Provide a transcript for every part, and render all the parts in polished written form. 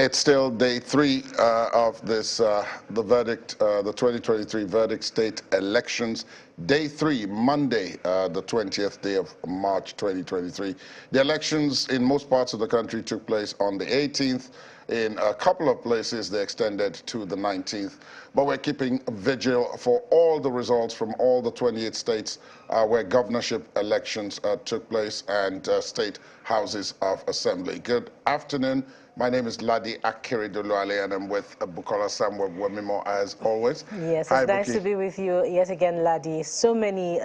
It's still day 3 of this, the verdict, the 2023 verdict state elections. Day 3, Monday, the 20th day of March 2023. The elections in most parts of the country took place on the 18th. In a couple of places, they extended to the 19th. But we're keeping vigil for all the results from all the 28 states where governorship elections took place and state houses of assembly. Good afternoon. My name is Ladi Akeredoluale, and I'm with Bukola Samuel Wemimo as always. Yes, Hi, it's nice Buki. to be with you yet again, Ladi. So many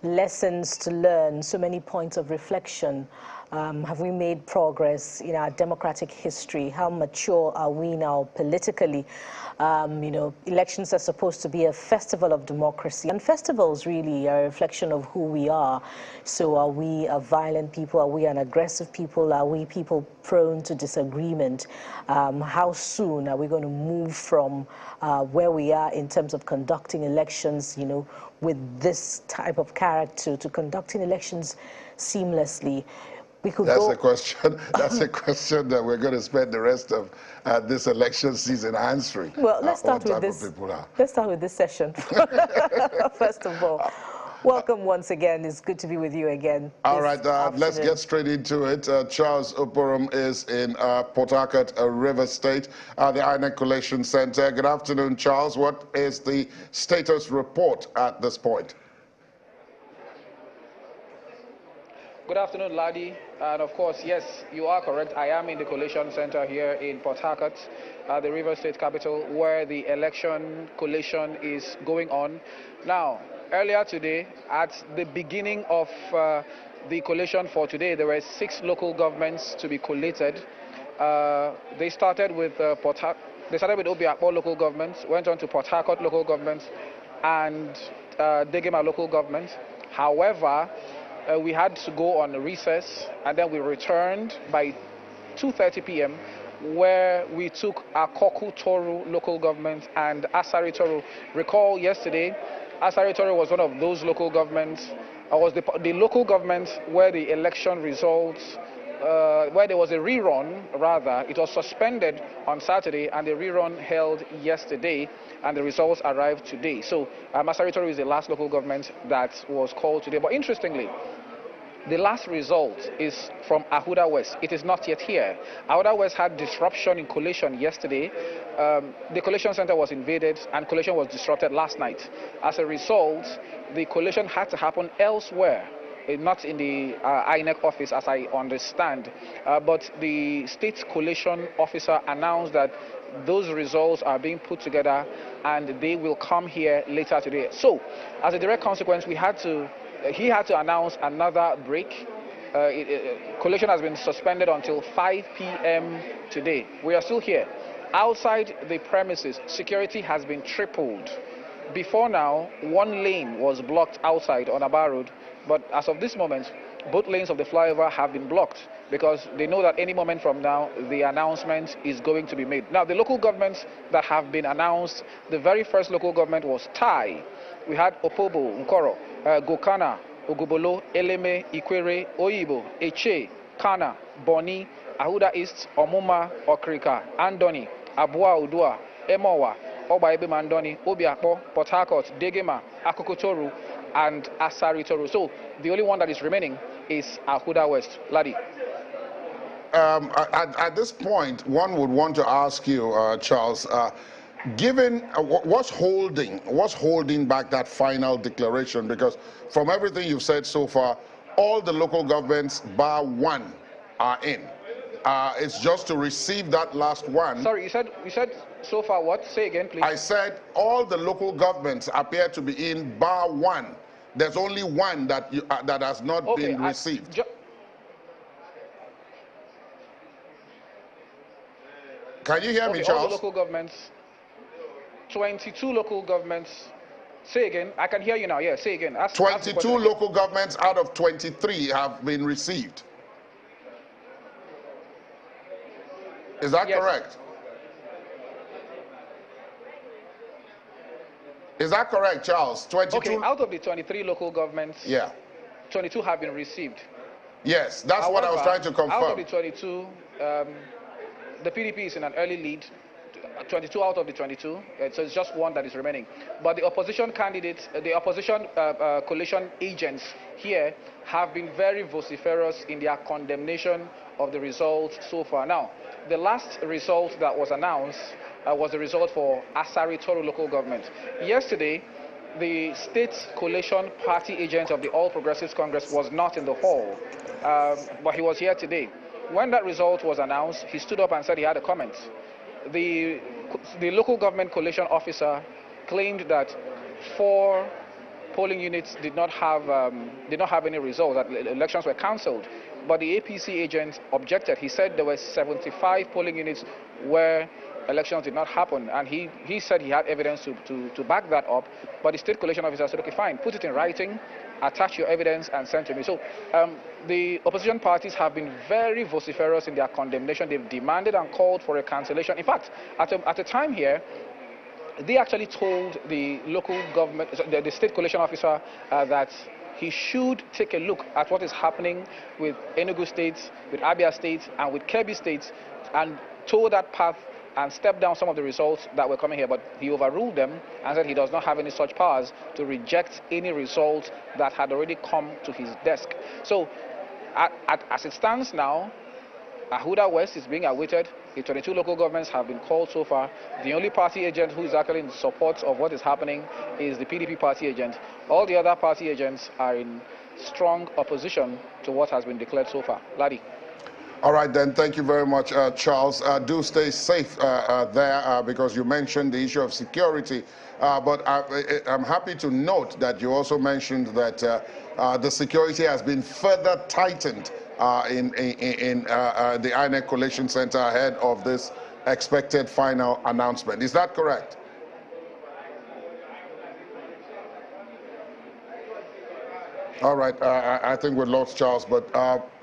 lessons to learn, so many points of reflection. Have we made progress in our democratic history? How mature are we now politically? Elections are supposed to be a festival of democracy, and festivals really are a reflection of who we are. So are we a violent people? Are we an aggressive people? Are we people prone to disagreement? How soon are we going to move from where we are in terms of conducting elections, with this type of character, to conducting elections seamlessly? That's a question. That's a question that we're going to spend the rest of this election season answering. Well, let's start with this. Let's start with this session. First of all, welcome once again. It's good to be with you again. All right, let's get straight into it. Charles Oporom is in Port Harcourt, River State, the INEC Collation Center. Good afternoon, Charles. What is the status report at this point? Good afternoon, Ladi. And of course, yes, you are correct. I am in the collation center here in Port Harcourt, the River State capital, where the election collation is going on. Now, earlier today, at the beginning of the collation for today, there were 6 local governments to be collated. They started with Obiakpo local government, went on to Port Harcourt local government, and Degema local government. However, we had to go on a recess, and then we returned by 2:30 p.m. where we took Akoku Toru local government and Asari Toru. Recall yesterday, Asari Toru was one of those local governments, was the local government where the election results, where there was a rerun, rather. It was suspended on Saturday, and the rerun held yesterday, and the results arrived today. So Asari Toru is the last local government that was called today. But interestingly, the last result is from Ahuda West. It is not yet here. Ahuda West had disruption in collation yesterday. The collation center was invaded, and collation was disrupted last night. As a result, the collation had to happen elsewhere, not in the INEC office, as I understand. But the state collation officer announced that those results are being put together, and they will come here later today. So, as a direct consequence, he had to announce another break. Collation has been suspended until 5 p.m. today. We are still here. Outside the premises, security has been tripled. Before now, 1 lane was blocked outside on Aba Road, but as of this moment, both lanes of the flyover have been blocked because they know that any moment from now, the announcement is going to be made. Now, the local governments that have been announced, the very first local government was Tai. We had Opobo, Nkoro, Gokana, Ogubolo, Eleme, Ikwere, Oyibo, Eche, Kana, Boni, Ahuda East, Omuma, Okrika, Andoni, Abua Udua, Emowa, Obaebe Mandoni, Obiakpo, Port Harcourt, Degema, Akoko Toru, and Asari Toru. So the only one that is remaining is Ahuda West. Ladi. At this point, one would want to ask you, Charles, given what's holding back that final declaration? Because from everything you've said so far, all the local governments bar 1 are in. It's just to receive that last one. Sorry, you said so far what? Say again, please. I said all the local governments appear to be in bar 1. There's only 1 that that has not been received. Can you hear me, Charles? All the local governments, 22 local governments. Say again. I can hear you now. Yeah, say again. 22 local governments out of 23 have been received. Is that correct? Is that correct, Charles? 22? Okay, out of the 23 local governments, 22 have been received. Yes, that's what I was trying to confirm. Out of the 22, the PDP is in an early lead, 22 out of the 22, so it's just one that is remaining. But the opposition candidates, the opposition coalition agents here have been very vociferous in their condemnation of the results so far. Now, the last result that was announced was the result for Asari Toro local government. Yesterday, the state coalition party agent of the All Progressives Congress was not in the hall, but he was here today. When that result was announced, he stood up and said he had a comment. The local government coalition officer claimed that 4 polling units did not have any result, that elections were cancelled. But the APC agent objected. He said there were 75 polling units where elections did not happen, and he said he had evidence to back that up. But the state coalition officer said, okay, fine, put it in writing, attach your evidence, and send to me. So the opposition parties have been very vociferous in their condemnation. They've demanded and called for a cancellation. In fact, at a time here, they actually told the local government, the state coalition officer, that he should take a look at what is happening with Enugu State, with Abia State, and with Kebbi State, and toe that path and step down some of the results that were coming here. But he overruled them and said he does not have any such powers to reject any results that had already come to his desk. So as it stands now, Ahuda West is being awaited. The 22 local governments have been called so far. The only party agent who is actually in support of what is happening is the PDP party agent. All the other party agents are in strong opposition to what has been declared so far. Ladi. All right, then. Thank you very much, Charles. Do stay safe there because you mentioned the issue of security. But I'm happy to note that you also mentioned that the security has been further tightened in the INEC Collation Center ahead of this expected final announcement. Is that correct? All right, I think we lost Charles, but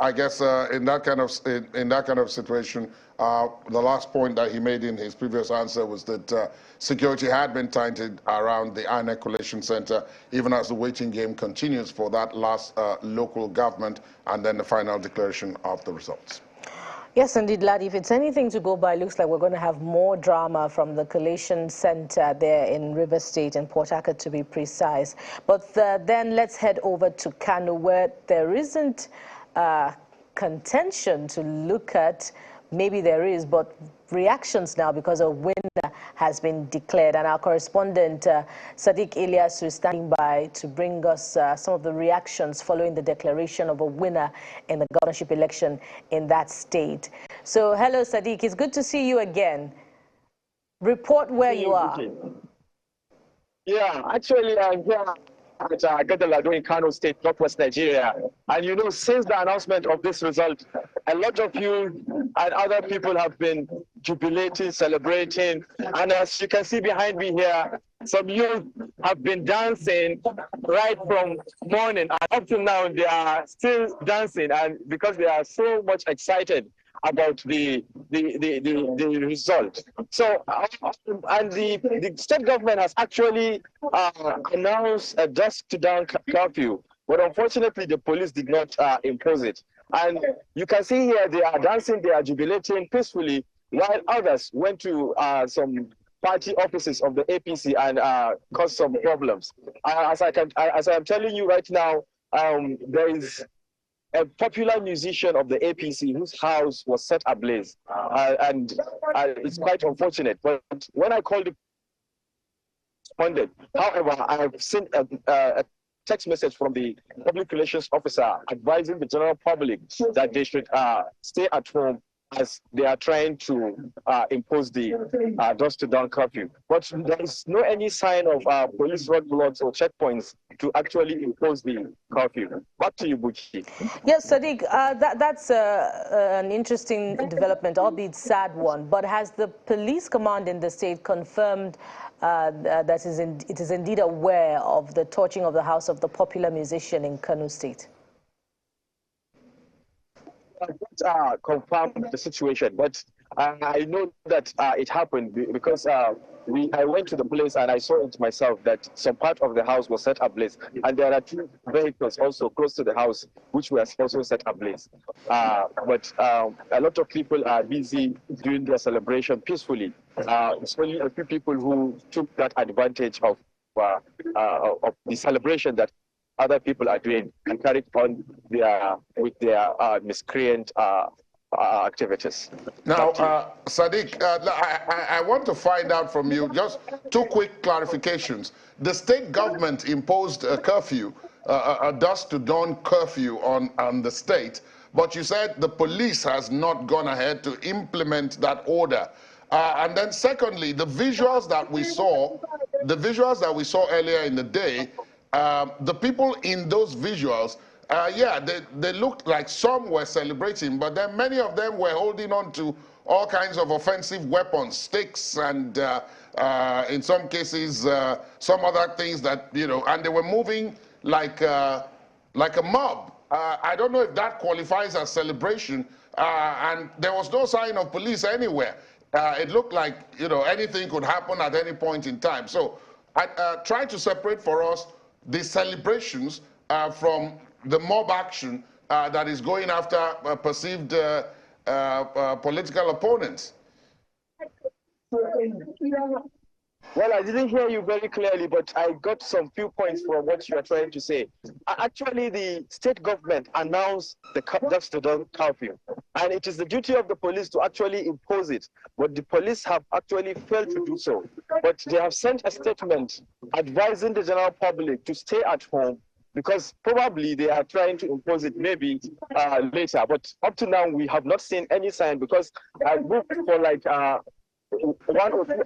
I guess in that kind of situation, the last point that he made in his previous answer was that security had been tightened around the INEC Collation Center, even as the waiting game continues for that last local government and then the final declaration of the results. Yes, indeed, Ladi. If it's anything to go by, looks like we're going to have more drama from the collation center there in River State and Port Harcourt, to be precise. But then let's head over to Kano, where there isn't contention to look at. Maybe there is, but reactions now because a winner has been declared. And our correspondent, Sadiq Elias, is standing by to bring us some of the reactions following the declaration of a winner in the governorship election in that state. So, hello, Sadiq. It's good to see you again. Report where you are. Yeah, actually, I'm here at Gadalado in Kano State, Northwest Nigeria. And you know, since the announcement of this result, a lot of you and other people have been jubilating, celebrating. And as you can see behind me here, some youth have been dancing right from morning. And up to now, they are still dancing, and because they are so much excited about the result. So, and the state government has actually announced a dusk-to-dawn curfew, but unfortunately the police did not impose it. And you can see here they are dancing, they are jubilating peacefully, while others went to some party offices of the APC and caused some problems. As I am telling you right now, there is a popular musician of the APC whose house was set ablaze, and it's quite unfortunate. But when I called the responded, however, I have sent a text message from the public relations officer advising the general public that they should stay at home as they are trying to impose the dusk-to-dawn curfew. But there is no any sign of police roadblocks or checkpoints to actually impose the curfew. Back to you, Buchi. Yes, Sadiq, that's an interesting development, albeit sad one. But has the police command in the state confirmed that it is indeed aware of the torching of the house of the popular musician in Kano State? Confirm the situation, but I know that it happened because I went to the place and I saw it myself that some part of the house was set ablaze, and there are 2 vehicles also close to the house which were also set ablaze. But a lot of people are busy doing their celebration peacefully. It's only a few people who took that advantage of the celebration that other people are doing and carried on with their miscreant activities. Now, Sadiq, I want to find out from you just 2 quick clarifications. The state government imposed a curfew, a dusk to dawn curfew on the state, but you said the police has not gone ahead to implement that order. And then secondly, the visuals that we saw earlier in the day, the people in those visuals, yeah, they looked like some were celebrating, but then many of them were holding on to all kinds of offensive weapons, sticks, and in some cases, some other things that, you know, and they were moving like a mob. I don't know if that qualifies as celebration, and there was no sign of police anywhere. It looked like, you know, anything could happen at any point in time. So I try to separate for us the celebrations from the mob action that is going after perceived political opponents. Well, I didn't hear you very clearly, but I got some few points from what you are trying to say. Actually, the state government announced the dusk to dawn curfew, and it is the duty of the police to actually impose it. But the police have actually failed to do so. But they have sent a statement advising the general public to stay at home, because probably they are trying to impose it maybe later. But up to now, we have not seen any sign, because I booked for like 1 or 2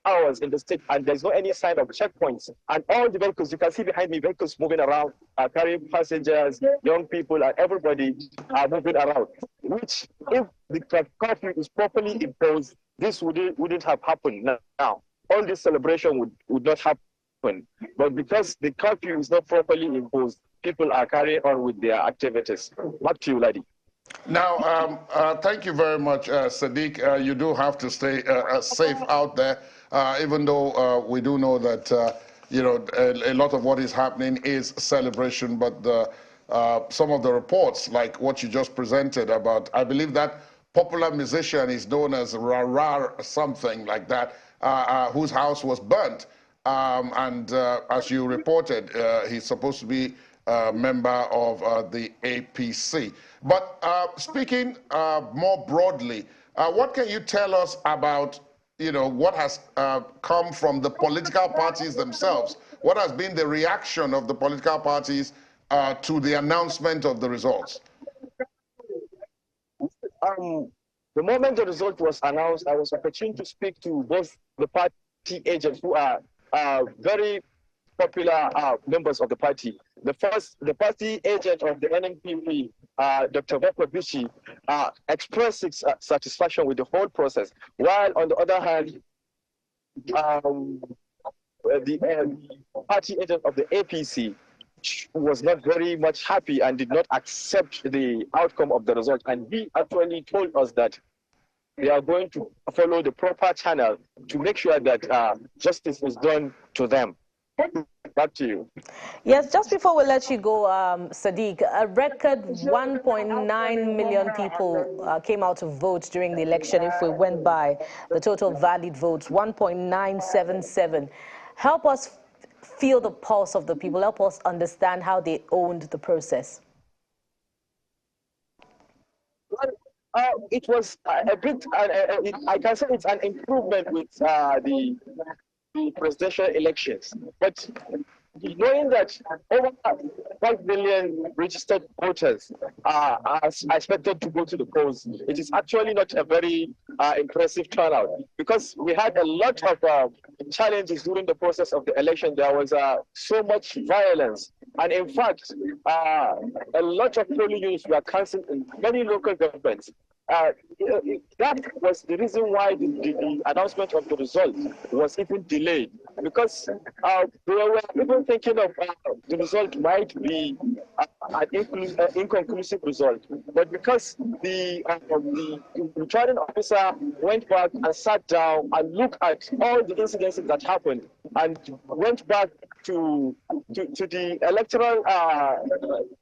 hours in the state, and there's no any sign of checkpoints. And all the vehicles, you can see behind me, vehicles moving around, carrying passengers, young people, and everybody are moving around. Which, if the curfew is properly imposed, this wouldn't have happened now. All this celebration would not happen. But because the curfew is not properly imposed, people are carrying on with their activities. Back to you, Ladi. Now, thank you very much, Sadiq. You do have to stay safe out there, even though we do know that, you know, a lot of what is happening is celebration, but some of the reports, like what you just presented about, I believe that popular musician is known as Rarar something like that, whose house was burnt. And as you reported, he's supposed to be a member of the APC. But speaking more broadly, what can you tell us about, you know, what has come from the political parties themselves? What has been the reaction of the political parties to the announcement of the results? The moment the result was announced, I was opportune to speak to both the party agents, who are very popular members of the party. The party agent of the NNPP, Dr. Beko Bichi, expressed his satisfaction with the whole process, while on the other hand, the party agent of the APC was not very much happy and did not accept the outcome of the result. And he actually told us that they are going to follow the proper channel to make sure that justice is done to them. Back to you. Yes, just before we let you go, Sadiq, a record 1.9 million people came out to vote during the election. If we went by the total valid votes, 1.977. Help us feel the pulse of the people. Help us understand how they owned the process. It was a bit, I can say it's an improvement with the presidential elections. But knowing that over 5 million registered voters are expected to go to the polls, it is actually not a very impressive turnout, because we had a lot of challenges during the process of the election. There was so much violence. And in fact, a lot of polling units were cancelled in many local governments. That was the reason why the announcement of the result was even delayed, because we were even thinking of the result might be inconclusive result. But because the returning officer went back and sat down and looked at all the incidences that happened and went back to the electoral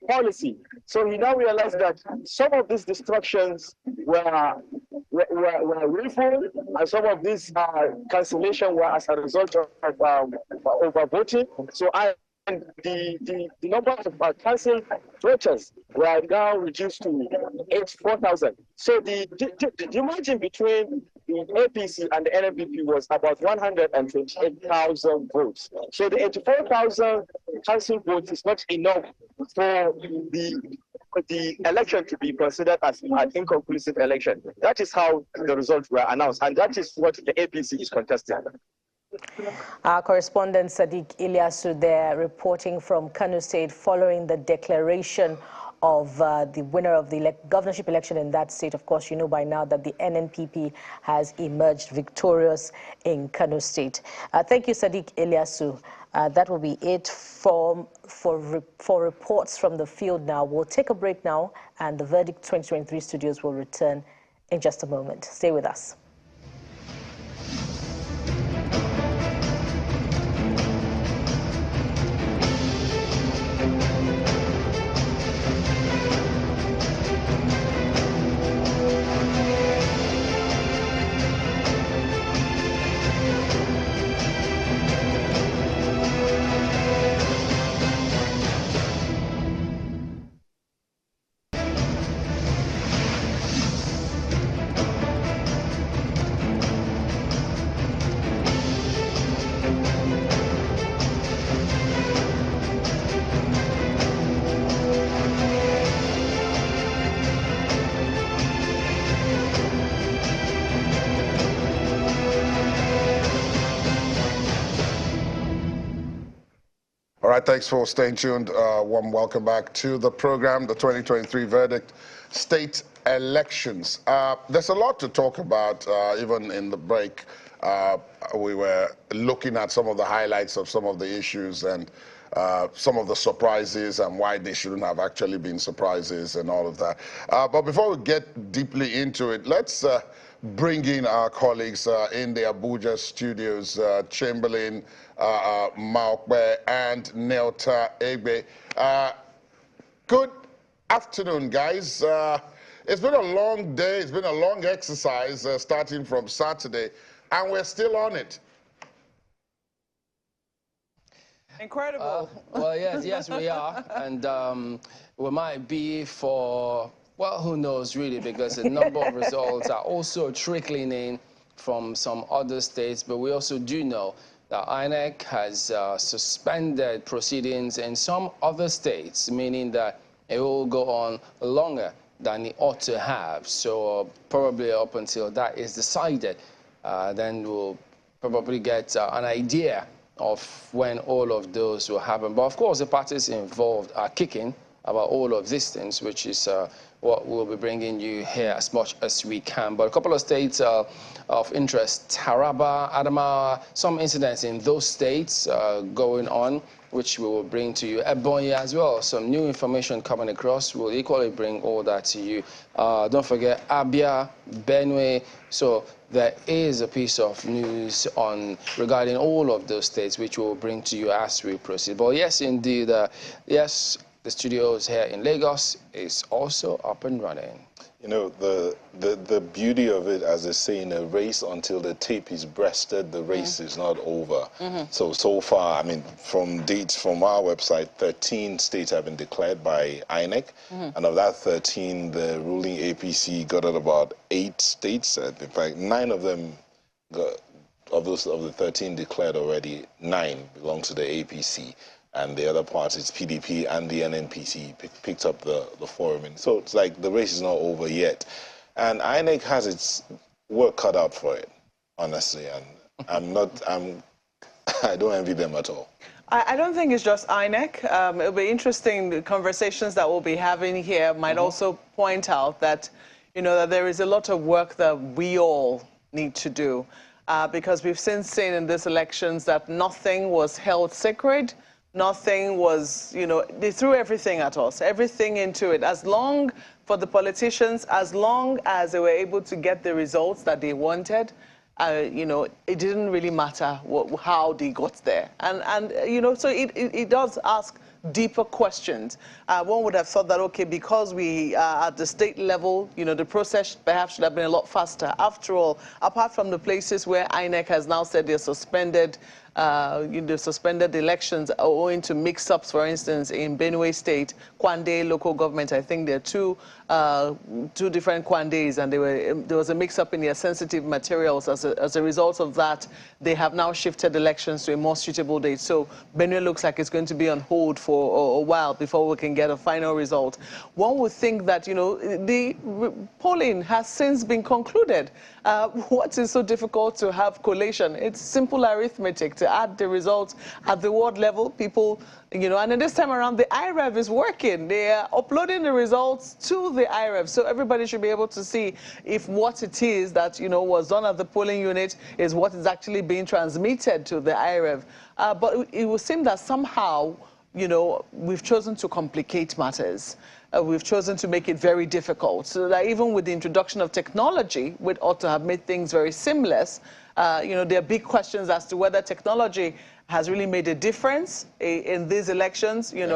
policy, so he now realized that some of these destructions were willful, and some of these cancellation were as a result of overvoting. So and the number of cancelled voters were now reduced to 84,000. So the margin between the APC and the NNPP was about 128,000 votes. So the 84,000 cancelled votes is not enough for the election to be considered as an inconclusive election. That is how the results were announced, and that is what the APC is contesting. Our correspondent Sadiq Ilyasu there reporting from Kano State following the declaration of the winner of the governorship election in that state. Of course, you know by now that the NNPP has emerged victorious in Kano State. Thank you, Sadiq Ilyasu. That will be it for reports from the field now. We'll take a break now, and the Verdict 2023 studios will return in just a moment. Stay with us. All right, thanks for staying tuned. Warm welcome back to the program, the 2023 Verdict State Elections. There's a lot to talk about, even in the break. We were looking at some of the highlights of some of the issues and some of the surprises and why they shouldn't have actually been surprises and all of that. But before we get deeply into it, let's bring in our colleagues in the Abuja studios, Chamberlain Maokbe and Nelta Egbe. Good afternoon, guys. It's been a long day. It's been a long exercise starting from Saturday, and we're still on it. Incredible. Well, yes, we are. And we might be for, well, who knows, really, because a number of results are also trickling in from some other states. But we also do know that INEC has suspended proceedings in some other states, meaning that it will go on longer than it ought to have. So probably up until that is decided, then we'll probably get an idea of when all of those will happen. But of course, the parties involved are kicking about all of these things, which is what we'll be bringing you here as much as we can. But a couple of states of interest, Taraba, Adamawa, some incidents in those states going on, which we will bring to you. Ebonyi as well, some new information coming across. We'll equally bring all that to you. Don't forget Abia, Benue. So there is a piece of news regarding all of those states, which we'll bring to you as we proceed. But yes, indeed, yes, the studios here in Lagos is also up and running. You know, the beauty of it, as they say in a race, until the tape is breasted, the race is not over. So far, I mean, from dates from our website, 13 states have been declared by INEC. And of that 13, the ruling APC got at about 8 states. In fact, 9 of them, of the 13 declared already, 9 belong to the APC. And the other parties, PDP and the NNPC, picked up the forum. And so it's like the race is not over yet. And INEC has its work cut out for it, honestly. And I don't envy them at all. I don't think it's just INEC. It'll be interesting, the conversations that we'll be having here might also point out that, you know, that there is a lot of work that we all need to do. Because we've since seen in these elections that nothing was held sacred. Nothing was, you know, they threw everything at us, everything into it. As long for the politicians, as long as they were able to get the results that they wanted, you know, it didn't really matter how they got there. And you know, so it does ask deeper questions. One would have thought that, okay, because we are at the state level, you know, the process perhaps should have been a lot faster. After all, apart from the places where INEC has now said they're suspended, suspended elections owing to mix-ups, for instance, in Benue State, Kwande local government. I think there are two different Kwandes, and there was a mix-up in their sensitive materials. As a result of that, they have now shifted elections to a more suitable date. So Benue looks like it's going to be on hold for a while before we can get a final result. One would think that, you know, the polling has since been concluded. What is so difficult to have collation? It's simple arithmetic to add the results at the ward level. People, you know, and then this time around, the IREV is working. They are uploading the results to the IREV. So everybody should be able to see if what it is that, you know, was done at the polling unit is what is actually being transmitted to the IREV. But it would seem that somehow, you know, we've chosen to complicate matters. We've chosen to make it very difficult, so that even with the introduction of technology, which ought to have made things very seamless, you know, there are big questions as to whether technology has really made a difference in these elections. You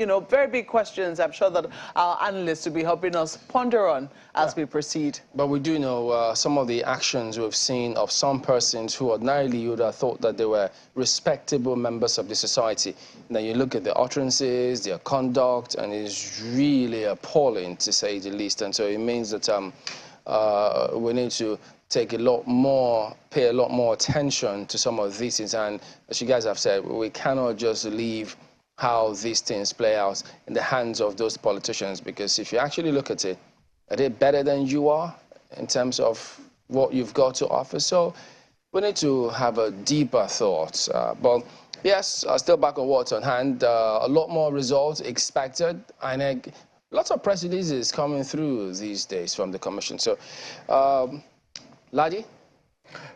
know, very big questions. I'm sure that our analysts will be helping us ponder on as we proceed. But we do know some of the actions we've seen of some persons who ordinarily you would have thought that they were respectable members of the society. Now you look at their utterances, their conduct, and it's really appalling, to say the least. And so it means that we need to take pay a lot more attention to some of these things. And as you guys have said, we cannot just leave how these things play out in the hands of those politicians, because if you actually look at it, are they better than you are in terms of what you've got to offer? So we need to have a deeper thought. But yes, still back on what's on hand. A lot more results expected. INEC, lots of press releases coming through these days from the commission. So, Ladi?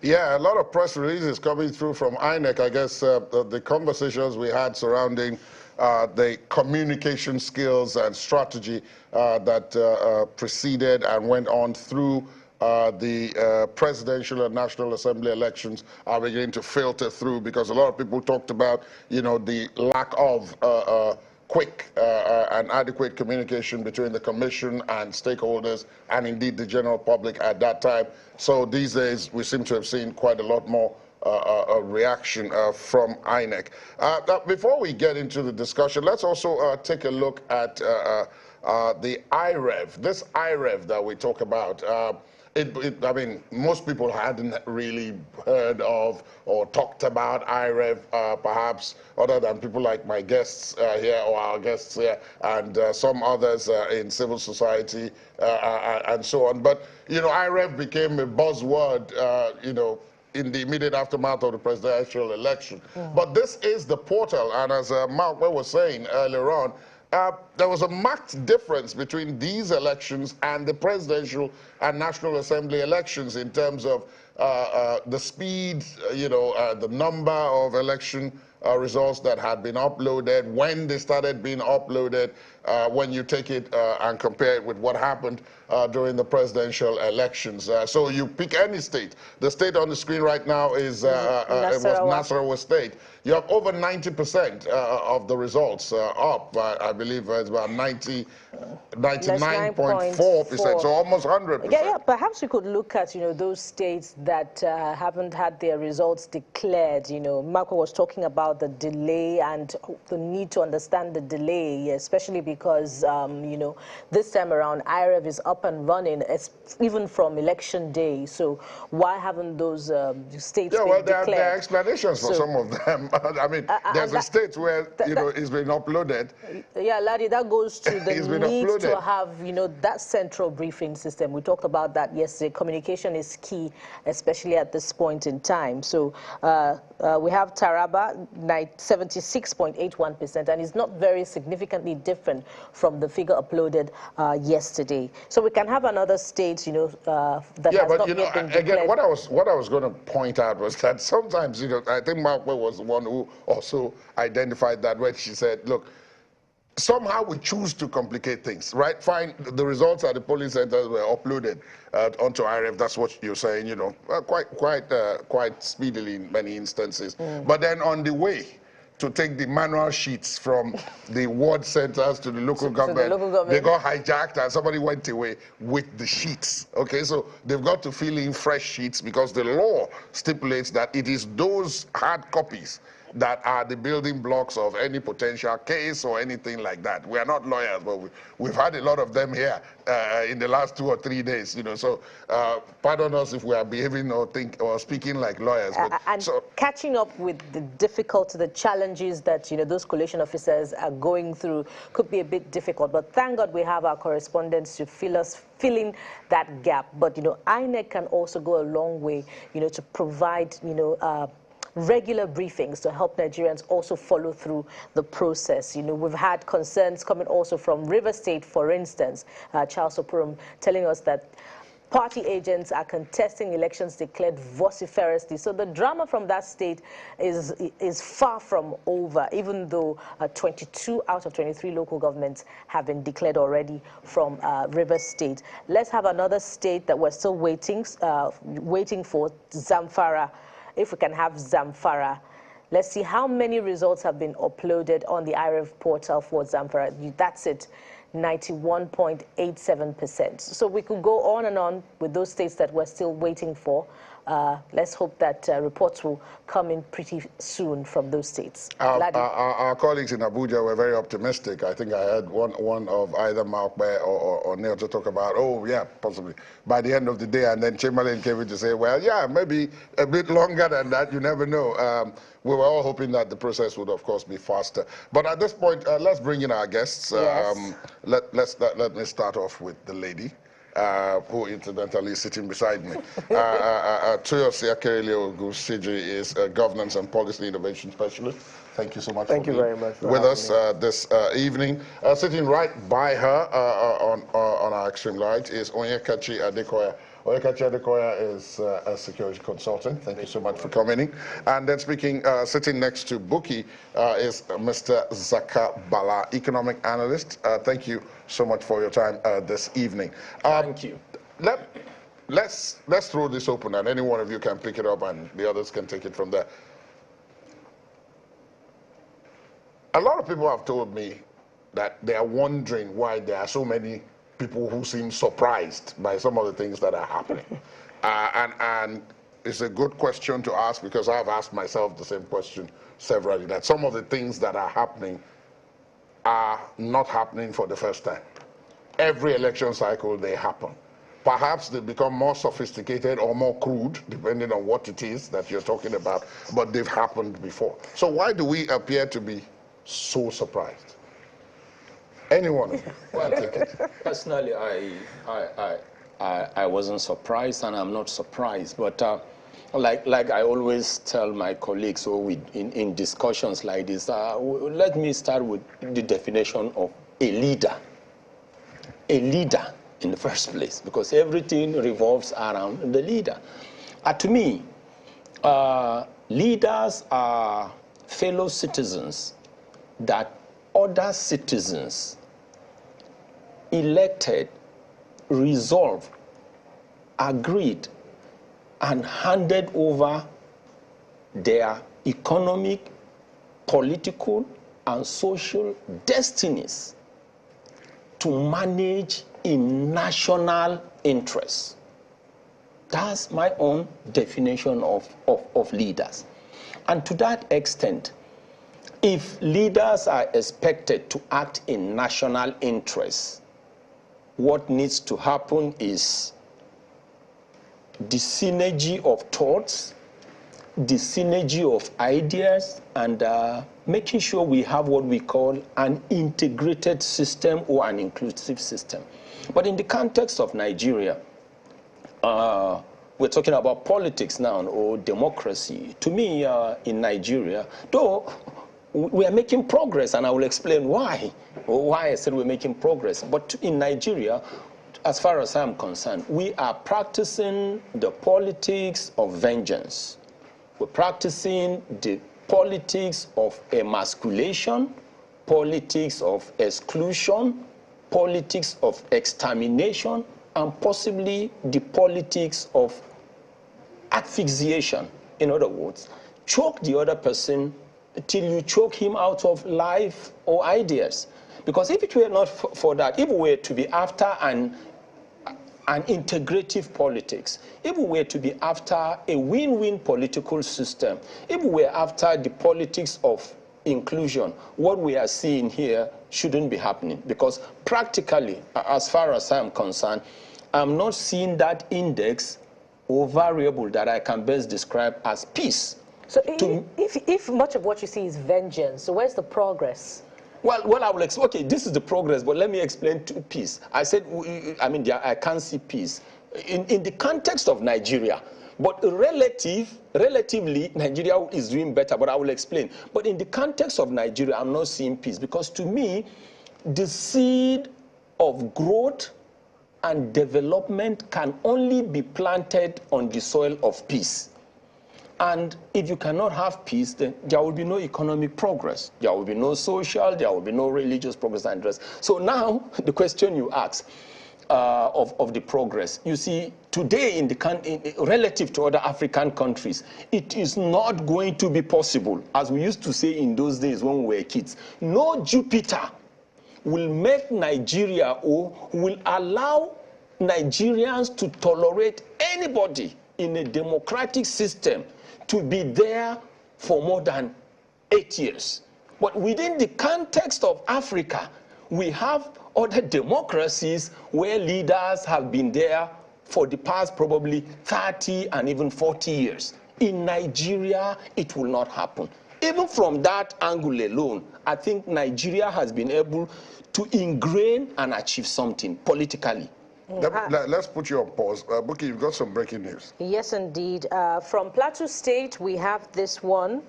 Yeah, a lot of press releases coming through from INEC. I guess the conversations we had surrounding the communication skills and strategy that preceded and went on through the presidential and National Assembly elections are beginning to filter through, because a lot of people talked about, you know, the lack of quick and adequate communication between the commission and stakeholders and indeed the general public at that time. So these days we seem to have seen quite a lot more reaction from INEC. Before we get into the discussion, let's also take a look at the IREV. This IREV that we talk about, I mean, most people hadn't really heard of or talked about IREV, perhaps, other than people like my guests here or our guests here, and some others in civil society and so on. But, you know, IREV became a buzzword, you know, in the immediate aftermath of the presidential election. But this is the portal, and as Mark was saying earlier on, there was a marked difference between these elections and the presidential and National Assembly elections in terms of the speed, you know, the number of election results that had been uploaded, when they started being uploaded, when you take it and compare it with what happened during the presidential elections. So you pick any state. The state on the screen right now is Nasarawa State. You have over 90% of the results up. I believe it's about 99.4%, so almost 100%. Yeah, perhaps we could look at, you know, those states that haven't had their results declared. You know, Marco was talking about the delay and the need to understand the delay, especially because, you know, this time around, IREV is up and running, even from election day. So why haven't those states been declared? There are explanations for some of them. I mean, there's a state where, you know, it's been uploaded. Yeah, Ladi, that goes to the It's been need to uploaded. have, that central briefing system. We talked about that yesterday. Communication is key, especially at this point in time. So we have Taraba, 76.81%, and it's not very significantly different from the figure uploaded yesterday. So we can have another state, that has not yet been declared. Again, what I was going to point out was that sometimes, I think Markwe was the one who also identified that when she said, look, somehow we choose to complicate things, right? Fine, the results at the polling centers were uploaded onto IRF. That's what you're saying, quite speedily in many instances. But then on the way to take the manual sheets from the ward centers to the local government, they got hijacked and somebody went away with the sheets. Okay, so they've got to fill in fresh sheets because the law stipulates that it is those hard copies that are the building blocks of any potential case or anything like that. We are not lawyers, but we've had a lot of them here in the last 2 or 3 days. So pardon us if we are behaving or speaking like lawyers. But catching up with the challenges that those collation officers are going through could be a bit difficult. But thank God we have our correspondents to fill in that gap. But INEC can also go a long way, to provide regular briefings to help Nigerians also follow through the process. We've had concerns coming also from River State, for instance, Charles Opurum telling us that party agents are contesting elections declared vociferously. So the drama from that state is far from over, even though 22 out of 23 local governments have been declared already from River State. Let's have another state that we're still waiting for, Zamfara. If we can have Zamfara. Let's see how many results have been uploaded on the IRF portal for Zamfara. That's it, 91.87%. So we could go on and on with those states that we're still waiting for. Let's hope that reports will come in pretty soon from those states. Our colleagues in Abuja were very optimistic. I think I heard one of either Markwe or Neil to talk about, oh yeah, possibly by the end of the day, and then Chamberlain came in to say, well, yeah, maybe a bit longer than that, you never know. We were all hoping that the process would, of course, be faster. But at this point, let's bring in our guests. Yes. Let me start off with the lady. Who incidentally is sitting beside me. Toyosi Akerele-Ogusiji is a Governance and Policy Innovation Specialist. Thank you so much Thank you very much for with us this evening. Sitting right by her on our extreme right is Onyekachi Adekoya. Onyekachi Adekoya is a security consultant. Thank you so much for coming in. And then sitting next to Buki is Mr. Zaka Bala, economic analyst. Thank you so much for your time this evening. Thank you. Let's throw this open, and any one of you can pick it up, and the others can take it from there. A lot of people have told me that they are wondering why there are so many people who seem surprised by some of the things that are happening. And it's a good question to ask, because I've asked myself the same question severally, that some of the things that are happening are not happening for the first time. Every election cycle, they happen. Perhaps they become more sophisticated or more crude, depending on what it is that you're talking about, but they've happened before. So why do we appear to be so surprised? Anyone of you? Well, personally, I wasn't surprised, and I'm not surprised. But like I always tell my colleagues, in discussions like this, let me start with the definition of a leader. A leader in the first place, because everything revolves around the leader. To me, leaders are fellow citizens that other citizens elected, resolved, agreed, and handed over their economic, political, and social destinies to manage in national interests. That's my own definition of leaders. And to that extent, if leaders are expected to act in national interests, what needs to happen is the synergy of thoughts, the synergy of ideas and making sure we have what we call an integrated system or an inclusive system. But in the context of Nigeria, we're talking about politics now or democracy. To me, in Nigeria, though we are making progress, and I will explain why I said we're making progress. But in Nigeria, as far as I'm concerned, we are practicing the politics of vengeance. We're practicing the politics of emasculation, politics of exclusion, politics of extermination, and possibly the politics of asphyxiation. In other words, choke the other person till you choke him out of life or ideas. Because if it were not for that, if we were to be after an integrative politics, if we were to be after a win-win political system, if we were after the politics of inclusion, what we are seeing here shouldn't be happening. Because practically, as far as I'm concerned, I'm not seeing that index or variable that I can best describe as peace. So if much of what you see is vengeance, so where's the progress? Well, I will explain. Okay, this is the progress, but let me explain to peace. I said, I mean, I can't see peace in the context of Nigeria, but relatively, Nigeria is doing better. But I will explain. But in the context of Nigeria, I'm not seeing peace because to me, the seed of growth and development can only be planted on the soil of peace. And if you cannot have peace, then there will be no economic progress. There will be no social, there will be no religious progress and rest. So now, the question you ask of the progress, you see, today relative to other African countries, it is not going to be possible, as we used to say in those days when we were kids. No Jupiter will make Nigeria or will allow Nigerians to tolerate anybody in a democratic system to be there for more than 8 years. But within the context of Africa, we have other democracies where leaders have been there for the past probably 30 and even 40 years. In Nigeria, it will not happen. Even from that angle alone, I think Nigeria has been able to ingrain and achieve something politically. Let's put you on pause. Buki, you've got some breaking news. Yes, indeed. From Plateau State, we have this one.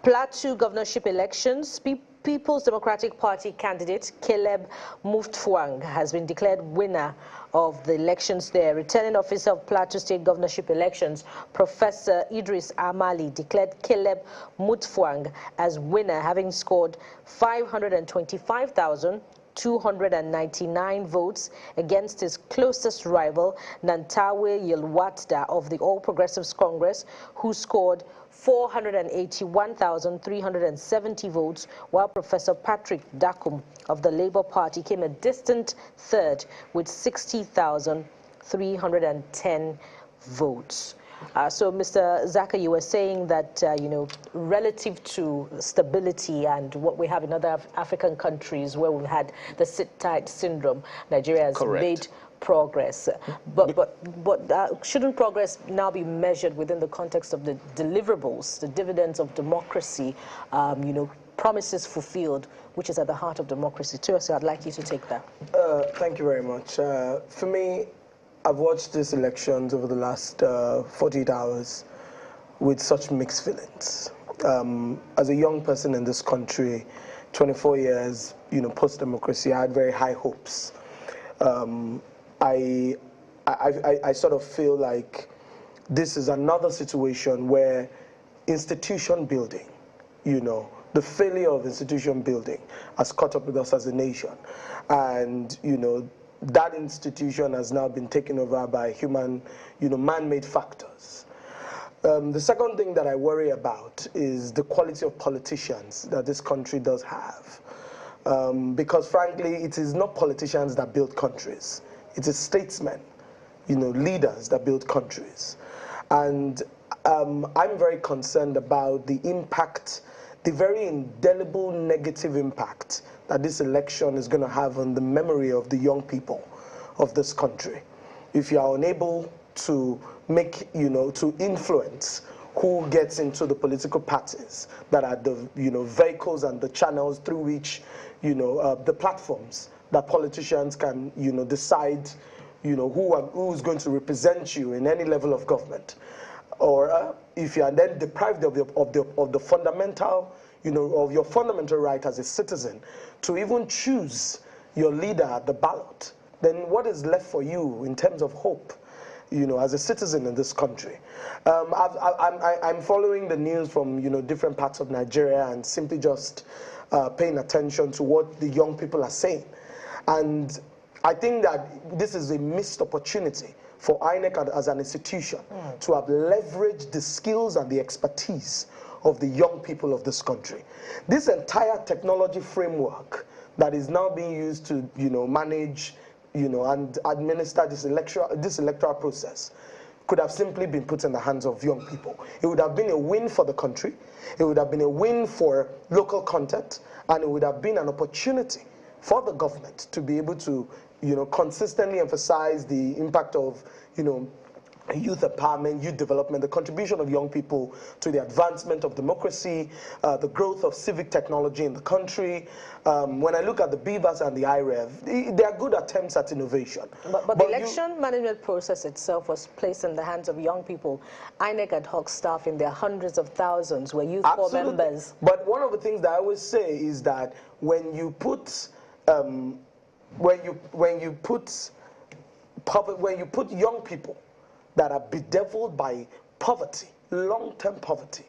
Plateau governorship elections. People's Democratic Party candidate Caleb Mutfwang has been declared winner of the elections there. Returning officer of Plateau State governorship elections, Professor Idris Amali, declared Caleb Mutfwang as winner, having scored 525,299 votes against his closest rival, Nantawe Yilwatda of the All Progressives Congress, who scored 481,370 votes, while Professor Patrick Dakum of the Labour Party came a distant third with 60,310 votes. So, Mr. Zaka, you were saying that, you know, relative to stability and what we have in other African countries where we've had the sit-tight syndrome, Nigeria has made progress. But shouldn't progress now be measured within the context of the deliverables, the dividends of democracy, you know, promises fulfilled, which is at the heart of democracy too? So I'd like you to take that. Thank you very much. For me, I've watched these elections over the last 48 hours with such mixed feelings. As a young person in this country, 24 years, you know, post-democracy, I had very high hopes. I sort of feel like this is another situation where institution building, you know, the failure of institution building has caught up with us as a nation. And, you know, that institution has now been taken over by human, you know, man-made factors. The second thing that I worry about is the quality of politicians that this country does have. Because frankly, it is not politicians that build countries. It is statesmen, you know, leaders that build countries. And I'm very concerned about the impact, the very indelible negative impact that this election is going to have on the memory of the young people of this country. If you are unable to make, you know, to influence who gets into the political parties that are the vehicles and the channels through which the platforms that politicians can decide who's going to represent you in any level of government, or if you are then deprived of the fundamental of your fundamental right as a citizen to even choose your leader at the ballot, then what is left for you in terms of hope, as a citizen in this country? I'm following the news from different parts of Nigeria and simply just paying attention to what the young people are saying, and I think that this is a missed opportunity for INEC as an institution to have leveraged the skills and the expertise of the young people of this country. This entire technology framework that is now being used to manage and administer this electoral process could have simply been put in the hands of young people. It would have been a win for the country, it would have been a win for local content, and it would have been an opportunity for the government to be able to consistently emphasize the impact of youth empowerment, youth development, the contribution of young people to the advancement of democracy, the growth of civic technology in the country. When I look at the BVAS and the IREV, they are good attempts at innovation. But the election management process itself was placed in the hands of young people. INEC ad hoc staff in their hundreds of thousands were youth corps members. But one of the things that I always say is that when you put young people that are bedeviled by poverty, long-term poverty,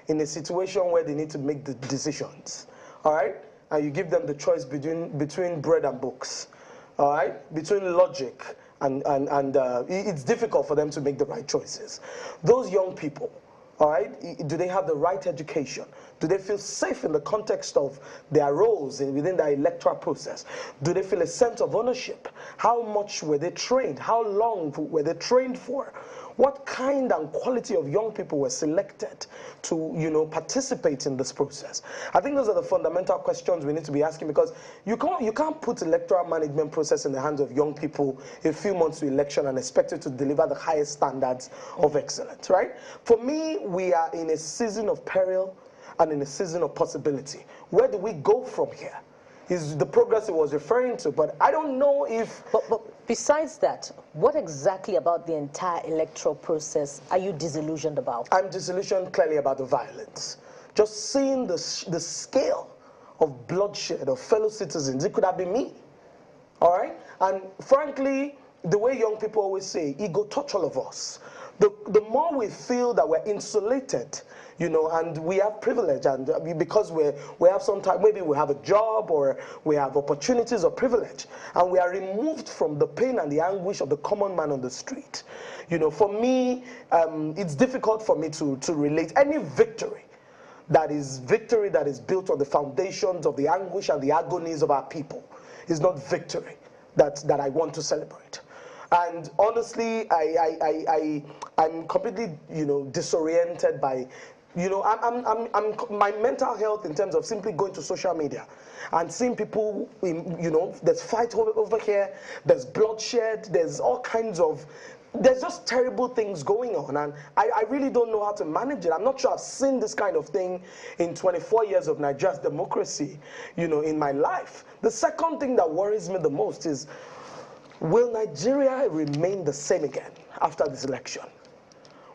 in a situation where they need to make the decisions, all right? And you give them the choice between bread and books, all right? Between logic and it's difficult for them to make the right choices. Those young people, all right, do they have the right education? Do they feel safe in the context of their roles within the electoral process? Do they feel a sense of ownership? How much were they trained? How long were they trained for? What kind and quality of young people were selected to, participate in this process? I think those are the fundamental questions we need to be asking, because you can't put electoral management process in the hands of young people a few months to election and expect it to deliver the highest standards of excellence, right? For me, we are in a season of peril and in a season of possibility. Where do we go from here? Is the progress it was referring to, but I don't know if... But besides that, what exactly about the entire electoral process are you disillusioned about? I'm disillusioned clearly about the violence. Just seeing the scale of bloodshed of fellow citizens, it could have been me, all right? And frankly, the way young people always say, it go touch all of us. The more we feel that we're insulated, and we have privilege, and because we have some time, maybe we have a job or we have opportunities or privilege, and we are removed from the pain and the anguish of the common man on the street. For me, it's difficult for me to relate any victory that is built on the foundations of the anguish and the agonies of our people is not victory that I want to celebrate. And honestly, I'm completely, disoriented by, my mental health in terms of simply going to social media and seeing people, there's fight over here, there's bloodshed, there's all kinds of, there's just terrible things going on, and I really don't know how to manage it. I'm not sure I've seen this kind of thing in 24 years of Nigeria's democracy, in my life. The second thing that worries me the most is, will Nigeria remain the same again after this election?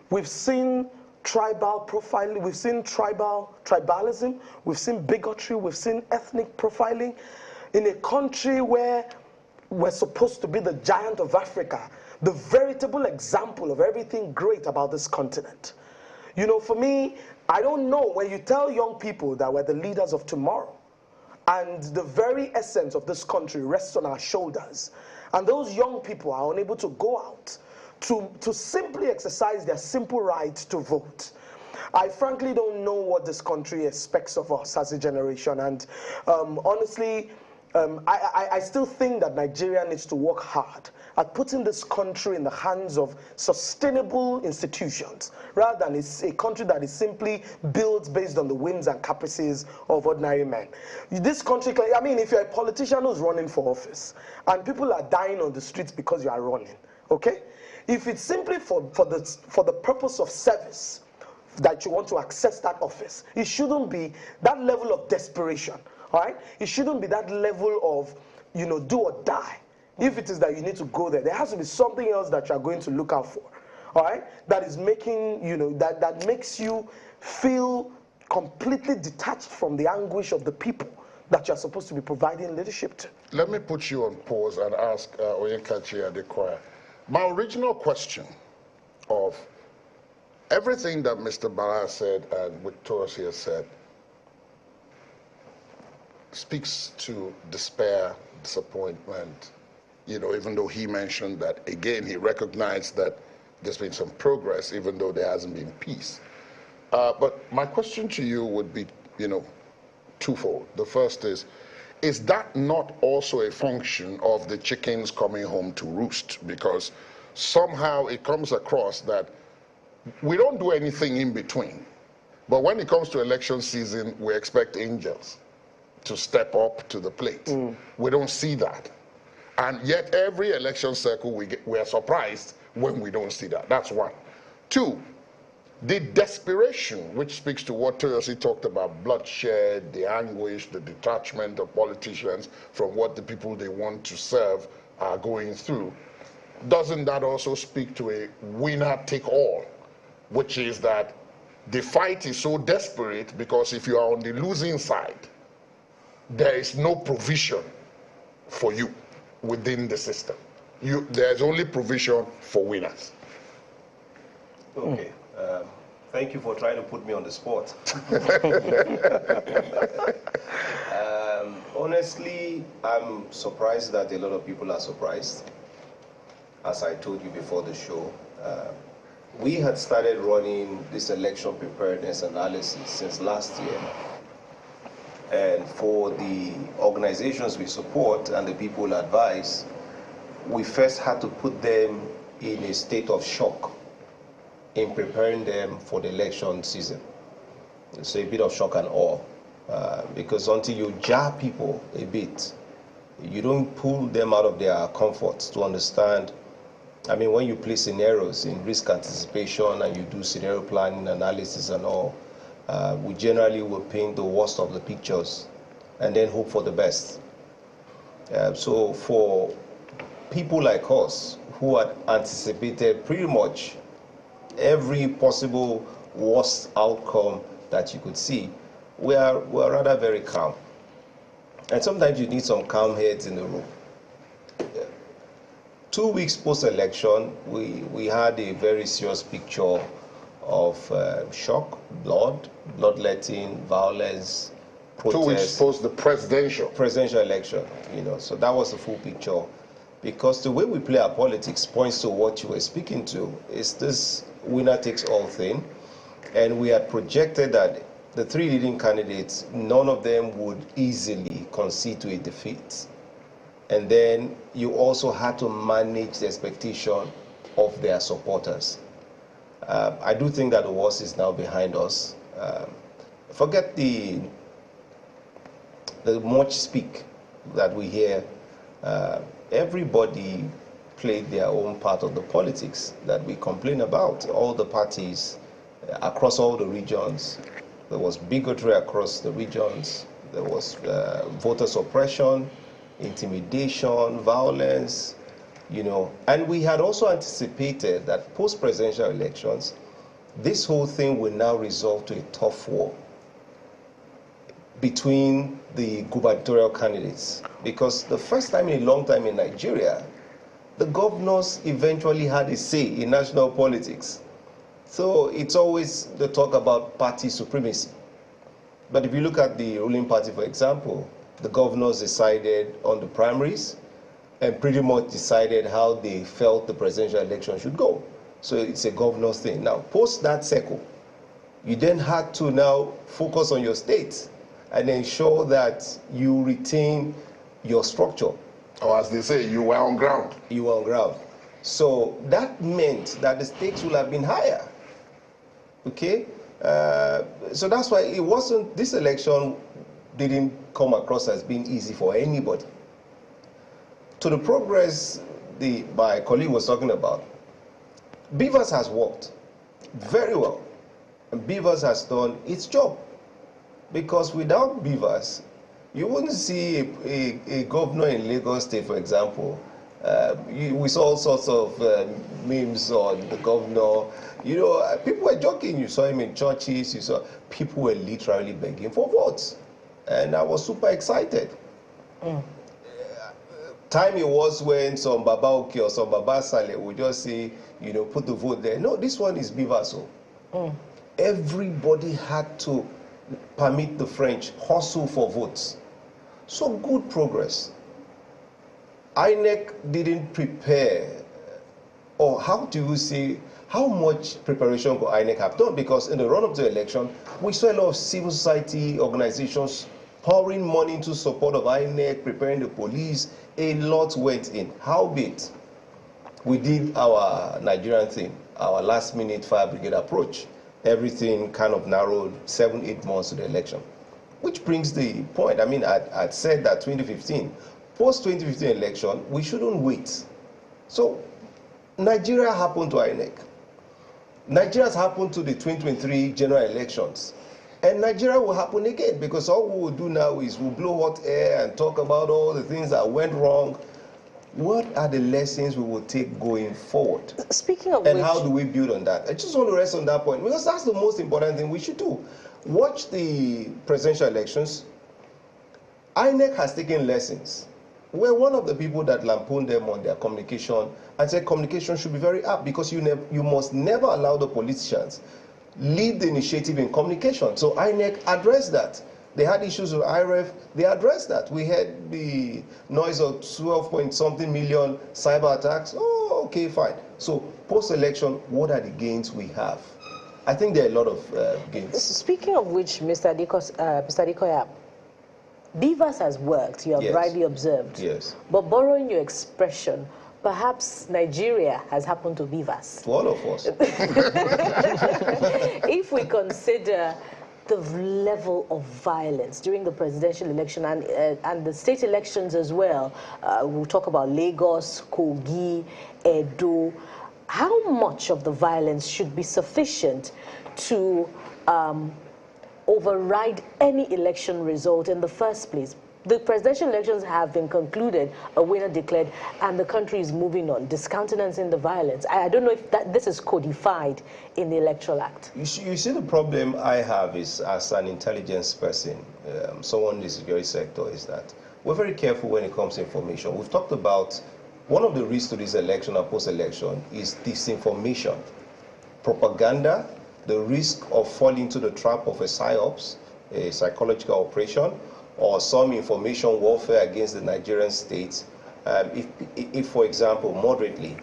We've seen tribal profiling, we've seen tribalism, we've seen bigotry, we've seen ethnic profiling in a country where we're supposed to be the giant of Africa, the veritable example of everything great about this continent. For me, I don't know, when you tell young people that we're the leaders of tomorrow, and the very essence of this country rests on our shoulders, and those young people are unable to go out to simply exercise their simple right to vote, I frankly don't know what this country expects of us as a generation. And honestly, I still think that Nigeria needs to work hard at putting this country in the hands of sustainable institutions, rather than a country that is simply built based on the whims and caprices of ordinary men. This country, I mean, if you're a politician who's running for office and people are dying on the streets because you are running, okay? If it's simply for the purpose of service, that you want to access that office. It shouldn't be that level of desperation, all right? It shouldn't be that level of, you know, do or die. If it is that you need to go there, there has to be something else that you're going to look out for, all right? That is making, you know, that makes you feel completely detached from the anguish of the people that you're supposed to be providing leadership to. Let me put you on pause and ask Oyekachi Adekoya. My original question of everything that Mr. Bala said and Victorious here said speaks to despair, disappointment, you know, even though he mentioned that, again, he recognized that there's been some progress, even though there hasn't been peace. But my question to you would be, you know, twofold. The first is that not also a function of the chickens coming home to roost? Because somehow it comes across that we don't do anything in between. But when it comes to election season, we expect angels to step up to the plate. We don't see that. And yet every election cycle we are surprised when we don't see that. That's one. Two, the desperation, which speaks to what Toyosi talked about, bloodshed, the anguish, the detachment of politicians from what the people they want to serve are going through. Doesn't that also speak to a winner-take-all, which is that the fight is so desperate because if you are on the losing side, there is no provision for you within the system. There's only provision for winners. Okay. Thank you for trying to put me on the spot. Honestly, I'm surprised that a lot of people are surprised. As I told you before the show, we had started running this election preparedness analysis since last year. And for the organizations we support and the people we advise, we first had to put them in a state of shock in preparing them for the election season. It's a bit of shock and awe, because until you jar people a bit, you don't pull them out of their comforts to understand. I mean, when you play scenarios in risk anticipation and you do scenario planning, analysis and all, we generally will paint the worst of the pictures and then hope for the best. So for people like us who had anticipated pretty much every possible worst outcome that you could see, we are rather very calm. And sometimes you need some calm heads in the room. 2 weeks post-election, we had a very serious picture of shock, bloodletting, violence, protests. 2 weeks post the presidential election, you know, so that was the full picture. Because the way we play our politics points to what you were speaking to, is this winner-takes-all thing. And we had projected that the three leading candidates, none of them would easily concede to a defeat. And then you also had to manage the expectation of their supporters. I do think that the worst is now behind us. Forget the much speak that we hear. Everybody played their own part of the politics that we complain about. All the parties across all the regions. There was bigotry across the regions. There was voter suppression, intimidation, violence, you know. And we had also anticipated that post-presidential elections, this whole thing will now resolve to a tough war between the gubernatorial candidates. Because the first time in a long time in Nigeria, the governors eventually had a say in national politics. So it's always the talk about party supremacy. But if you look at the ruling party, for example, the governors decided on the primaries and pretty much decided how they felt the presidential election should go. So it's a governor's thing. Now, post that cycle, you then had to now focus on your state and ensure that you retain your structure. Or as they say, you were on ground. You were on ground. So that meant that the stakes would have been higher. Okay? So that's why it wasn't, this election didn't come across as being easy for anybody. To the progress my colleague was talking about, Beavers has worked very well. Beavers has done its job. Because without Beavers, you wouldn't see a governor in Lagos State, for example. We saw all sorts of memes on the governor. You know, people were joking. You saw him in churches. You saw people were literally begging for votes. And I was super excited. Time it was when some Baba Oke or some Baba Saleh would just say, you know, put the vote there. No, this one is Beavers. Everybody had to permit the French hustle for votes. So good progress. INEC didn't prepare, or how do you say, how much preparation could INEC have done? Because in the run-up to the election, we saw a lot of civil society organizations pouring money into support of INEC, preparing the police. A lot went in. Howbeit, we did our Nigerian thing, our last-minute fire brigade approach. Everything kind of narrowed 7-8 months to the election. Which brings the point, I mean, I'd said that 2015, post-2015 election, we shouldn't wait. So, Nigeria happened to INEC. Nigeria's happened to the 2023 general elections. And Nigeria will happen again, because all we will do now is we'll blow hot air and talk about all the things that went wrong. What are the lessons we will take going forward? Speaking of and which, how do we build on that? I just want to rest on that point, because that's the most important thing we should do. Watch the presidential elections. INEC has taken lessons. We're one of the people that lampooned them on their communication and said communication should be very apt, because you must never allow the politicians lead the initiative in communication. So INEC addressed that. They had issues with IRF, they addressed that. We had the noise of 12-point-something million cyber attacks. Oh, okay, fine. So post-election, what are the gains we have? I think there are a lot of gains. Speaking of which, Mr. Dikoya, Beavers has worked, you have rightly observed. Yes. But borrowing your expression, perhaps Nigeria has happened to Beavers. To all of us. If we consider the level of violence during the presidential election and the state elections as well, we'll talk about Lagos, Kogi, Edo. How much of the violence should be sufficient to override any election result in the first place? The presidential elections have been concluded, a winner declared, and the country is moving on, discountenancing the violence. I don't know if this is codified in the Electoral Act. You see, the problem I have is, as an intelligence person, someone in the security sector, is that we're very careful when it comes to information. We've talked about one of the risks to this election and post-election is disinformation, propaganda, the risk of falling into the trap of a PSYOPs, a psychological operation, or some information warfare against the Nigerian state. If, for example, moderately,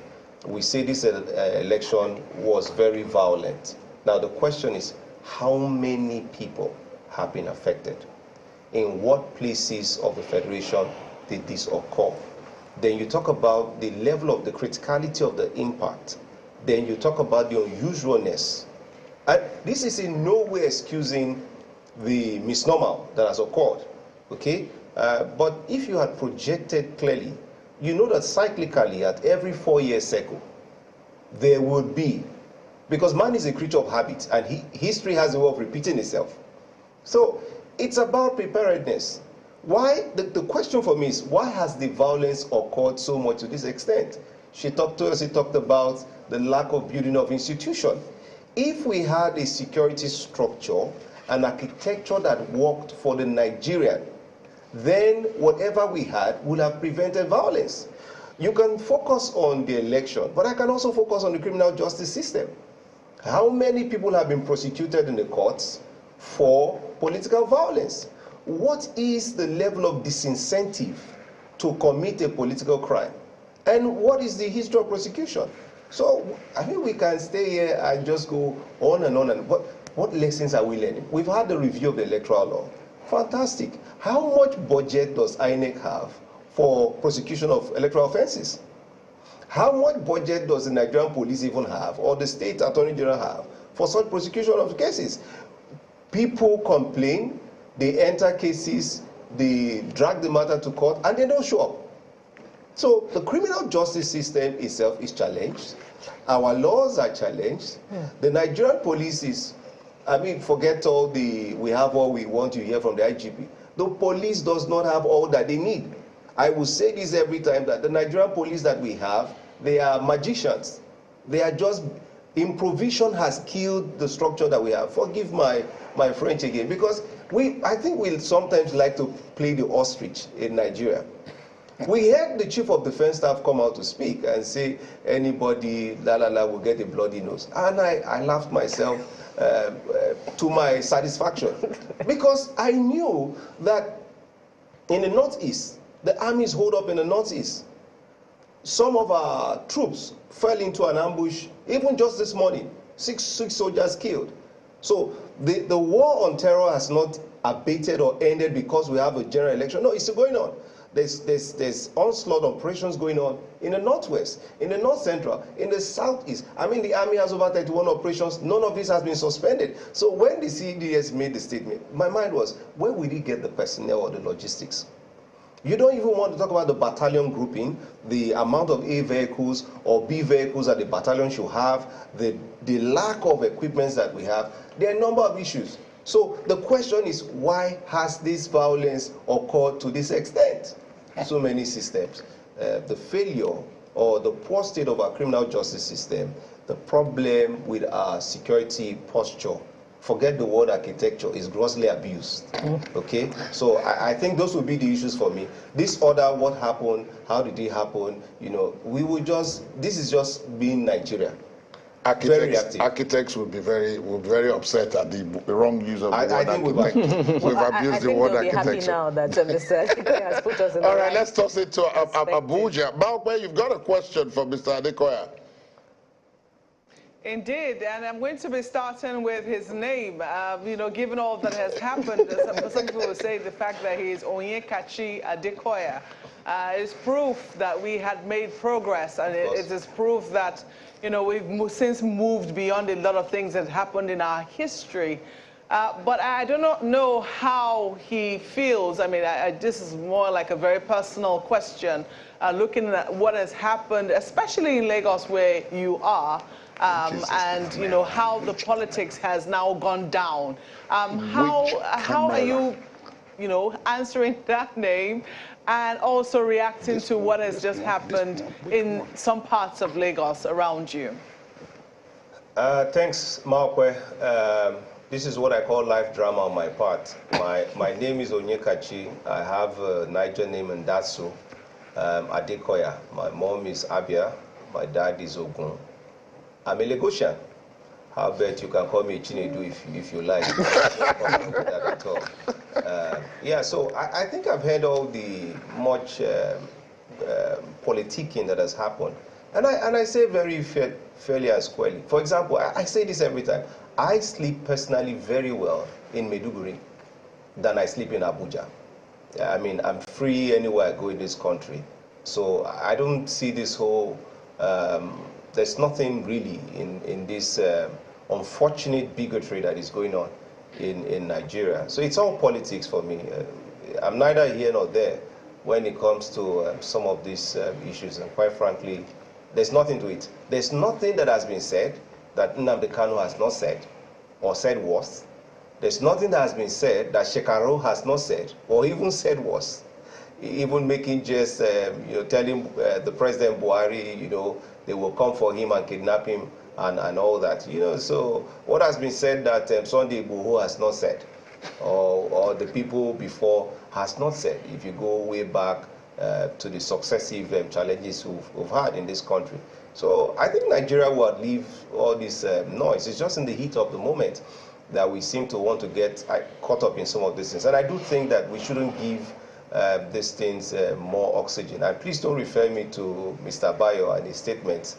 we say this election was very violent. Now the question is, how many people have been affected? In what places of the Federation did this occur? Then you talk about the level of the criticality of the impact. Then you talk about the unusualness. And this is in no way excusing the misnomer that has occurred. Okay, but if you had projected clearly, you know that cyclically at every 4-year cycle, there would be, because man is a creature of habit, and history has a way of repeating itself. So it's about preparedness. Why, the question for me is, why has the violence occurred so much to this extent? She talked about the lack of building of institution. If we had a security structure, an architecture that worked for the Nigerian, then whatever we had would have prevented violence. You can focus on the election, but I can also focus on the criminal justice system. How many people have been prosecuted in the courts for political violence? What is the level of disincentive to commit a political crime? And what is the history of prosecution? So I think we can stay here and just go on and on. And what lessons are we learning? We've had the review of the electoral law. Fantastic. How much budget does INEC have for prosecution of electoral offenses? How much budget does the Nigerian police even have, or the state attorney general have, for such prosecution of cases? People complain, they enter cases, they drag the matter to court, and they don't show up. So the criminal justice system itself is challenged. Our laws are challenged. The Nigerian police is I mean, forget all the, we have all we want to hear from the IGP. The police does not have all that they need. I will say this every time, that the Nigerian police that we have, they are magicians. They are just, improvisation has killed the structure that we have. Forgive my French again, because I think we sometimes like to play the ostrich in Nigeria. We heard the chief of defense staff come out to speak and say anybody will get a bloody nose, and I laughed myself to my satisfaction, because I knew that in the northeast, the armies hold up in the northeast. Some of our troops fell into an ambush, even just this morning, six soldiers killed. So the war on terror has not abated or ended because we have a general election. No, it's still going on. There's onslaught operations going on in the northwest, in the north central, in the southeast. I mean, the army has over 31 operations. None of this has been suspended. So when the CDS made the statement, my mind was, where will he get the personnel or the logistics? You don't even want to talk about the battalion grouping, the amount of A vehicles or B vehicles that the battalion should have, the lack of equipment that we have. There are a number of issues. So the question is, why has this violence occurred to this extent? So many systems. The failure or the poor state of our criminal justice system, the problem with our security posture, forget the word architecture, is grossly abused. Okay? So I think those would be the issues for me. This order, what happened, how did it happen, you know, we would just, this is just being Nigeria. Architects would be very upset at the wrong use of the word architect. We've abused the word architecture. I think they'll be happy now that Mr. Adekoya has put us in the All right, let's toss it to Abuja. Balkwe, you've got a question for Mr. Adekoya. Indeed, and I'm going to be starting with his name. You know, given all that has happened, some people will say the fact that he is Onyekachi Adekoya is proof that we had made progress, and it is proof that, you know, we've since moved beyond a lot of things that happened in our history. But I do not know how he feels. I mean, this is more like a very personal question, looking at what has happened, especially in Lagos where you are. And you know how the politics has now gone down. How are you, you know, answering that name, and also reacting to what has just happened in some parts of Lagos around you? Thanks, Malkwe. This is what I call life drama on my part. My name is Onyekachi. I have a Niger name in Datsu, Adekoya. My mom is Abia. My dad is Ogun. I'm a Lagosian. How bet you can call me Chinedu if you like. That at all. Yeah, so I think I've heard all the much politicking that has happened. And I say very fairly and squarely. For example, I say this every time. I sleep personally very well in Maiduguri than I sleep in Abuja. I mean, I'm free anywhere I go in this country. So I don't see this whole... there's nothing really in this unfortunate bigotry that is going on in Nigeria. So it's all politics for me. I'm neither here nor there when it comes to some of these issues. And quite frankly, there's nothing to it. There's nothing that has been said that Nnamdi Kanu has not said or said worse. There's nothing that has been said that Shekaro has not said or even said worse. Even making just, you know, telling the President Buhari, you know, they will come for him and kidnap him and all that. You know, so what has been said that Sunday Igboho has not said, or the people before has not said, if you go way back to the successive challenges we've had in this country. So I think Nigeria will leave all this noise. It's just in the heat of the moment that we seem to want to get caught up in some of these things. And I do think that we shouldn't give these things more oxygen. And please don't refer me to Mr. Bayo and his statements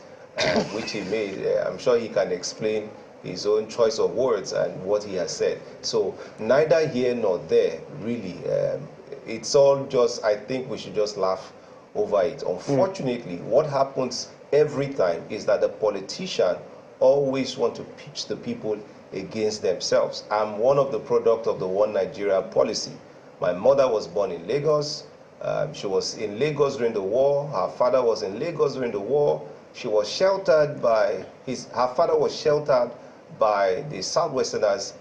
which he made. I'm sure he can explain his own choice of words and what he has said. So neither here nor there, really. It's all just, I think we should just laugh over it. Unfortunately, what happens every time is that the politician always want to pitch the people against themselves. I'm one of the product of the One Nigeria policy. My mother was born in Lagos. She was in Lagos during the war. Her father was in Lagos during the war. She was sheltered by her father was sheltered by the Southwesterners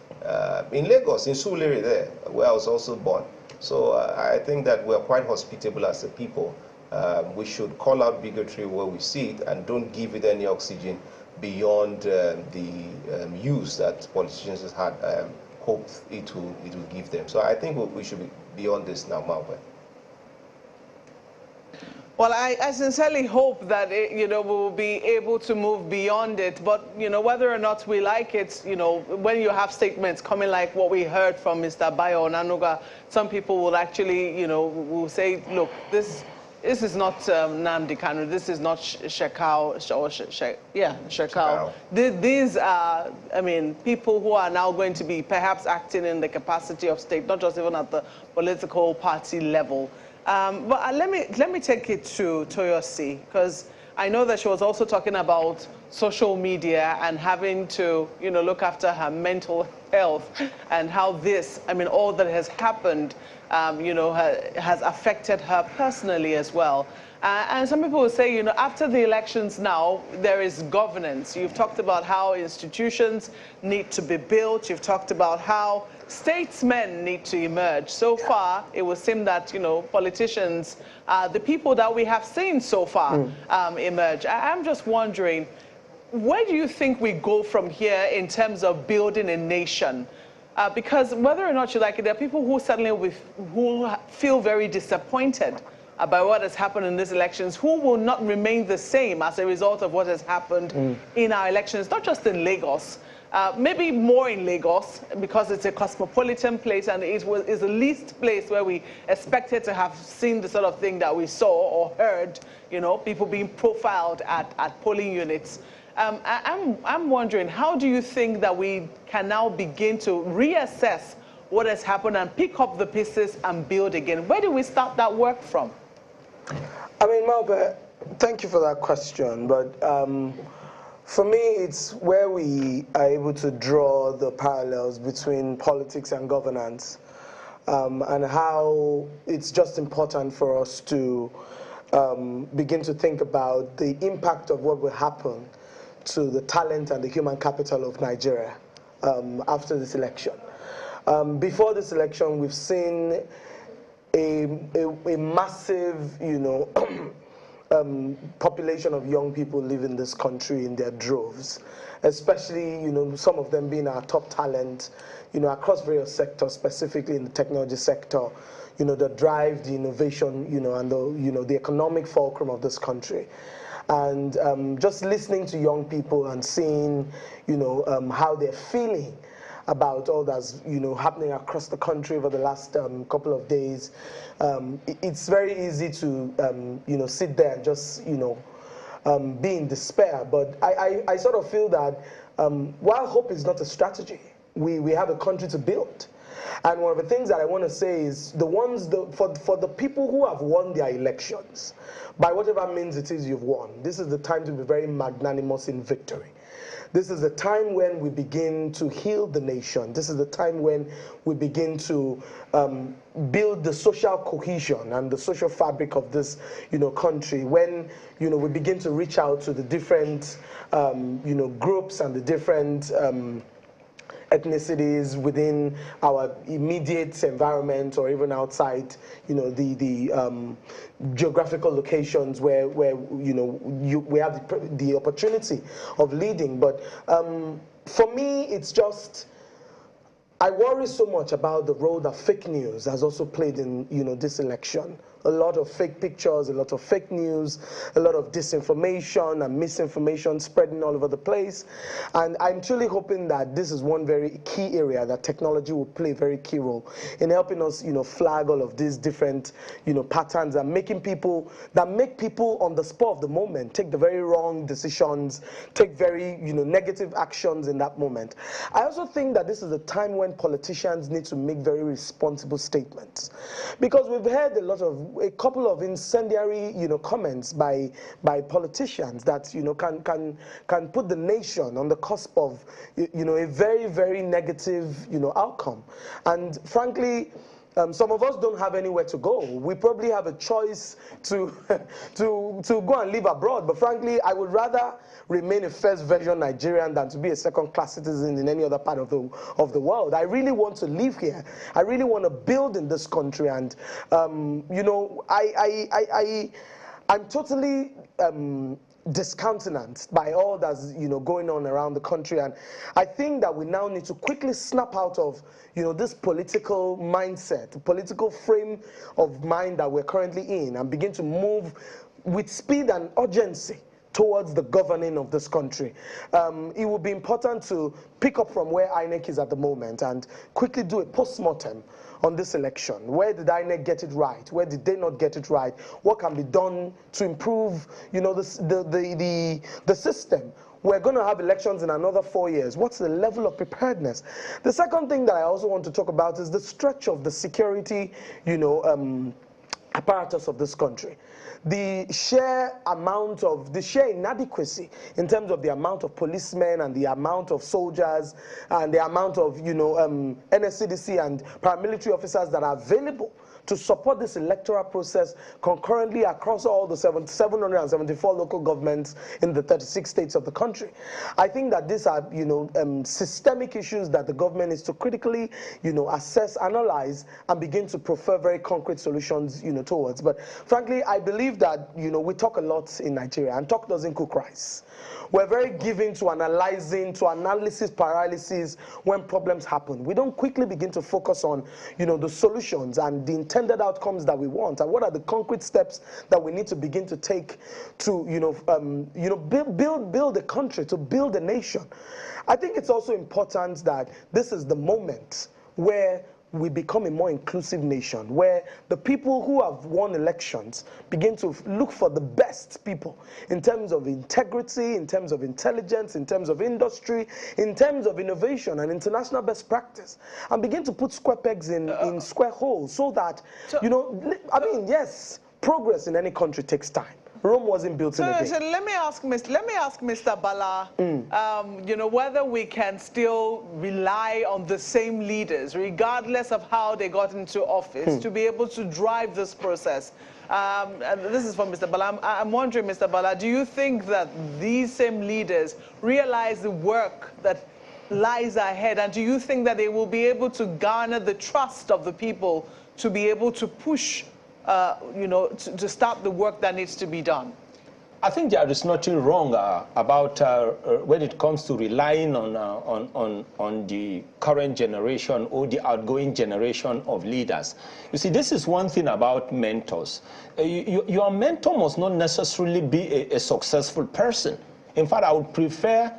in Lagos, in Surulere there, where I was also born. So I think that we're quite hospitable as a people. We should call out bigotry where we see it and don't give it any oxygen beyond the use that politicians had hoped it will give them. So I think we should be beyond this now, Malcolm. Well, I sincerely hope that, we'll be able to move beyond it. But, whether or not we like it, when you have statements coming like what we heard from Mr. Bayo Onanuga, some people will actually, will say, look, this is not Nnamdi Kanu, this is not Shekau. These are, people who are now going to be perhaps acting in the capacity of state, not just even at the political party level. But let me take it to Toyosi, because I know that she was also talking about social media and having to, look after her mental health and how this, all that has happened, has affected her personally as well. And some people will say, after the elections now, there is governance. You've talked about how institutions need to be built. You've talked about how statesmen need to emerge. So far, it would seem that, politicians are the people that we have seen so far emerge. I'm just wondering, where do you think we go from here in terms of building a nation? Because whether or not you like it, there are people who certainly who feel very disappointed about what has happened in these elections, who will not remain the same as a result of what has happened in our elections, not just in Lagos, maybe more in Lagos, because it's a cosmopolitan place and it is the least place where we expected to have seen the sort of thing that we saw or heard, people being profiled at polling units. I'm wondering, how do you think that we can now begin to reassess what has happened and pick up the pieces and build again? Where do we start that work from? Malbert, thank you for that question, but for me, it's where we are able to draw the parallels between politics and governance, and how it's just important for us to begin to think about the impact of what will happen to the talent and the human capital of Nigeria after this election. Before this election, we've seen a massive, population of young people live in this country in their droves, especially, some of them being our top talent, across various sectors, specifically in the technology sector, that drive the innovation, and the economic fulcrum of this country. And just listening to young people and seeing, how they're feeling about all that's happening across the country over the last couple of days, it's very easy to sit there and just be in despair. But I sort of feel that while hope is not a strategy, we have a country to build. And one of the things that I want to say is for the people who have won their elections, by whatever means it is you've won, this is the time to be very magnanimous in victory. This is the time when we begin to heal the nation. This is the time when we begin to build the social cohesion and the social fabric of this, country. When, we begin to reach out to the different, groups and the different ethnicities within our immediate environment or even outside, the geographical locations where we have the opportunity of leading. But for me, it's just, I worry so much about the role that fake news has also played in this election. A lot of fake pictures, a lot of fake news, a lot of disinformation and misinformation spreading all over the place. And I'm truly hoping that this is one very key area that technology will play a very key role in helping us, flag all of these different, patterns and make people on the spur of the moment take the very wrong decisions, take very, negative actions in that moment. I also think that this is a time when politicians need to make very responsible statements, because we've heard a couple of incendiary, comments by politicians that, can put the nation on the cusp of, a very, very negative, outcome. And frankly, some of us don't have anywhere to go. We probably have a choice to, to go and live abroad. But frankly, I would rather remain a first version Nigerian than to be a second-class citizen in any other part of the world. I really want to live here. I really want to build in this country. And, you know, I'm totally discountenanced by all that's, you know, going on around the country. And I think that we now need to quickly snap out of, you know, this political mindset, political frame of mind that we're currently in, and begin to move with speed and urgency towards the governing of this country. It will be important to pick up from where INEC is at the moment and quickly do a post-mortem on this election. Where did INEC get it right? Where did they not get it right? What can be done to improve, you know, the system? We're going to have elections in another 4 years. What's the level of preparedness? The second thing that I also want to talk about is the stretch of the security, you know, apparatus of this country. The sheer inadequacy in terms of the amount of policemen and the amount of soldiers and the amount of, you know, NSCDC and paramilitary officers that are available to support this electoral process concurrently across all the 774 local governments in the 36 states of the country. I think that these are, you know, systemic issues that the government is to critically, you know, assess, analyze, and begin to prefer very concrete solutions, you know, towards. But frankly, I believe that, you know, we talk a lot in Nigeria, and talk doesn't cook rice. We're very given to analyzing, to analysis paralysis when problems happen. We don't quickly begin to focus on, you know, the solutions and the intended outcomes that we want, and what are the concrete steps that we need to begin to take to, build a country, to build a nation. I think it's also important that this is the moment where we become a more inclusive nation, where the people who have won elections begin to look for the best people in terms of integrity, in terms of intelligence, in terms of industry, in terms of innovation and international best practice, and begin to put square pegs in square holes, so that, you know, I mean, yes, progress in any country takes time. Rome wasn't built in a day. So let me ask Mr. Bala, you know, whether we can still rely on the same leaders, regardless of how they got into office, to be able to drive this process. And this is for Mr. Bala. I'm wondering, Mr. Bala, do you think that these same leaders realize the work that lies ahead, and do you think that they will be able to garner the trust of the people to be able to push you know, to start the work that needs to be done? I think there is nothing wrong about when it comes to relying on the current generation or the outgoing generation of leaders. You see, this is one thing about mentors. Your mentor must not necessarily be a successful person. In fact, I would prefer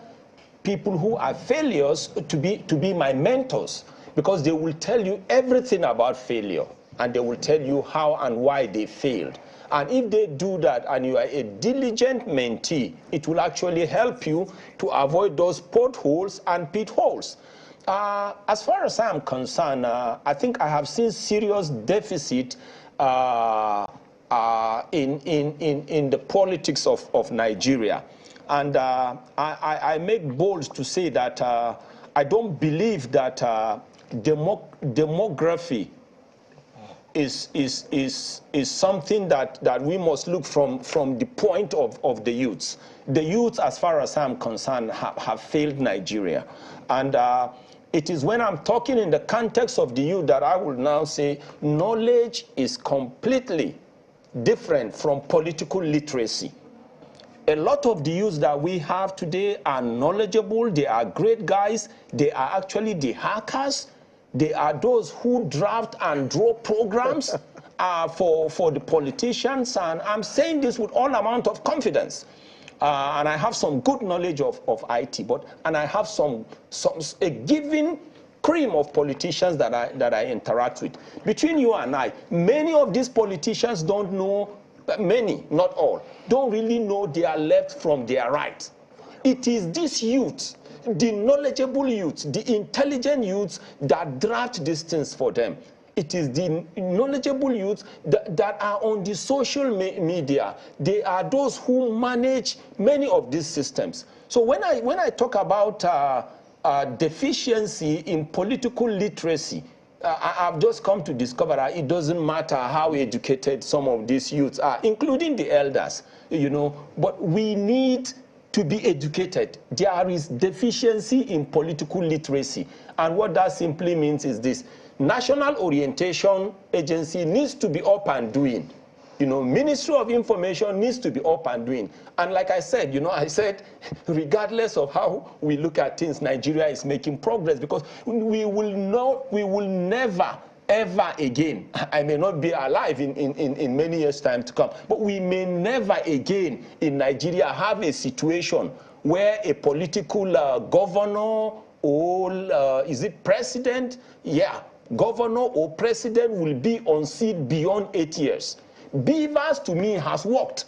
people who are failures to be my mentors, because they will tell you everything about failure, and they will tell you how and why they failed. And if they do that and you are a diligent mentee, it will actually help you to avoid those potholes and pitfalls. As far as I'm concerned, I think I have seen serious deficit in the politics of Nigeria. And I make bold to say that I don't believe that demography is something that we must look from the point of the youths. The youths, as far as I'm concerned, have failed Nigeria. And it is when I'm talking in the context of the youth that I will now say knowledge is completely different from political literacy. A lot of the youths that we have today are knowledgeable, they are great guys, they are actually the hackers. They are those who draft and draw programs for the politicians, and I'm saying this with all amount of confidence. And I have some good knowledge of IT, and I have a given cream of politicians that I interact with. Between you and I, many of these politicians don't know, many, not all, don't really know their left from their right. It is this youth, the knowledgeable youths, the intelligent youths that draft these things for them. It is the knowledgeable youths that are on the social media. They are those who manage many of these systems. So when I talk about deficiency in political literacy, I've just come to discover that it doesn't matter how educated some of these youths are, including the elders, you know, but we need to be educated. There is deficiency in political literacy. And what that simply means is this: National Orientation Agency needs to be up and doing. You know, Ministry of Information needs to be up and doing. And like I said, you know, I said, regardless of how we look at things, Nigeria is making progress, because we will never, ever again, I may not be alive in many years' time to come, but we may never again in Nigeria have a situation where a political governor or is it president? Yeah, governor or president will be on seat beyond 8 years. Beavers, to me, has worked.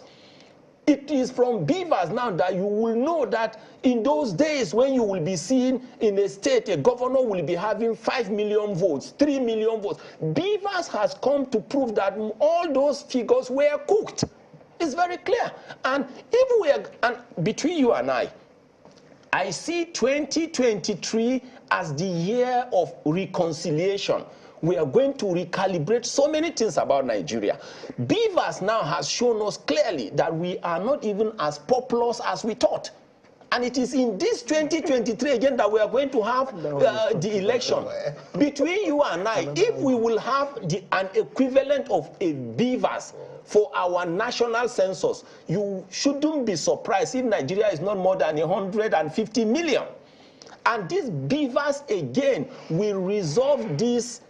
It is from Beavers now that you will know that in those days when you will be seeing in a state a governor will be having 5 million votes, 3 million votes. Beavers has come to prove that all those figures were cooked. It's very clear. And if we are, and between you and I see 2023 as the year of reconciliation. We are going to recalibrate so many things about Nigeria. Beavers now has shown us clearly that we are not even as populous as we thought. And it is in this 2023 again that we are going to have the election. Between you and I, if we will have an equivalent of a Beavers for our national census, you shouldn't be surprised if Nigeria is not more than 150 million. And these Beavers again will resolve this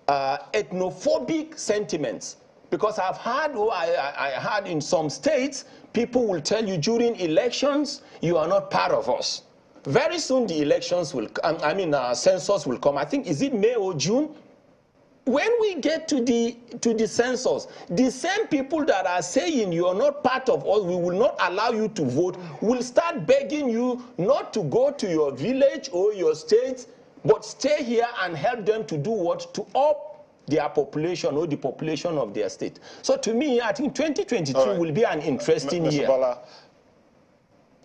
ethnophobic sentiments, because I've heard, I heard in some states, people will tell you during elections, you are not part of us. Very soon the elections will, census will come. I think, is it May or June? When we get to the census, the same people that are saying you are not part of us, we will not allow you to vote, will start begging you not to go to your village or your state, but stay here and help them to do what? To up their population or the population of their state. So to me, I think 2023 will be an interesting year. Mr. Bala,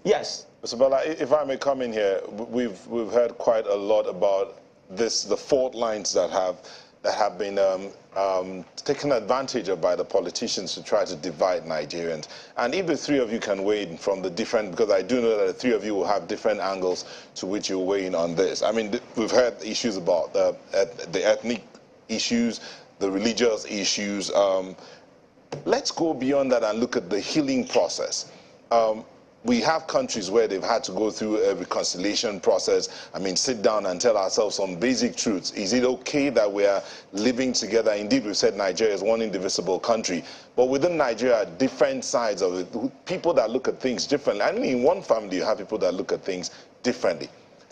yes. Mr. Bala, if I may come in here, we've heard quite a lot about this, the fault lines that have been taken advantage of by the politicians to try to divide Nigerians. And if the three of you can weigh in from the different, because I do know that the three of you will have different angles to which you weigh in on this. I mean, we've heard issues about the ethnic issues, the religious issues. Let's go beyond that and look at the healing process. We have countries where they've had to go through a reconciliation process. I mean, sit down and tell ourselves some basic truths. Is it okay that we are living together? Indeed, we said Nigeria is one indivisible country. But within Nigeria, different sides of it, people that look at things differently. I mean, in one family, you have people that look at things differently.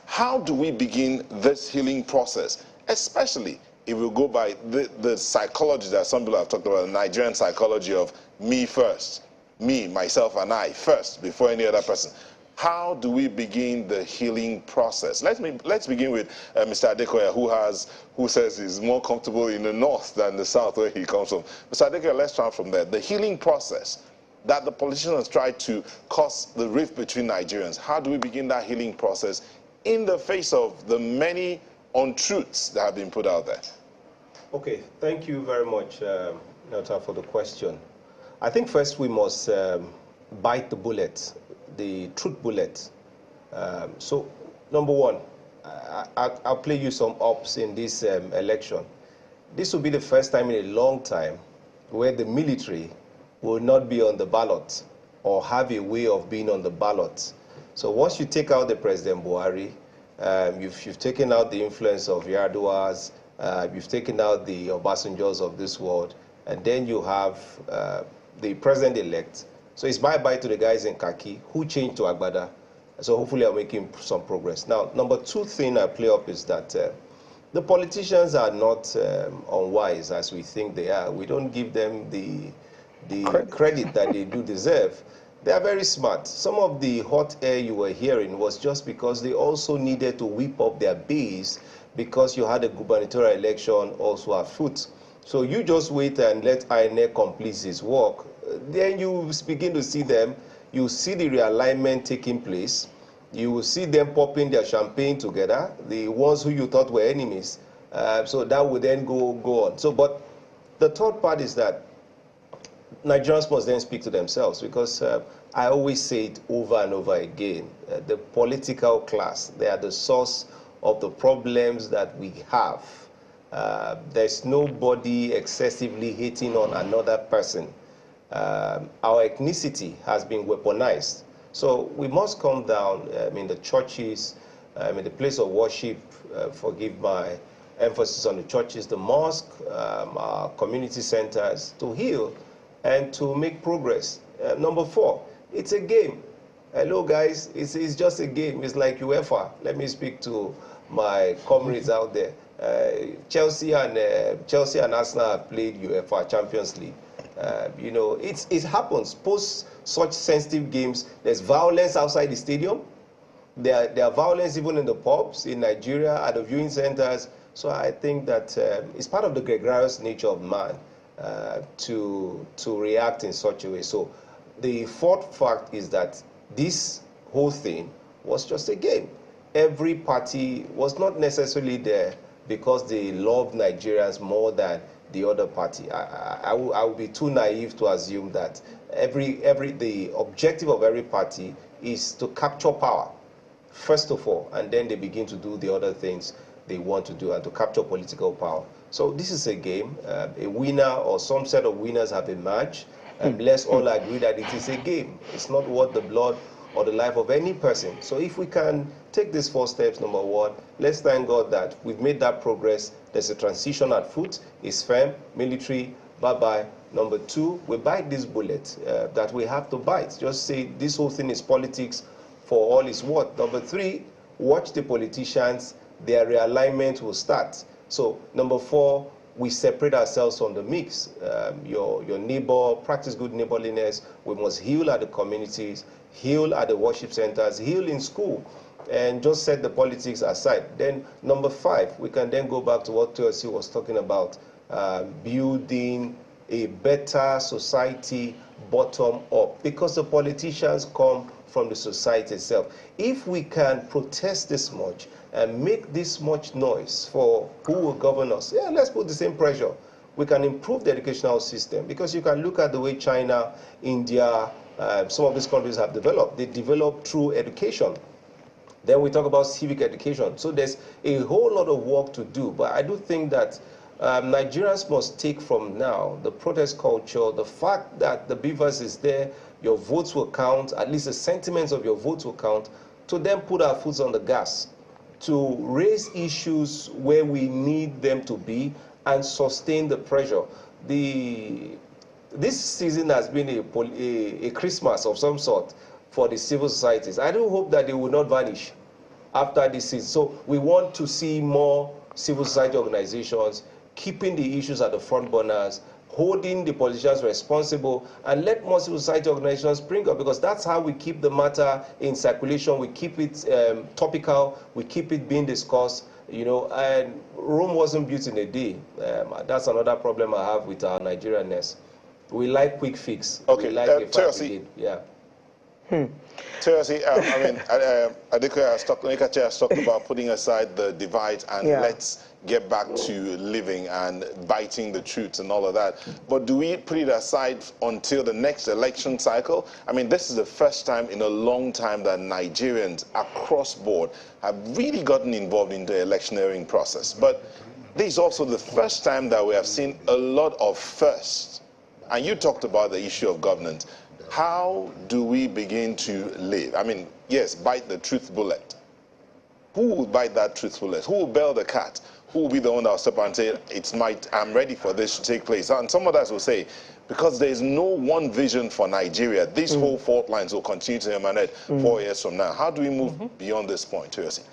How do we begin this healing process, especially if we go by the psychology that some people have talked about, the Nigerian psychology of me first? Me, myself, and I first, before any other person. How do we begin the healing process? Let's begin with Mr. Adekoya, who says he's more comfortable in the north than the south where he comes from. Mr. Adekoya, let's start from there. The healing process that the politicians try to cause the rift between Nigerians. How do we begin that healing process in the face of the many untruths that have been put out there? Okay, thank you very much, Nota, for the question. I think first we must bite the bullet, the truth bullet. So, number one, I'll play you some ups in this election. This will be the first time in a long time where the military will not be on the ballot or have a way of being on the ballot. So once you take out the President Buhari, you've taken out the influence of Yar'Aduas, you've taken out the Obasanjos of this world, and then you have the president-elect. So it's bye-bye to the guys in khaki who changed to Agbada. So hopefully I'm making some progress. Now, number two thing I play up is that the politicians are not unwise as we think they are. We don't give them the credit that they do deserve. They are very smart. Some of the hot air you were hearing was just because they also needed to whip up their base because you had a gubernatorial election also afoot. So you just wait and let INEC complete his work. Then you begin to see them. You see the realignment taking place. You will see them popping their champagne together, the ones who you thought were enemies. So that would then go on. So, but the third part is that Nigerians must then speak to themselves, because I always say it over and over again, the political class, they are the source of the problems that we have. There's nobody excessively hating on another person. Our ethnicity has been weaponized. So we must come down in the churches, in the place of worship, forgive my emphasis on the churches, the mosque, our community centers, to heal and to make progress. Number 4, it's a game. Hello guys, it's just a game. It's like UEFA. Let me speak to my comrades out there. Chelsea and Arsenal have played UEFA Champions League. You know, it happens. Post such sensitive games, there's violence outside the stadium. There are violence even in the pubs in Nigeria, at the viewing centers. So I think that it's part of the gregarious nature of man to react in such a way. So the fourth fact is that this whole thing was just a game. Every party was not necessarily there because they love Nigerians more than the other party. I would be too naive to assume that the objective of every party is to capture power, first of all, and then they begin to do the other things they want to do and to capture political power. So this is a game. A winner or some set of winners have emerged, and let's all agree that it is a game. It's not worth the blood or the life of any person. So if we can take these 4 steps, number 1, let's thank God that we've made that progress. There's a transition at foot. It's firm, military, bye-bye. Number 2, we bite this bullet that we have to bite. Just say this whole thing is politics for all it's worth. Number 3, watch the politicians. Their realignment will start. So number 4, we separate ourselves from the mix. Your neighbor, practice good neighborliness. We must heal at the communities, heal at the worship centers, heal in school, and just set the politics aside. Then number 5, we can then go back to what TLC was talking about, building a better society bottom up, because the politicians come from the society itself. If we can protest this much and make this much noise for who will govern us, yeah, let's put the same pressure. We can improve the educational system, because you can look at the way China, India, some of these countries have developed. They develop through education. Then we talk about civic education. So there's a whole lot of work to do. But I do think that Nigerians must take from now the protest culture, the fact that the beavers is there, your votes will count, at least the sentiments of your votes will count, to then put our foot on the gas, to raise issues where we need them to be and sustain the pressure. This season has been a Christmas of some sort for the civil societies. I do hope that they will not vanish after this season. So we want to see more civil society organizations keeping the issues at the front burners, holding the politicians responsible, and let more civil society organizations spring up, because that's how we keep the matter in circulation, we keep it topical, we keep it being discussed, you know, and Rome wasn't built in a day. That's another problem I have with our Nigerianness. We like quick fix. Okay, we like a fire brigade. Yeah. Seriously, I mean, Adekoya has talked about putting aside the divide and let's get back to living and biting the truth and all of that. But do we put it aside until the next election cycle? I mean, this is the first time in a long time that Nigerians across board have really gotten involved in the electioneering process. But this is also the first time that we have seen a lot of firsts. And you talked about the issue of governance. How do we begin to live? I mean, yes, bite the truth bullet. Who will bite that truth bullet? Who will bail the cat? Who will be the one that will step and say, I'm ready for this to take place? And some of us will say, because there is no one vision for Nigeria, these whole fault lines will continue to emanate 4 years from now. How do we move beyond this point, Toyosi?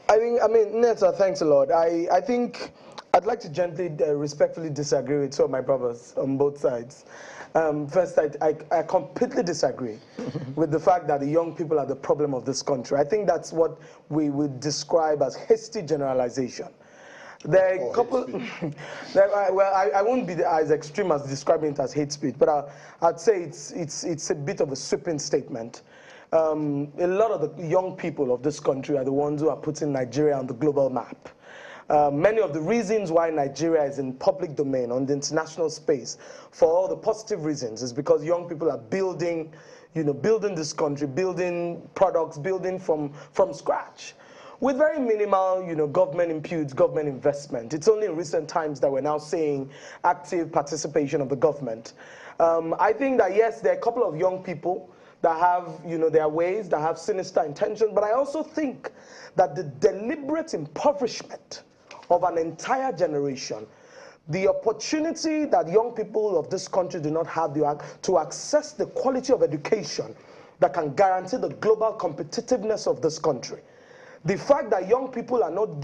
I mean, Netta, thanks a lot. I think I'd like to gently, respectfully disagree with some of my brothers on both sides. First, I completely disagree with the fact that the young people are the problem of this country. I think that's what we would describe as hasty generalization. There are a couple, well, I won't be as extreme as describing it as hate speech, but I'd say it's a bit of a sweeping statement. a lot of the young people of this country are the ones who are putting Nigeria on the global map. Many of the reasons why Nigeria is in public domain on the international space, for all the positive reasons, is because young people are building, building this country, building products, building from scratch, with very minimal, government inputs, government investment. It's only in recent times that we're now seeing active participation of the government. I think that yes, there are a couple of young people that have, their ways, that have sinister intentions, but I also think that the deliberate impoverishment of an entire generation, the opportunity that young people of this country do not have to access the quality of education that can guarantee the global competitiveness of this country. The fact that young people are not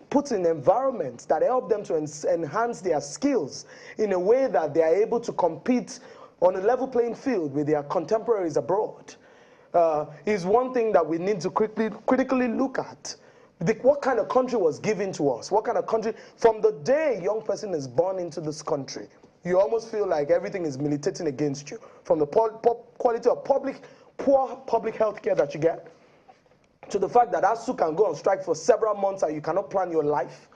put in environments that help them to enhance their skills in a way that they are able to compete on a level playing field with their contemporaries abroad is one thing that we need to critically look at. What kind of country was given to us? What kind of country? From the day a young person is born into this country, you almost feel like everything is militating against you. From the quality of poor public health care that you get, to the fact that ASU can go on strike for several months and you cannot plan your life,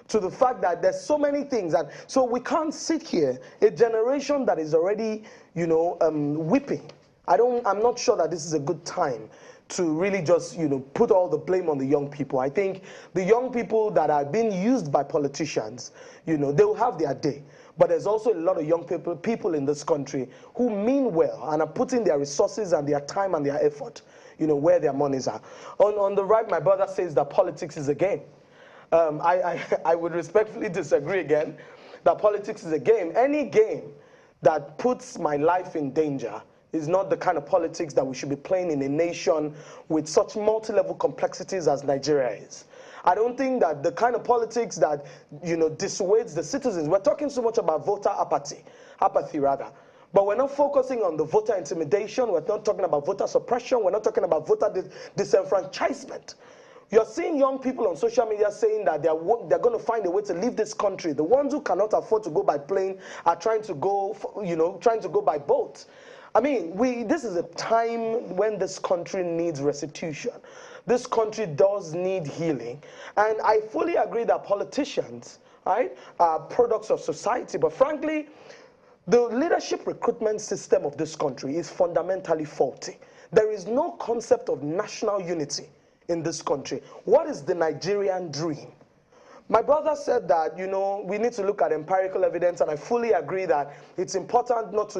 to the fact that there's so many things. And so we can't sit here, a generation that is already, weeping. I'm not sure that this is a good time to really just, put all the blame on the young people. I think the young people that are being used by politicians, they will have their day. But there's also a lot of young people in this country who mean well and are putting their resources and their time and their effort, where their monies are. On the right, my brother says that politics is a game. I would respectfully disagree again, that politics is a game. Any game that puts my life in danger is not the kind of politics that we should be playing in a nation with such multi-level complexities as Nigeria is. I don't think that the kind of politics that, dissuades the citizens. We're talking so much about voter apathy rather. But we're not focusing on the voter intimidation. We're not talking about voter suppression. We're not talking about voter disenfranchisement. You're seeing young people on social media saying that they're going to find a way to leave this country. The ones who cannot afford to go by plane are trying to go, trying to go by boat. I mean, this is a time when this country needs restitution. This country does need healing. And I fully agree that politicians, right, are products of society. But frankly, the leadership recruitment system of this country is fundamentally faulty. There is no concept of national unity in this country. What is the Nigerian dream? My brother said that, we need to look at empirical evidence, and I fully agree that it's important not to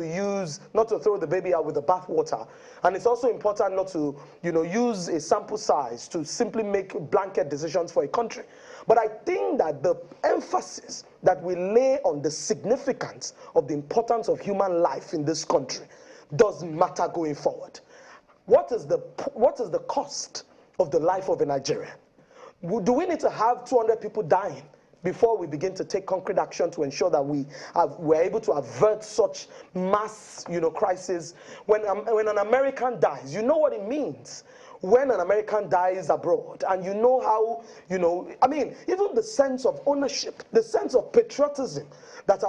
throw the baby out with the bathwater. And it's also important not to, use a sample size to simply make blanket decisions for a country. But I think that the emphasis that we lay on the significance of the importance of human life in this country does matter going forward. What is the cost of the life of a Nigerian? Do we need to have 200 people dying before we begin to take concrete action to ensure that we're able to avert such mass, crisis? When an American dies, you know what it means when an American dies abroad, and you know how, I mean, even the sense of ownership, the sense of patriotism that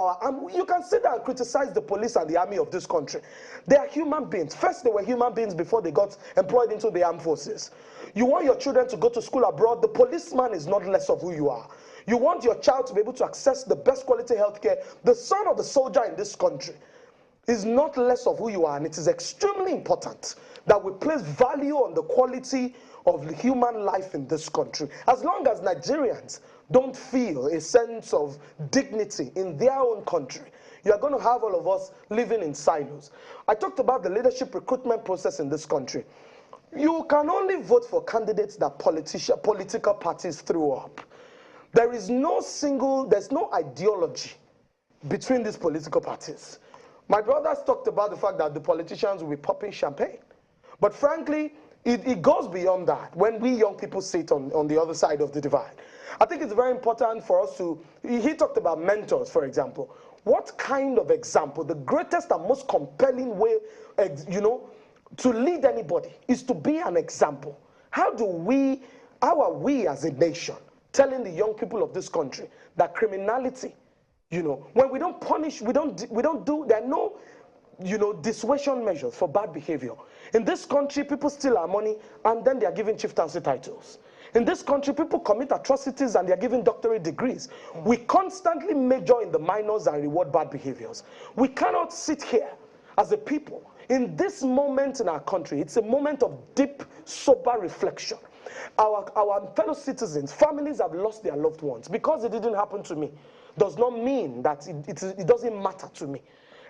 you can sit there and criticize the police and the army of this country. They are human beings. First, they were human beings before they got employed into the armed forces. You want your children to go to school abroad, the policeman is not less of who you are. You want your child to be able to access the best quality healthcare. The son of the soldier in this country is not less of who you are, and it is extremely important that we place value on the quality of human life in this country. As long as Nigerians don't feel a sense of dignity in their own country, you are going to have all of us living in silos. I talked about the leadership recruitment process in this country. You can only vote for candidates that political parties threw up. There's no ideology between these political parties. My brothers talked about the fact that the politicians will be popping champagne. But frankly, it goes beyond that when we young people sit on the other side of the divide. I think it's very important for us he talked about mentors, for example. What kind of example, the greatest and most compelling way, to lead anybody is to be an example. How are we as a nation telling the young people of this country that criminality, when we don't punish, there are no dissuasion measures for bad behavior. In this country, people steal our money and then they are given chieftaincy titles. In this country, people commit atrocities and they are given doctorate degrees. We constantly major in the minors and reward bad behaviors. We cannot sit here as a people. In this moment in our country, it's a moment of deep, sober reflection. Our fellow citizens, families have lost their loved ones. Because it didn't happen to me does not mean that it doesn't matter to me.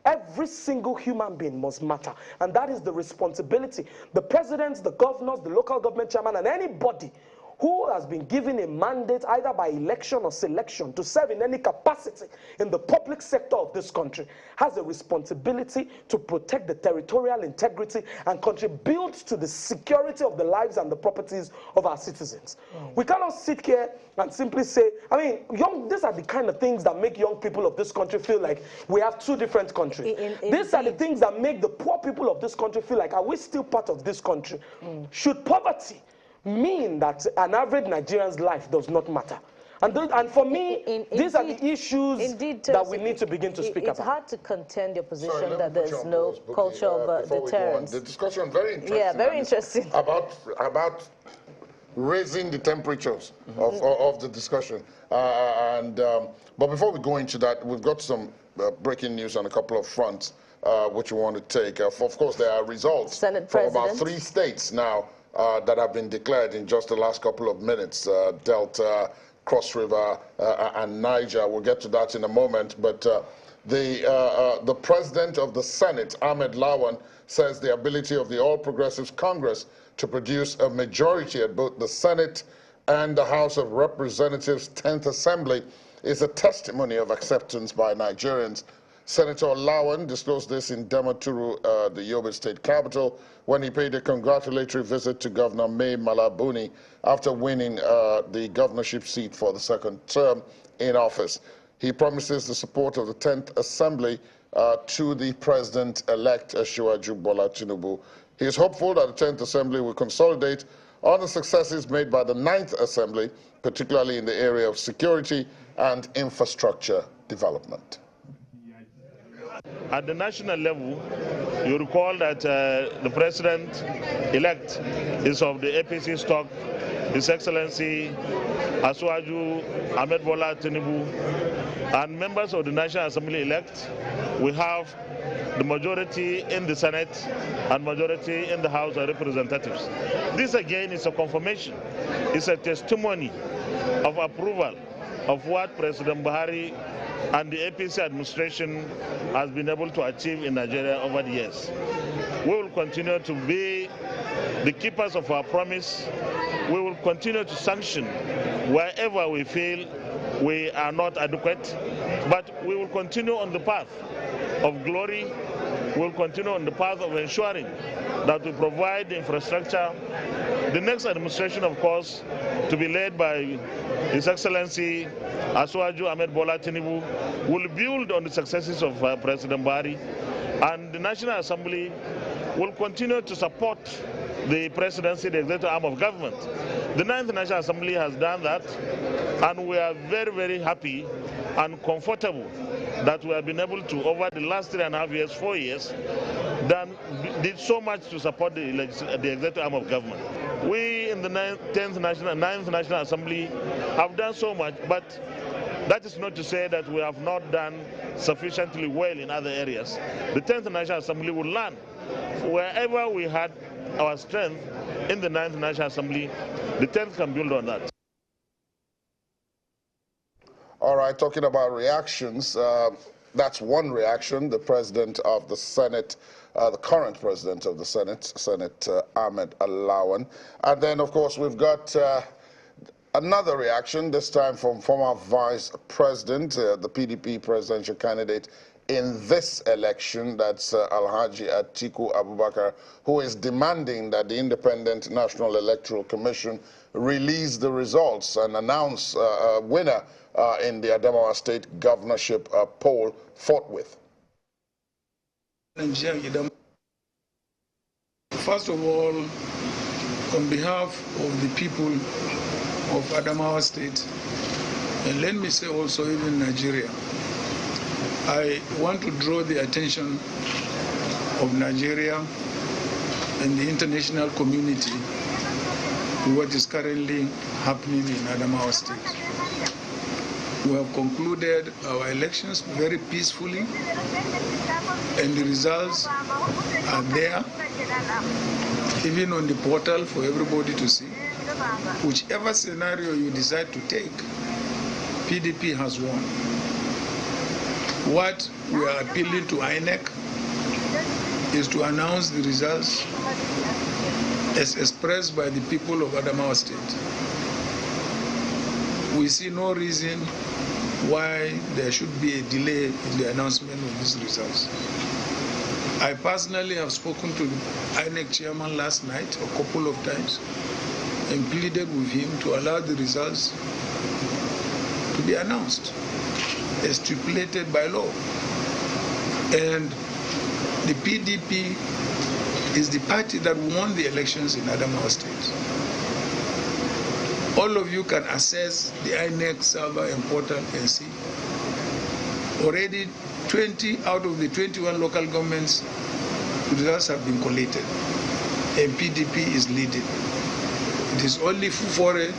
Every single human being must matter, and that is the responsibility. The presidents, the governors, the local government chairman, and anybody who has been given a mandate either by election or selection to serve in any capacity in the public sector of this country has a responsibility to protect the territorial integrity and contribute to the security of the lives and the properties of our citizens. We cannot sit here and simply say, these are the kind of things that make young people of this country feel like we have two different countries. These are the things that make the poor people of this country feel like, are we still part of this country? Should poverty mean that an average Nigerian's life does not matter? And for me, these are the issues that we need to begin to speak about. It's hard to contend your position that there's no culture of deterrence. The discussion, very interesting. Yeah, very interesting. About raising the temperatures of the discussion. But before we go into that, we've got some breaking news on a couple of fronts which we want to take. Of course, there are results from about 3 states now that have been declared in just the last couple of minutes, Delta, Cross River, and Niger. We'll get to that in a moment. But the president of the Senate, Ahmed Lawan, says the ability of the All Progressives Congress to produce a majority at both the Senate and the House of Representatives' 10th Assembly is a testimony of acceptance by Nigerians. Senator Lawan disclosed this in Damaturu, the Yobe state capital, when he paid a congratulatory visit to Governor May Malabuni after winning the governorship seat for the 2nd term in office. He promises the support of the 10th Assembly to the President-elect Asiwaju Bola Tinubu. He is hopeful that the 10th Assembly will consolidate on the successes made by the 9th Assembly, particularly in the area of security and infrastructure development. At the national level, you recall that the president-elect is of the APC stock, His Excellency Asiwaju Ahmed Bola Tinubu, and members of the National Assembly elect. We have the majority in the Senate and majority in the House of Representatives. This again is a confirmation, it's a testimony of approval of what President Buhari and the APC administration has been able to achieve in Nigeria over the years. We will continue to be the keepers of our promise. We will continue to sanction wherever we feel we are not adequate, but we will continue on the path of glory. We will continue on the path of ensuring that we provide the infrastructure. The next administration, of course, to be led by His Excellency Asiwaju Ahmed Bola Tinubu, will build on the successes of President Buhari, and the National Assembly will continue to support the presidency, the executive arm of government. The 9th National Assembly has done that, and we are very, very happy and comfortable that we have been able to, over the last 3.5 years, 4 years, did so much to support the executive arm of government. We in the 9th National Assembly have done so much, but that is not to say that we have not done sufficiently well in other areas. The 10th National Assembly will learn. Wherever we had our strength in the 9th National Assembly, the 10th can build on that. All right, talking about reactions, that's one reaction. The president of the Senate, the current president of the Senate, Senator Ahmed Lawan. And then, of course, we've got another reaction, this time from former vice president, the PDP presidential candidate in this election, that's Alhaji Atiku Abubakar, who is demanding that the Independent National Electoral Commission release the results and announce a winner in the Adamawa State governorship poll forthwith. First of all, on behalf of the people of Adamawa State, and let me say also even Nigeria, I want to draw the attention of Nigeria and the international community to what is currently happening in Adamawa State. We have concluded our elections very peacefully, and the results are there, even on the portal for everybody to see. Whichever scenario you decide to take, PDP has won. What we are appealing to INEC is to announce the results as expressed by the people of Adamawa State. We see no reason why there should be a delay in the announcement of these results. I personally have spoken to the INEC chairman last night a couple of times and pleaded with him to allow the results to be announced as stipulated by law. And the PDP is the party that won the elections in Adamawa State. All of you can access the INEC server and portal and see. Already 20 out of the 21 local governments, results have been collated, and PDP is leading. It is only Fufore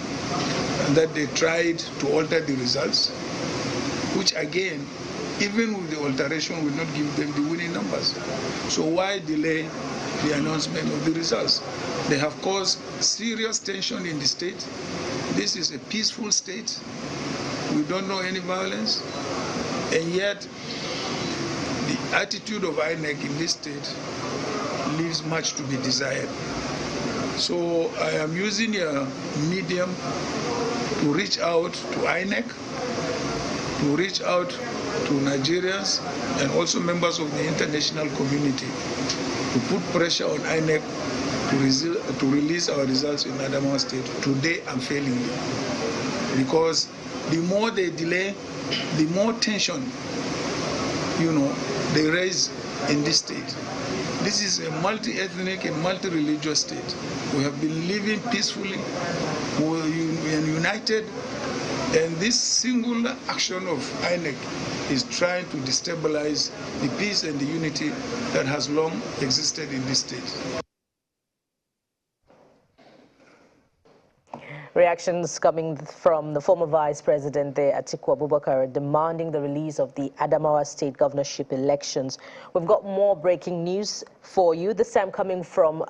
that they tried to alter the results, which again, even with the alteration, will not give them the winning numbers. So why delay the announcement of the results? They have caused serious tension in the state. This is a peaceful state. We don't know any violence. And yet, the attitude of INEC in this state leaves much to be desired. So I am using a medium to reach out to INEC, to reach out to Nigerians and also members of the international community to put pressure on INEC to release our results in Adamawa State today and failingly. Because the more they delay, the more tension, they raise in this state. This is a multi-ethnic and multi-religious state. We have been living peacefully, we are united, and this single action of INEC is trying to destabilize the peace and the unity that has long existed in this state. Reactions coming from the former Vice President there, Atiku Abubakar, demanding the release of the Adamawa State governorship elections. We've got more breaking news for you, this time coming from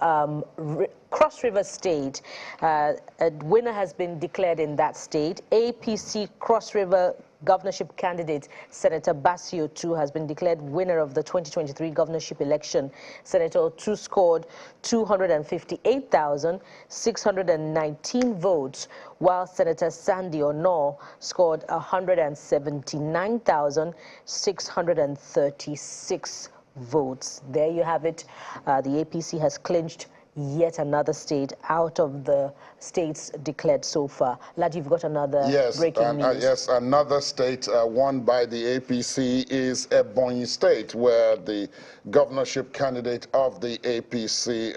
Cross River State. A winner has been declared in that state. APC Cross River governorship candidate Senator Basio Otu has been declared winner of the 2023 governorship election. Senator Otu scored 258,619 votes, while Senator Sandy Ono scored 179,636 votes. There you have it. The APC has clinched yet another state out of the states declared so far. Lad, you've got another breaking news. Yes, another state won by the APC is Ebonyi State, where the governorship candidate of the APC,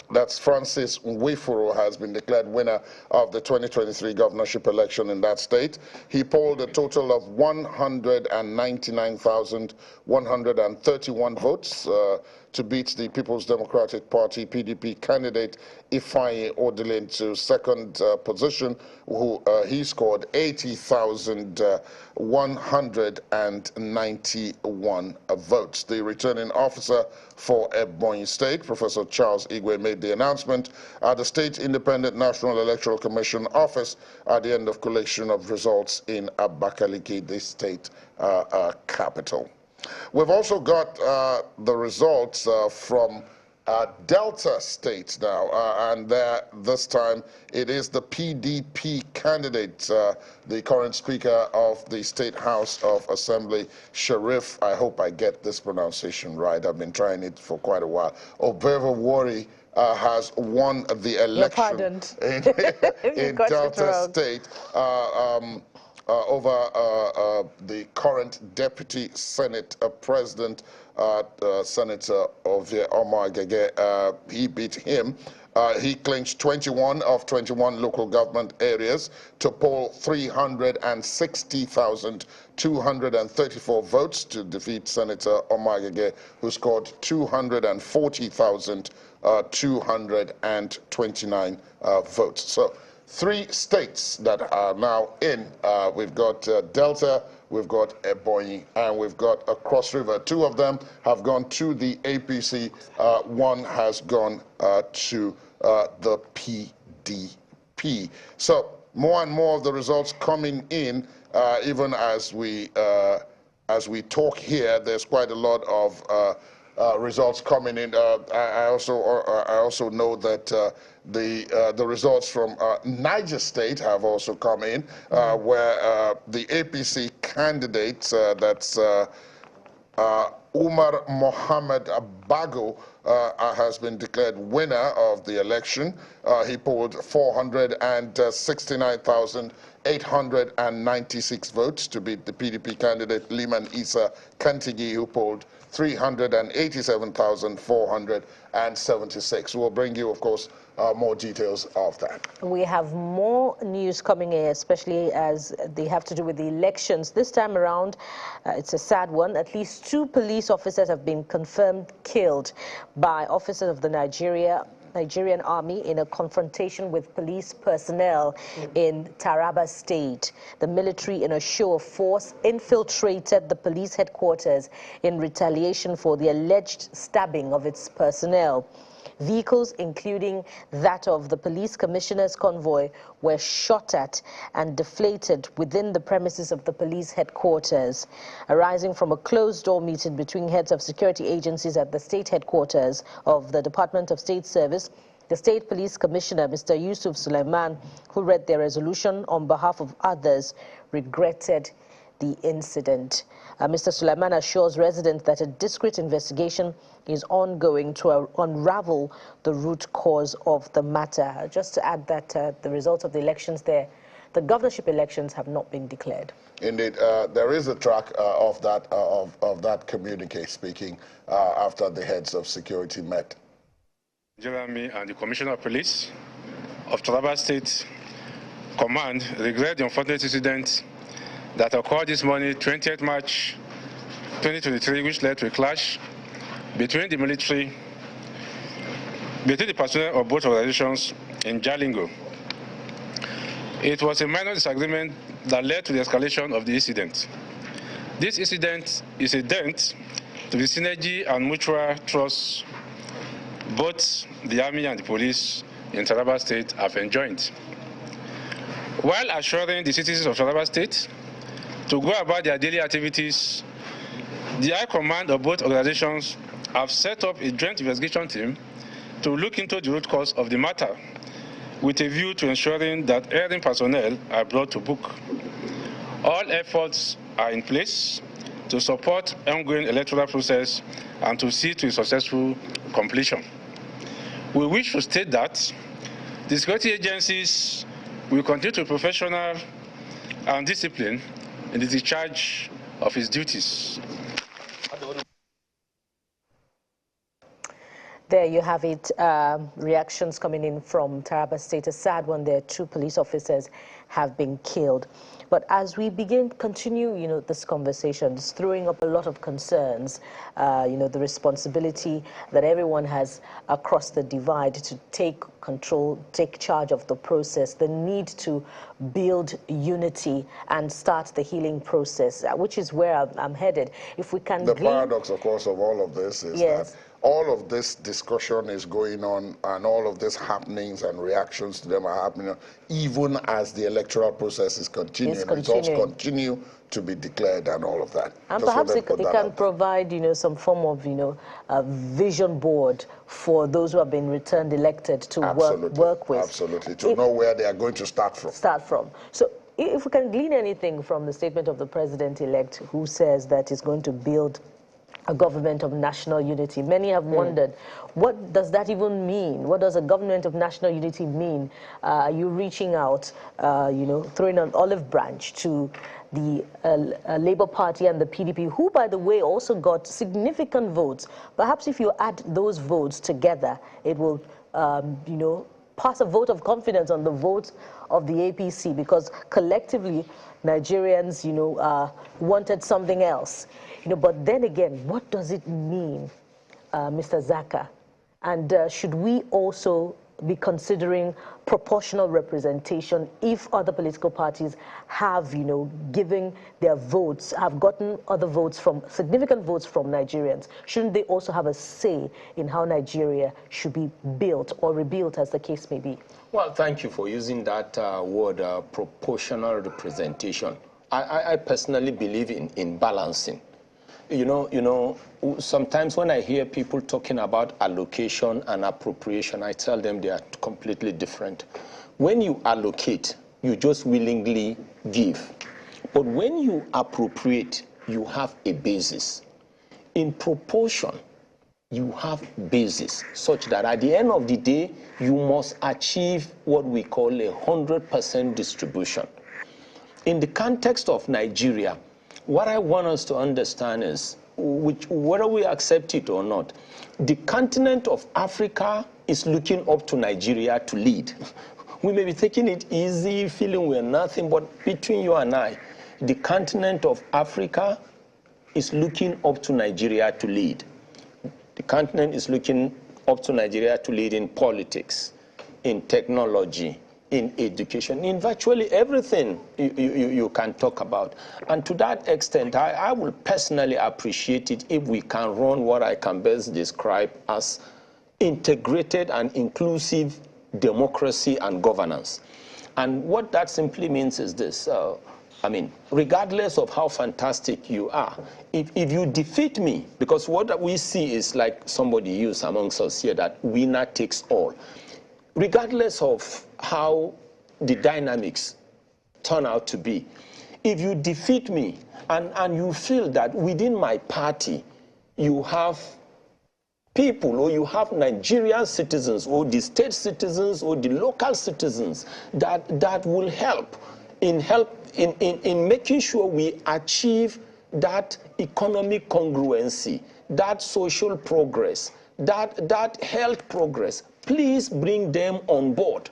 that's Francis Nwifuru, has been declared winner of the 2023 governorship election in that state. He polled a total of 199,131 votes to beat the People's Democratic Party PDP candidate Ifeanyi Odilin to second position, who he scored 80,191 votes. The returning officer for Ebonyi State, Professor Charles Igwe, made the announcement at the State Independent National Electoral Commission office at the end of collection of results in Abakaliki, the state capital. We've also got the results from Delta State now, and there, this time it is the PDP candidate, the current Speaker of the State House of Assembly, Sharif, I hope I get this pronunciation right, I've been trying it for quite a while, Obeva Wari, has won the election in Delta State. the current Deputy Senate President, Senator Ovie Omar Agege. He beat him. He clinched 21 of 21 local government areas to poll 360,234 votes to defeat Senator Omar Agege, who scored 240,229 votes. So 3 states that are now in. We've got Delta, we've got Ebonyi, and we've got Cross River. 2 of them have gone to the APC. 1 has gone to the PDP. So more and more of the results coming in, even as we talk here. There's quite a lot of results coming in. I also know that the results from Niger State have also come in, where the APC candidate, that's Umar Mohammed Bago, has been declared winner of the election. He polled 469,896 votes to beat the PDP candidate Liman Issa Kantigi, who polled 387,476. We'll bring you, of course, more details of that. We have more news coming in, especially as they have to do with the elections. This time around, it's a sad one. At least 2 police officers have been confirmed killed by officers of the Nigerian Army in a confrontation with police personnel in Taraba State. The military, in a show of force, infiltrated the police headquarters in retaliation for the alleged stabbing of its personnel. Vehicles, including that of the police commissioner's convoy, were shot at and deflated within the premises of the police headquarters. Arising from a closed-door meeting between heads of security agencies at the state headquarters of the Department of State Service, the State Police Commissioner, Mr. Yusuf Suleiman, who read their resolution on behalf of others, regretted the incident. Mr. Suleiman assures residents that a discreet investigation is ongoing to unravel the root cause of the matter. Just to add that the results of the elections there, the governorship elections have not been declared. Indeed, there is a track of that communique speaking after the heads of security met. Jeremy and the Commissioner of Police of Taraba State Command regret the unfortunate incident that occurred this morning, 20th March 2023, which led to a clash between the personnel of both organizations in Jalingo. It was a minor disagreement that led to the escalation of the incident. This incident is a dent to the synergy and mutual trust both the Army and the police in Taraba State have enjoyed. While assuring the citizens of Taraba State to go about their daily activities, the High Command of both organizations have set up a joint investigation team to look into the root cause of the matter, with a view to ensuring that erring personnel are brought to book. All efforts are in place to support ongoing electoral process and to see to a successful completion. We wish to state that the security agencies will continue to be professional and disciplined in the discharge of its duties. There you have it, reactions coming in from Taraba State. A sad one there, 2 police officers have been killed. But as we continue, this conversation, it's throwing up a lot of concerns, the responsibility that everyone has across the divide to take control, take charge of the process, the need to build unity and start the healing process, which is where I'm headed. If we can The paradox, of course, of all of this is that all of this discussion is going on and all of these happenings and reactions to them are happening even as the electoral process is continuing. Results continue to be declared and all of that. And perhaps it can provide, some form of, a vision board for those who have been returned elected to work with. Absolutely, to know where they are going to start from. So if we can glean anything from the statement of the president-elect, who says that he's going to build a government of national unity. Many have wondered, what does that even mean? What does a government of national unity mean? Are you reaching out, you know, throwing an olive branch to the Labour Party and the PDP, who, by the way, also got significant votes? Perhaps if you add those votes together, it will, you know, pass a vote of confidence on the vote of the APC, because collectively Nigerians, you know, wanted something else. You know, but then again, what does it mean, Mr. Zaka? And should we also be considering proportional representation if other political parties have, you know, given their votes, have gotten other votes from, significant votes from Nigerians? Shouldn't they also have a say in how Nigeria should be built or rebuilt, as the case may be? Well, thank you for using that word, proportional representation. I personally believe in balancing. You know, sometimes when I hear people talking about allocation and appropriation, I tell them they are completely different. When you allocate, you just willingly give. But when you appropriate, you have a basis. In proportion, you have basis such that at the end of the day, you must achieve what we call a 100% distribution. In the context of Nigeria, what I want us to understand is, whether we accept it or not, the continent of Africa is looking up to Nigeria to lead. We may be taking it easy, feeling we're nothing, but between you and I, the continent of Africa is looking up to Nigeria to lead. The continent is looking up to Nigeria to lead in politics, in technology, in education, in virtually everything you can talk about. And to that extent, I will personally appreciate it if we can run what I can best describe as integrated and inclusive democracy and governance. And what that simply means is this. I mean, regardless of how fantastic you are, if you defeat me, because what we see is, like somebody used amongst us here, that winner takes all. Regardless of how the dynamics turn out to be, if you defeat me and you feel that within my party you have people, or you have Nigerian citizens, or the state citizens, or the local citizens that will help in making sure we achieve that economic congruency, that social progress, that health progress, please bring them on board.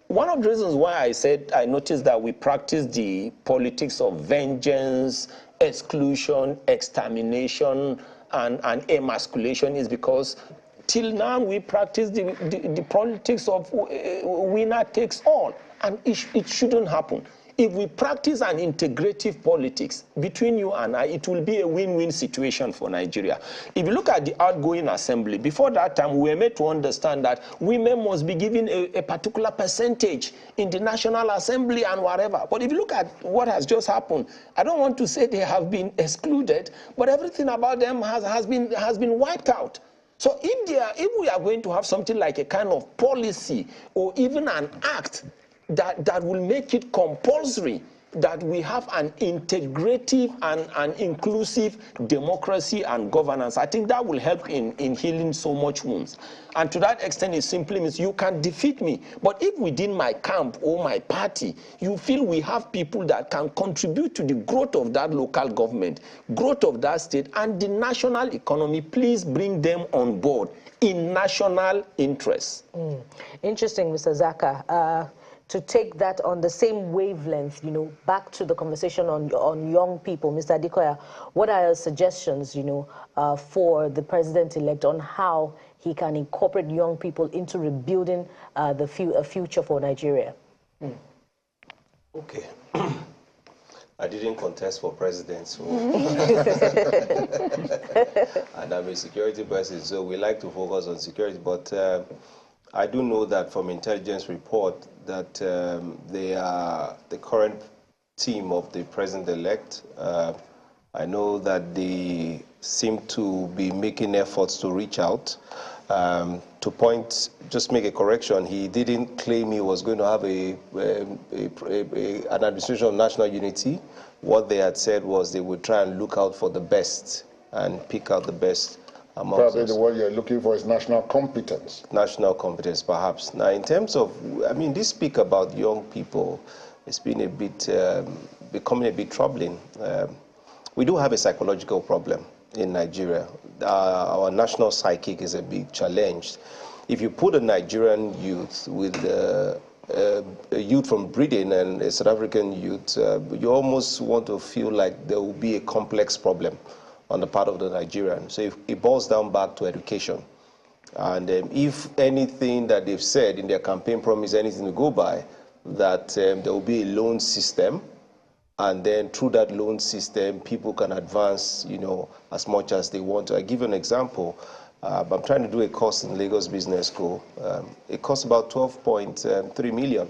One of the reasons why I said I noticed that we practice the politics of vengeance, exclusion, extermination, and emasculation is because till now we practice the politics of winner takes all, and it shouldn't happen. If we practice an integrative politics between you and I, it will be a win-win situation for Nigeria. If you look at the outgoing assembly, before that time, we were made to understand that women must be given a particular percentage in the National Assembly and whatever. But if you look at what has just happened, I don't want to say they have been excluded, but everything about them has been wiped out. So if we are going to have something like a kind of policy or even an act that will make it compulsory that we have an integrative and inclusive democracy and governance, I think that will help in healing so much wounds. And to that extent, it simply means you can defeat me. But if within my camp or my party, you feel we have people that can contribute to the growth of that local government, growth of that state, and the national economy, please bring them on board in national interests. Interesting, Mr. Zaka. To take that on the same wavelength, you know, back to the conversation on young people, Mr. Adikoya, what are your suggestions, you know, for the president-elect on how he can incorporate young people into rebuilding a future for Nigeria? Okay. I didn't contest for president, so and I'm a security person, so we like to focus on security, but I do know that from intelligence report that they are the current team of the president-elect. I know that they seem to be making efforts to reach out. Just make a correction, he didn't claim he was going to have an administration of national unity. What they had said was they would try and look out for the best and pick out the best amongst Probably us. the word you're looking for is national competence. National competence, perhaps. Now, in terms of, I mean, this speak about young people, it's been a bit, becoming a bit troubling. We do have a psychological problem in Nigeria. Our national psychic is a big challenge. If you put a Nigerian youth with a youth from Britain and a South African youth, you almost want to feel like there will be a complex problem on the part of the Nigerian. So it boils down back to education. And if anything that they've said in their campaign promise anything to go by, that there will be a loan system, and then through that loan system, people can advance, you know, as much as they want to. I give you an example. I'm trying to do a course in Lagos Business School. It costs about 12.3 million.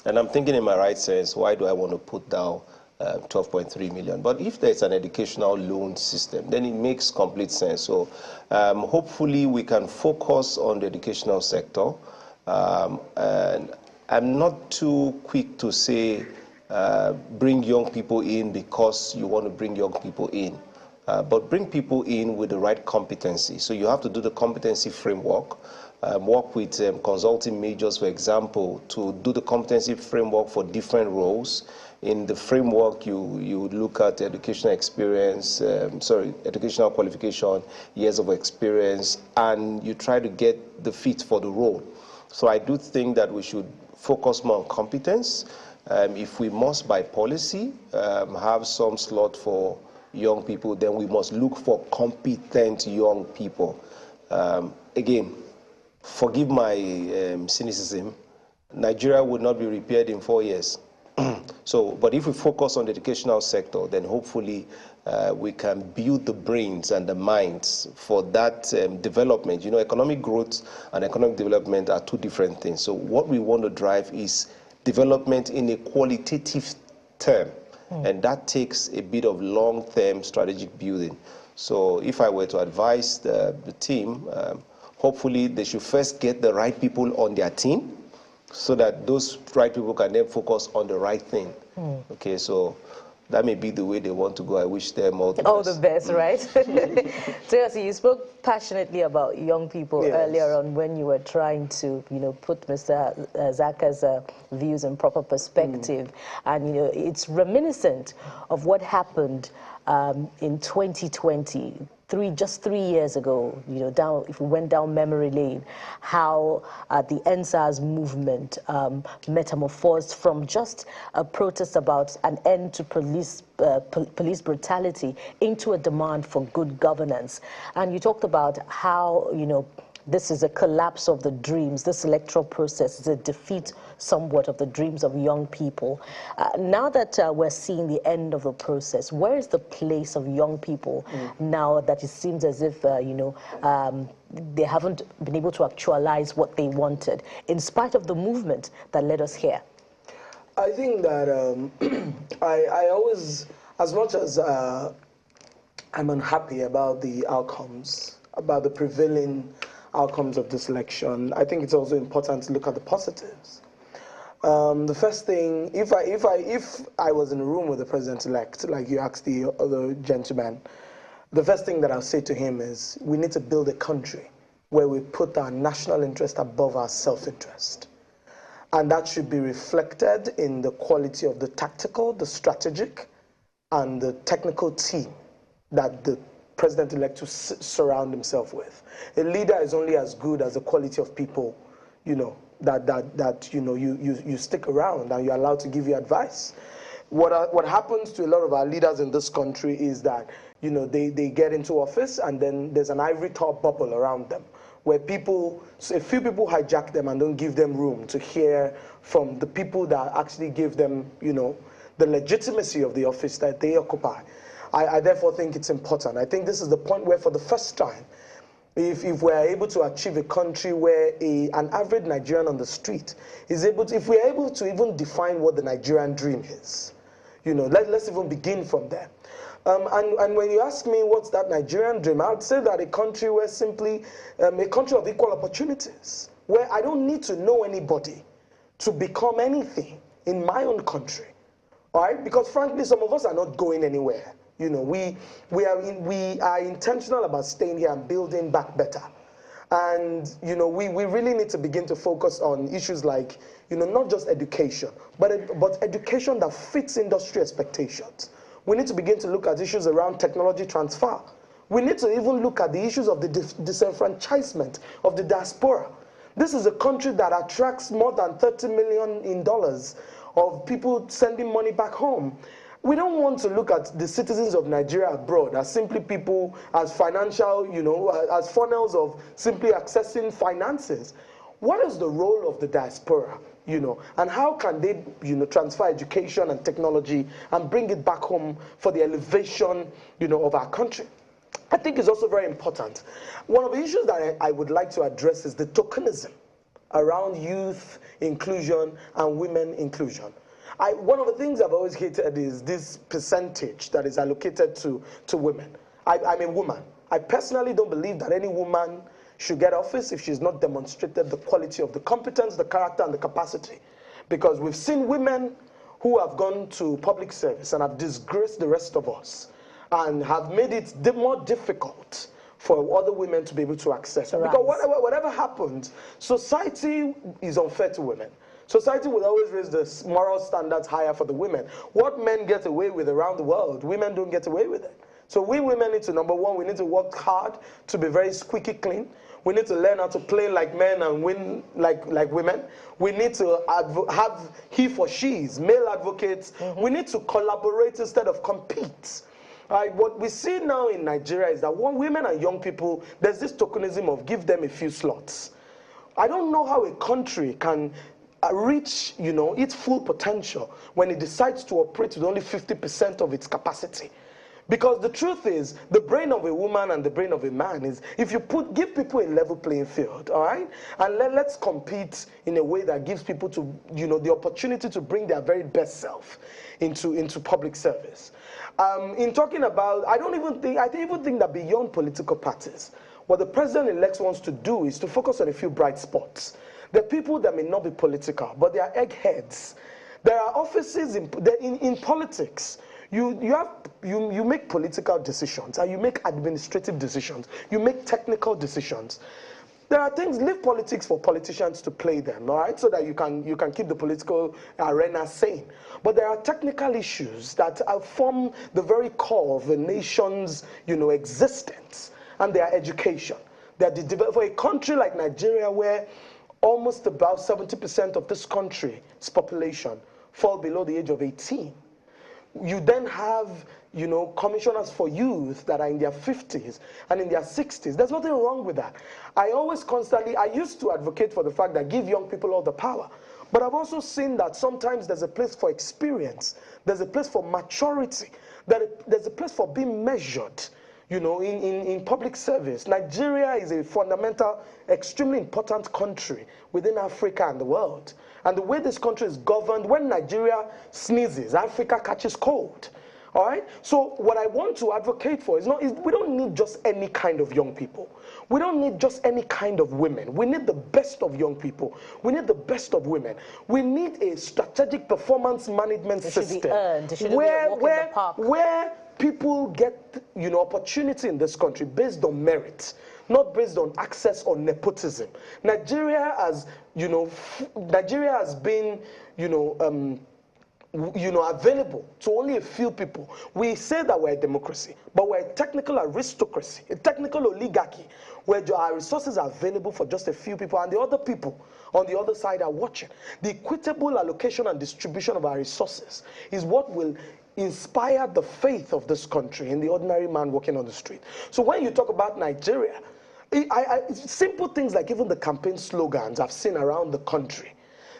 And I'm thinking in my right sense, why do I want to put down 12.3 million? But if there's an educational loan system, then it makes complete sense. So hopefully we can focus on the educational sector. And I'm not too quick to say bring young people in because you want to bring young people in. But bring people in with the right competency. So you have to do the competency framework, work with consulting majors, for example, to do the competency framework for different roles. In the framework, you would look at educational experience, educational qualification, years of experience, and you try to get the fit for the role. So I do think that we should focus more on competence. If we must, by policy, have some slot for young people, then we must look for competent young people. Again, forgive my cynicism, Nigeria would not be repaired in 4 years. But if we focus on the educational sector, then hopefully we can build the brains and the minds for that development. You know, economic growth and economic development are two different things. So what we want to drive is development in a qualitative term. And that takes a bit of long-term strategic building. So if I were to advise the team, hopefully they should first get the right people on their team so that those right people can then focus on the right thing. Okay, so that may be the way they want to go. I wish them all the best. All the best, right? So you spoke passionately about young people earlier on when you were trying to, you know, put Mr. Zaka's views in proper perspective. And, you know, it's reminiscent of what happened in 2020. Just 3 years ago, you know, if we went down memory lane, how the NSAS movement metamorphosed from just a protest about an end to police brutality into a demand for good governance. And you talked about how, you know, this is a collapse of the dreams. This electoral process is a defeat somewhat of the dreams of young people. Now that we're seeing the end of the process, where is the place of young people now that it seems as if, you know, they haven't been able to actualize what they wanted, in spite of the movement that led us here? I think that I always, as much as I'm unhappy about the outcomes, about the prevailing outcomes of this election, I think it's also important to look at the positives. The first thing, if I was in a room with the president-elect, like you asked the other gentleman, the first thing that I'll say to him is we need to build a country where we put our national interest above our self-interest. And that should be reflected in the quality of the tactical, the strategic, and the technical team that the president-elect to surround himself with. A leader is only as good as the quality of people, you know, that you know you stick around and you're allowed to give you advice. What happens to a lot of our leaders in this country is that, you know, they get into office and then there's an ivory tower bubble around them, where a few people hijack them and don't give them room to hear from the people that actually give them, you know, the legitimacy of the office that they occupy. I therefore think it's important. I think this is the point where, for the first time, if we're able to achieve a country where an average Nigerian on the street is able to, if we're able to even define what the Nigerian dream is, you know, let's even begin from there. And when you ask me what's that Nigerian dream, I would say that a country where simply, a country of equal opportunities, where I don't need to know anybody to become anything in my own country, all right? Because frankly, some of us are not going anywhere You know, we are intentional about staying here and building back better. And, you know, we really need to begin to focus on issues like, you know, not just education, but education that fits industry expectations. We need to begin to look at issues around technology transfer. We need to even look at the issues of the disenfranchisement of the diaspora. This is a country that attracts more than $30 million in dollars of people sending money back home. We don't want to look at the citizens of Nigeria abroad as simply people, as financial, you know, as funnels of simply accessing finances. What is the role of the diaspora, you know, and how can they, you know, transfer education and technology and bring it back home for the elevation, you know, of our country? I think it's also very important. One of the issues that I would like to address is the tokenism around youth inclusion and women inclusion. One of the things I've always hated is this percentage that is allocated to women. I'm a woman. I personally don't believe that any woman should get office if she's not demonstrated the quality of the competence, the character, and the capacity. Because we've seen women who have gone to public service and have disgraced the rest of us and have made it more difficult for other women to be able to access it. Because whatever happens, society is unfair to women. Society will always raise the moral standards higher for the women. What men get away with around the world, women don't get away with it. So we women need to, number one, we need to work hard to be very squeaky clean. We need to learn how to play like men and win like women. We need to have he for she's, male advocates. We need to collaborate instead of compete. What we see now in Nigeria is that women and young people, there's this tokenism of give them a few slots. I don't know how a country can reach, you know, its full potential when it decides to operate with only 50% of its capacity. Because the truth is, the brain of a woman and the brain of a man is, if you give people a level playing field, all right, and let's compete in a way that gives people to, you know, the opportunity to bring their very best self into public service. In talking about, I even think that beyond political parties, what the president-elect wants to do is to focus on a few bright spots. There are people that may not be political, but they are eggheads. There are offices in politics. You make political decisions and you make administrative decisions. You make technical decisions. There are things, leave politics for politicians to play them, all right, so that you can keep the political arena sane. But there are technical issues that form the very core of a nation's, you know, existence, and their education. For a country like Nigeria, where almost about 70% of this country's population fall below the age of 18, you then have, you know, commissioners for youth that are in their 50s and in their 60s. There's nothing wrong with that. I used to advocate for the fact that give young people all the power. But I've also seen that sometimes there's a place for experience. There's a place for maturity. There's a place for being measured, you know, in public service. Nigeria is a fundamental, extremely important country within Africa and the world. And the way this country is governed, when Nigeria sneezes, Africa catches cold. All right? So what I want to advocate for is we don't need just any kind of young people. We don't need just any kind of women. We need the best of young people. We need the best of women. We need a strategic performance management system should be earned. It shouldn't be a walk in the park. Where people get, you know, opportunity in this country based on merit, not based on access or nepotism. Nigeria has been, available to only a few people. We say that we're a democracy, but we're a technical aristocracy, a technical oligarchy, where our resources are available for just a few people, and the other people on the other side are watching. The equitable allocation and distribution of our resources is what will inspire the faith of this country in the ordinary man walking on the street. So when you talk about Nigeria, simple things like even the campaign slogans I've seen around the country,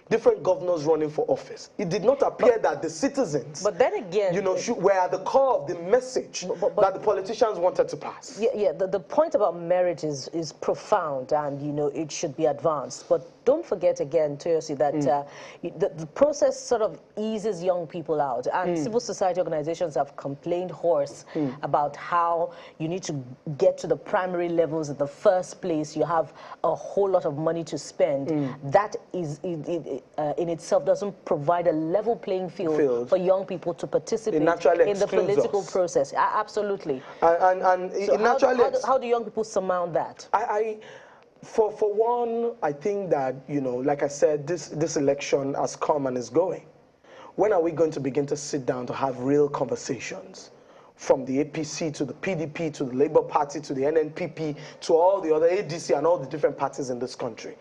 different governors running for office, it did not appear that the citizens, but then again, were at the core of the message that the politicians wanted to pass. The point about merit is profound, and, you know, it should be advanced. But don't forget again, Toyosi, that the process sort of eases young people out. And civil society organizations have complained hoarse about how you need to get to the primary levels in the first place. You have a whole lot of money to spend. That is, in itself doesn't provide a level playing field for young people to participate in the political process. Absolutely. And so how do young people surmount that? For one, I think that, you know, like I said, this election has come and is going. When are we going to begin to sit down to have real conversations? From the APC to the PDP to the Labour Party to the NNPP to all the other ADC and all the different parties in this country.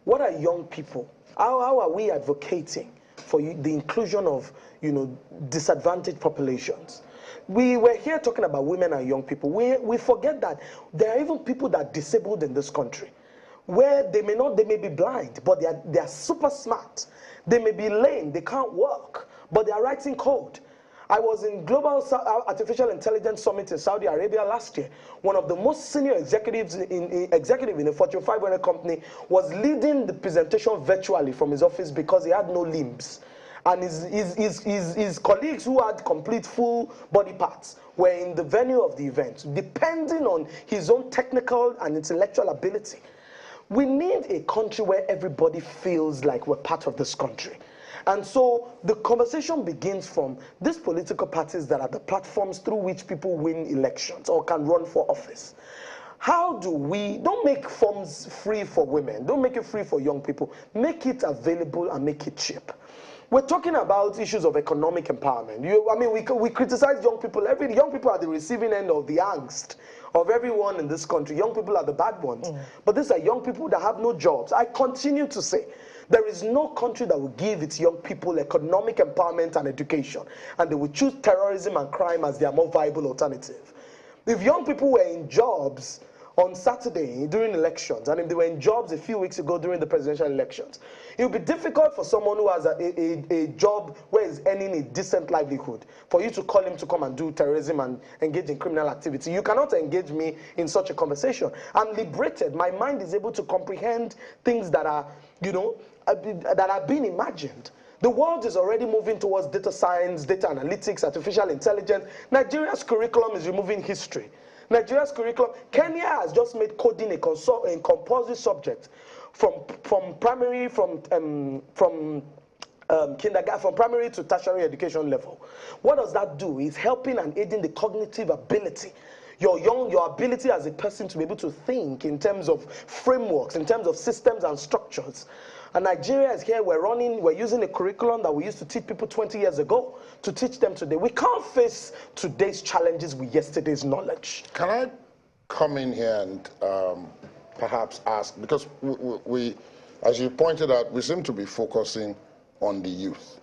What are young people? How are we advocating for the inclusion of, you know, disadvantaged populations? We were here talking about women and young people. We forget that there are even people that are disabled in this country, where they may be blind, but they are super smart. They may be lame, they can't walk, but they are writing code. I was in Global Artificial Intelligence Summit in Saudi Arabia last year. One of the most senior executives in a Fortune 500 company was leading the presentation virtually from his office because he had no limbs. And his colleagues who had complete full body parts were in the venue of the event, depending on his own technical and intellectual ability. We need a country where everybody feels like we're part of this country. And so the conversation begins from these political parties that are the platforms through which people win elections or can run for office. How do we, don't make forms free for women, don't make it free for young people, make it available and make it cheap. We're talking about issues of economic empowerment. We criticize young people. Young people are the receiving end of the angst of everyone in this country. Young people are the bad ones. But these are young people that have no jobs. I continue to say, there is no country that will give its young people economic empowerment and education, and they will choose terrorism and crime as their more viable alternative. If young people were in jobs on Saturday during elections, and if they were in jobs a few weeks ago during the presidential elections, it would be difficult for someone who has a job where he's earning a decent livelihood for you to call him to come and do terrorism and engage in criminal activity. You cannot engage me in such a conversation. I'm liberated. My mind is able to comprehend things that are, you know, that are being imagined. The world is already moving towards data science, data analytics, artificial intelligence. Nigeria's curriculum is removing history. Nigeria's curriculum, Kenya has just made coding a compulsory subject from primary to tertiary education level. What does that do? It's helping and aiding the cognitive ability. Your ability as a person to be able to think in terms of frameworks, in terms of systems and structures. And Nigeria is here, we're using a curriculum that we used to teach people 20 years ago to teach them today. We can't face today's challenges with yesterday's knowledge. Can I come in here and perhaps ask, because we, as you pointed out, we seem to be focusing on the youth,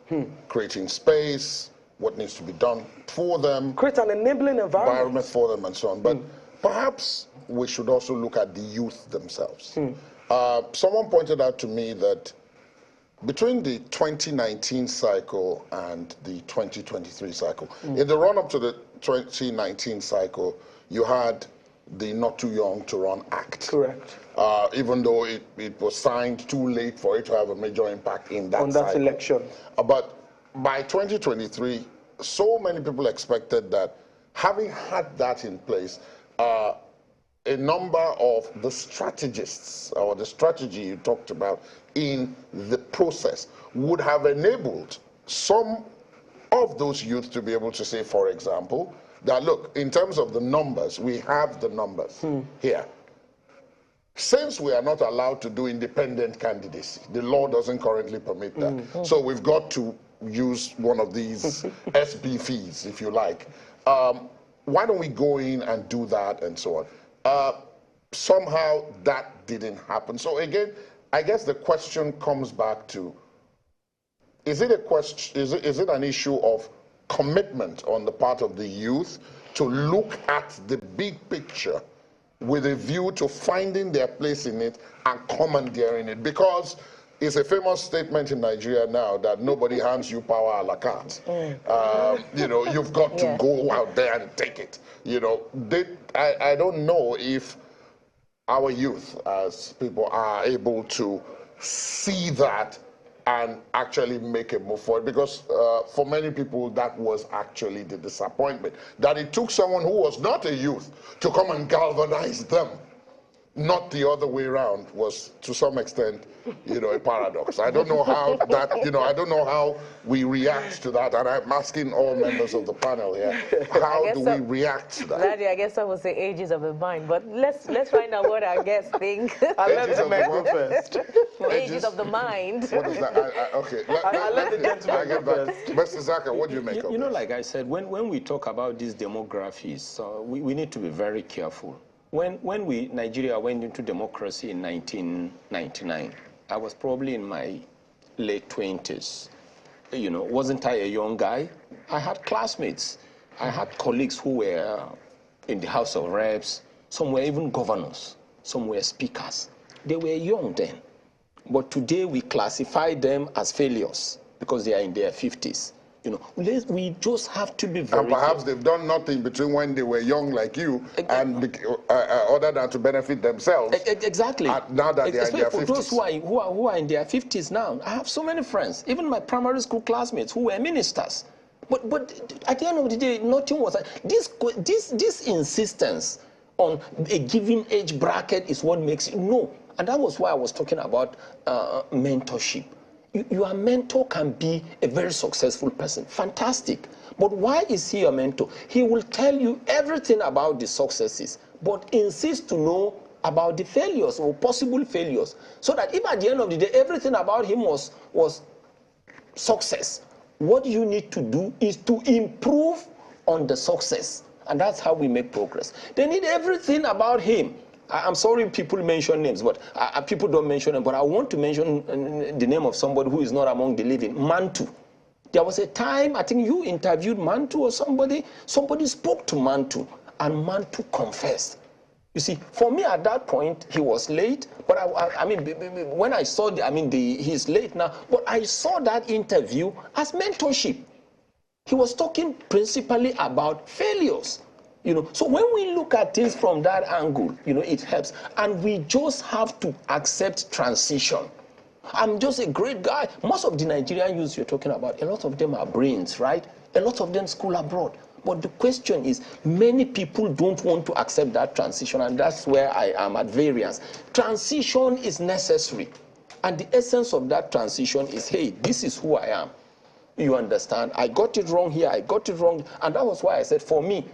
creating space, what needs to be done for them. Create an enabling environment for them and so on. But perhaps we should also look at the youth themselves. Someone pointed out to me that between the 2019 cycle and the 2023 cycle, in the run-up to the 2019 cycle, you had the Not Too Young to Run Act. Correct. Even though it was signed too late for it to have a major impact in that cycle. Election. But by 2023, so many people expected that having had that in place, a number of the strategists or the strategy you talked about in the process would have enabled some of those youth to be able to say, for example, that look, in terms of the numbers, we have the numbers here. Since we are not allowed to do independent candidacy, the law doesn't currently permit that. So we've got to use one of these SB fees, if you like. Why don't we go in and do that and so on? Somehow that didn't happen. So again, I guess the question comes back to, is it a question, is it an issue of commitment on the part of the youth to look at the big picture with a view to finding their place in it and commandeering it? Because it's a famous statement in Nigeria now that nobody hands you power a la carte. You know, you've got to go out there and take it. You know, I don't know if our youth, as people, are able to see that and actually make a move forward? Because for many people, that was actually the disappointment, that it took someone who was not a youth to come and galvanize them. Not the other way around was, to some extent, a paradox. I don't know how that, I don't know how we react to that, and I'm asking all members of the panel here, how do we react to that? Laddie, I guess that was the ages of the mind, but let's find out what our guests think. I'll let the man go first. Ages of the mind. What is that? Okay, I'll let the gentleman go first. Mr. Zaka, what do you make of this? You know, like I said, when we talk about these demographies, we need to be very careful. When Nigeria went into democracy in 1999, I was probably in my late 20s. Wasn't I a young guy? I had classmates. I had colleagues who were in the House of Reps. Some were even governors. Some were speakers. They were young then. But today we classify them as failures because they are in their 50s. We just have to be very And perhaps they've done nothing between when they were young like you and other than to benefit themselves. Exactly. Now that they are in their 50s. For those who are in their 50s now, I have so many friends, even my primary school classmates who were ministers. But at the end of the day, nothing was... This insistence on a given age bracket is what makes it... No. And that was why I was talking about mentorship. Your mentor can be a very successful person. Fantastic. But why is he a mentor? He will tell you everything about the successes, but insists to know about the failures or possible failures. So that if at the end of the day, everything about him was success, what you need to do is to improve on the success. And that's how we make progress. They need everything about him. I'm sorry people mention names, but people don't mention them. But I want to mention the name of somebody who is not among the living, Mantu. There was a time, I think you interviewed Mantu or somebody spoke to Mantu, and Mantu confessed. You see, for me at that point, he was late, but I mean, when I saw, he's late now, but I saw that interview as mentorship. He was talking principally about failures. So when we look at things from that angle, it helps. And we just have to accept transition. I'm just a great guy. Most of the Nigerian youths you're talking about, a lot of them are brains, right? A lot of them school abroad. But the question is, many people don't want to accept that transition, and that's where I am at variance. Transition is necessary. And the essence of that transition is, hey, this is who I am. You understand? I got it wrong here, I got it wrong. And that was why I said, for me,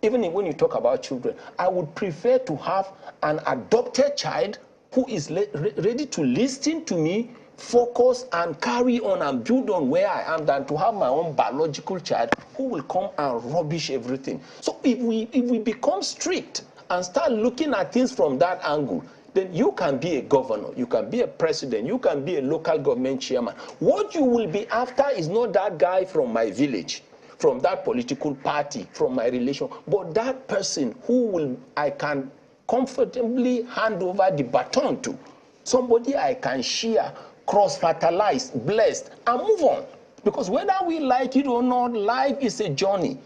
even when you talk about children, I would prefer to have an adopted child who is ready to listen to me, focus and carry on and build on where I am, than to have my own biological child who will come and rubbish everything. So if we become strict and start looking at things from that angle, then you can be a governor, you can be a president, you can be a local government chairman. What you will be after is not that guy from my village, from that political party, from my relation, but that person who I can comfortably hand over the baton to, somebody I can share, cross-fertilize, blessed, and move on. Because whether we like it or not, life is a journey.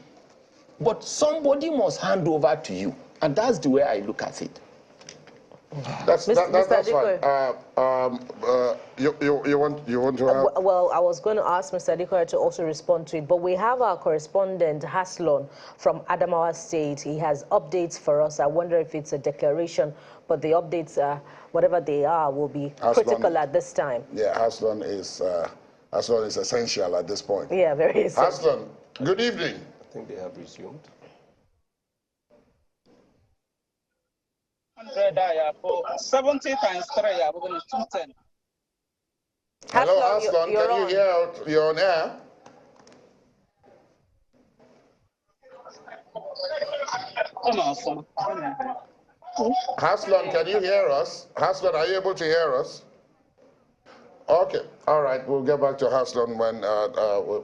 But somebody must hand over to you, and that's the way I look at it. That's fine. You want to have... Well, I was going to ask Mr. Adekoya to also respond to it, but we have our correspondent, Haslon, from Adamawa State. He has updates for us. I wonder if it's a declaration, but the updates, whatever they are, will be critical at this time. Yeah, Haslon is essential at this point. Yeah, very essential. Haslon, good evening. I think they have resumed. 70 times 3, we're going to 210. Hello, Aslan, can you hear? You're on air. Haslan, can you hear us? Haslan, are you able to hear us? Okay, all right, we'll get back to Haslan when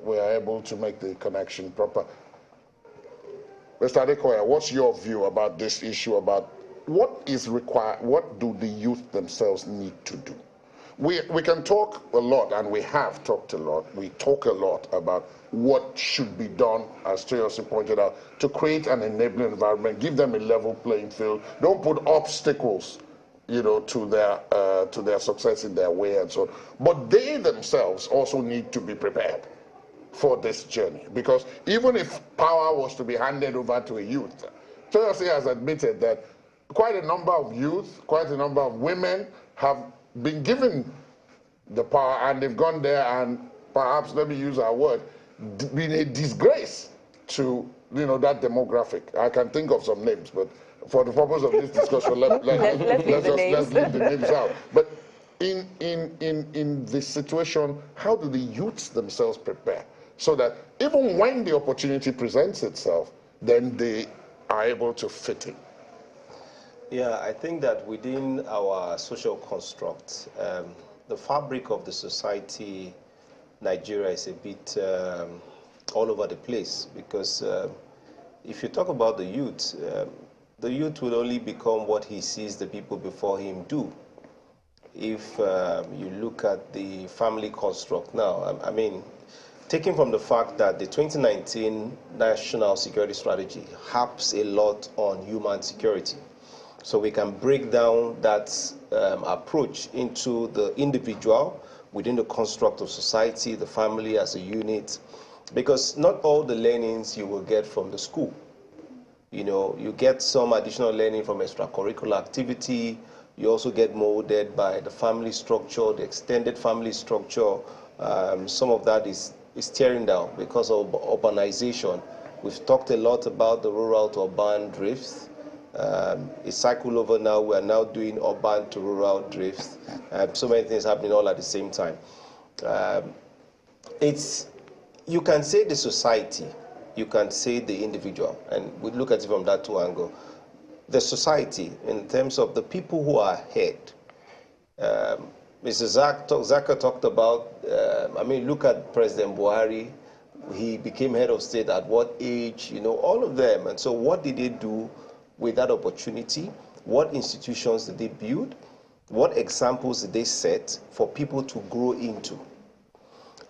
we are able to make the connection proper. Mr. Adekoya, what's your view about this issue, about what is required, what do the youth themselves need to do? We can talk a lot, and we have talked a lot. We talk a lot about what should be done, as Toyosi pointed out, to create an enabling environment, give them a level playing field. Don't put obstacles you know, to their success in their way and so on. But they themselves also need to be prepared for this journey, because even if power was to be handed over to a youth, Toyosi has admitted that quite a number of youth, quite a number of women have been given the power, and they've gone there and perhaps, let me use our word, been a disgrace to, you know, that demographic. I can think of some names, but for the purpose of this discussion, let's leave the names out. But in this situation, how do the youths themselves prepare so that even when the opportunity presents itself, then they are able to fit in? Yeah, I think that within our social construct, the fabric of the society, Nigeria, is a bit all over the place, because if you talk about the youth will only become what he sees the people before him do. If you look at the family construct now, I mean, taking from the fact that the 2019 National Security Strategy harps a lot on human security, so we can break down that approach into the individual within the construct of society, the family as a unit, because not all the learnings you will get from the school. You know, you get some additional learning from extracurricular activity. You also get molded by the family structure, the extended family structure. Some of that is tearing down because of urbanization. We've talked a lot about the rural to urban drift. It's cycle over now. We are now doing urban to rural drift. So many things happening all at the same time. You can say the society, you can say the individual, and we look at it from that two angles. The society, in terms of the people who are ahead. Mr. Zaka talked about, I mean, look at President Buhari. He became head of state at what age? You know, all of them. And so what did they do with that opportunity? What institutions did they build? What examples did they set for people to grow into?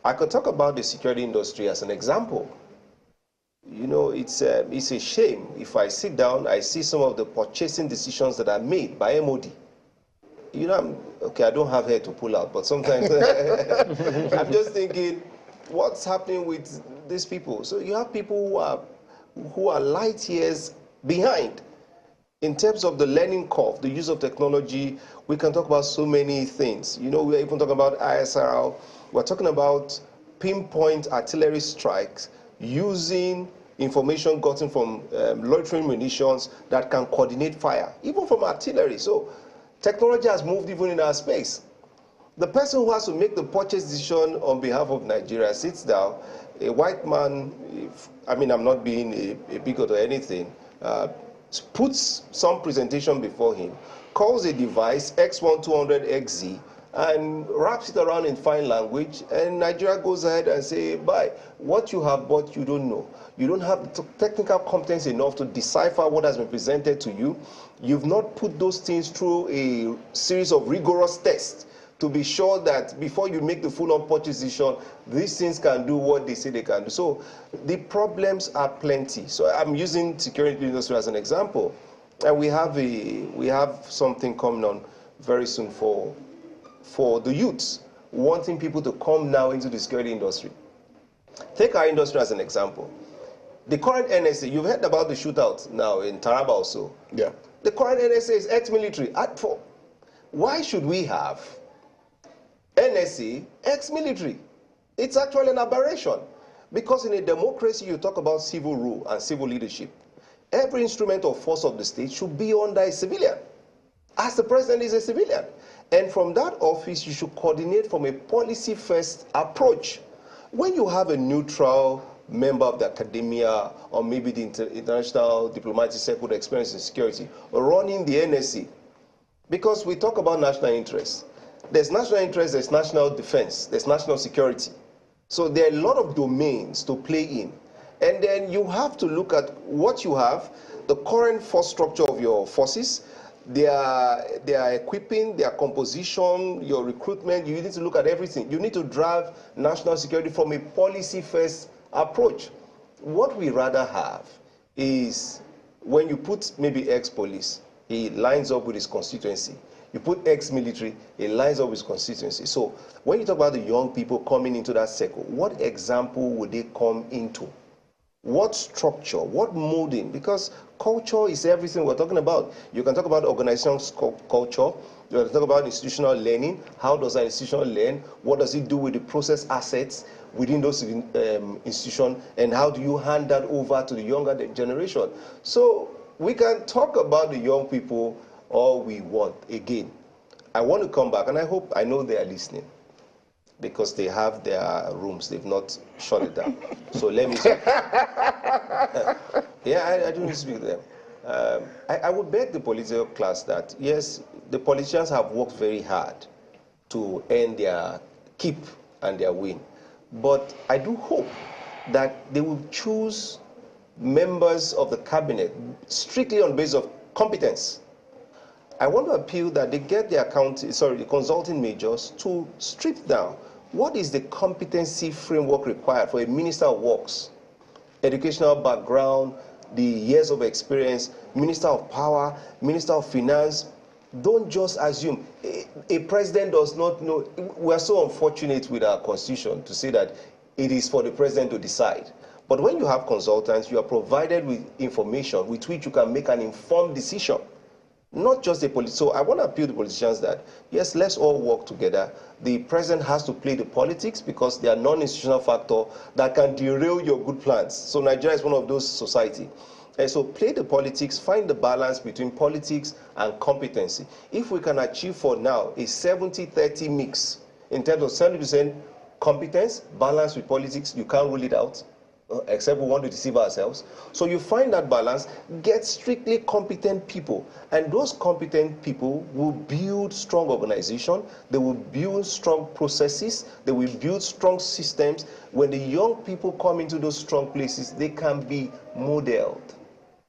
I could talk about the security industry as an example. You know, it's a shame. If I sit down, I see some of the purchasing decisions that are made by MOD. You know, I don't have hair to pull out, but sometimes I'm just thinking, what's happening with these people? So you have people who are light years behind. In terms of the learning curve, the use of technology, we can talk about so many things. You know, we're even talking about ISRL. We're talking about pinpoint artillery strikes using information gotten from loitering munitions that can coordinate fire, even from artillery. So technology has moved even in our space. The person who has to make the purchase decision on behalf of Nigeria sits down, a white man, I'm not being a bigot or anything, puts some presentation before him, calls a device X1200XZ, and wraps it around in fine language, and Nigeria goes ahead and say, bye. What you have bought, you don't know. You don't have the technical competence enough to decipher what has been presented to you. You've not put those things through a series of rigorous tests to be sure that before you make the full-on purchase decision, these things can do what they say they can do. So the problems are plenty. So I'm using security industry as an example. And we have something coming on very soon for the youths, wanting people to come now into the security industry. Take our industry as an example. The current NSA, you've heard about the shootout now in Taraba also. Yeah. The current NSA is ex-military. Why should we have NSA ex-military? It's actually an aberration. Because in a democracy, you talk about civil rule and civil leadership. Every instrument of force of the state should be under a civilian, as the president is a civilian. And from that office, you should coordinate from a policy-first approach. When you have a neutral member of the academia or maybe the international diplomatic circle experience in security running the NSC, because we talk about national interest. There's national interest, there's national defense, there's national security. So there are a lot of domains to play in. And then you have to look at what you have, the current force structure of your forces, their equipping, their composition, your recruitment. You need to look at everything. You need to drive national security from a policy-first approach. What we rather have is when you put maybe ex-police, he lines up with his constituency. You put ex-military, it lines up with constituency. So when you talk about the young people coming into that circle, what example would they come into? What structure, what molding? Because culture is everything we're talking about. You can talk about organizational culture, you can talk about institutional learning. How does an institution learn? What does it do with the process assets within those institutions? And how do you hand that over to the younger generation? So we can talk about the young people all we want. Again, I want to come back, and I know they are listening, because they have their rooms. They've not shut it down. So let me speak. Yeah, I do need to speak to them. I would beg the political class that, yes, the politicians have worked very hard to earn their keep and their win. But I do hope that they will choose members of the cabinet strictly on the basis of competence. I want to appeal that they get the consulting majors to strip down what is the competency framework required for a minister of works, educational background, the years of experience, minister of power, minister of finance. Don't just assume. A president does not know. We are so unfortunate with our constitution to say that it is for the president to decide. But when you have consultants, you are provided with information with which you can make an informed decision. Not just the politicians. So I want to appeal to politicians that, yes, let's all work together. The president has to play the politics because they are non-institutional factor that can derail your good plans. So Nigeria is one of those society. And so play the politics, find the balance between politics and competency. If we can achieve for now a 70-30 mix in terms of 70% competence, balance with politics, you can't rule it out. Except we want to deceive ourselves. So you find that balance, get strictly competent people. And those competent people will build strong organization, they will build strong processes, they will build strong systems. When the young people come into those strong places, they can be modeled.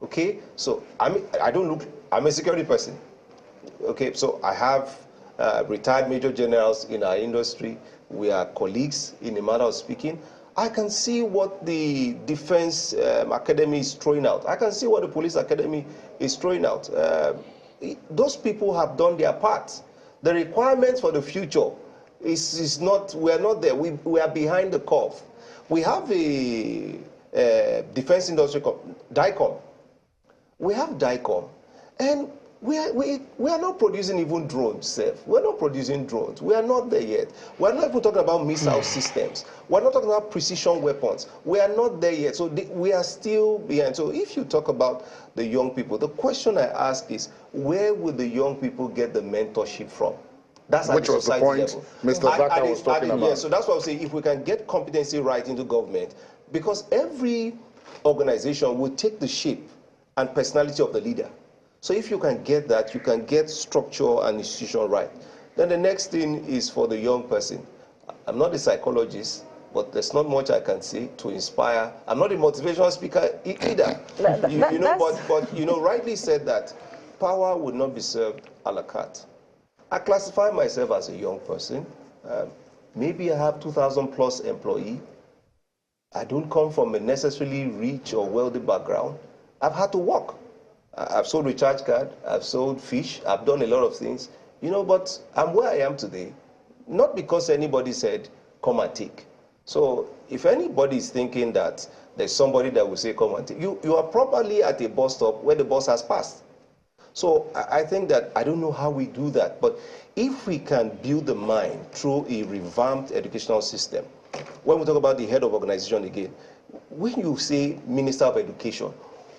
Okay? So I'm a security person. Okay, so I have retired major generals in our industry. We are colleagues in a manner of speaking. I can see what the Defense Academy is throwing out. I can see what the Police Academy is throwing out. Those people have done their part. The requirements for the future is not, we are not there. We are behind the curve. We have a defense industry, DICOM. We have DICOM, and we are not producing even drones. We're not producing drones. We are not there yet. We're not even talking about missile systems. We're not talking about precision weapons. We are not there yet. So we are still behind. So if you talk about the young people, the question I ask is, where will the young people get the mentorship from? That's Which was the point Mr. Zaka was talking about. Yeah, so that's what I'm saying. If we can get competency right into government, because every organization will take the shape and personality of the leader. So if you can get that, you can get structure and institution right. Then the next thing is for the young person. I'm not a psychologist, but there's not much I can say to inspire. I'm not a motivational speaker either. But you know, rightly said that power would not be served a la carte. I classify myself as a young person. Maybe I have 2,000 plus employees. I don't come from a necessarily rich or wealthy background. I've had to work. I've sold recharge card, I've sold fish, I've done a lot of things, you know, but I'm where I am today, not because anybody said, come and take. So if anybody is thinking that there's somebody that will say, come and take, you are probably at a bus stop where the bus has passed. So I think that, I don't know how we do that, but if we can build the mind through a revamped educational system, when we talk about the head of organization again, when you say Minister of Education,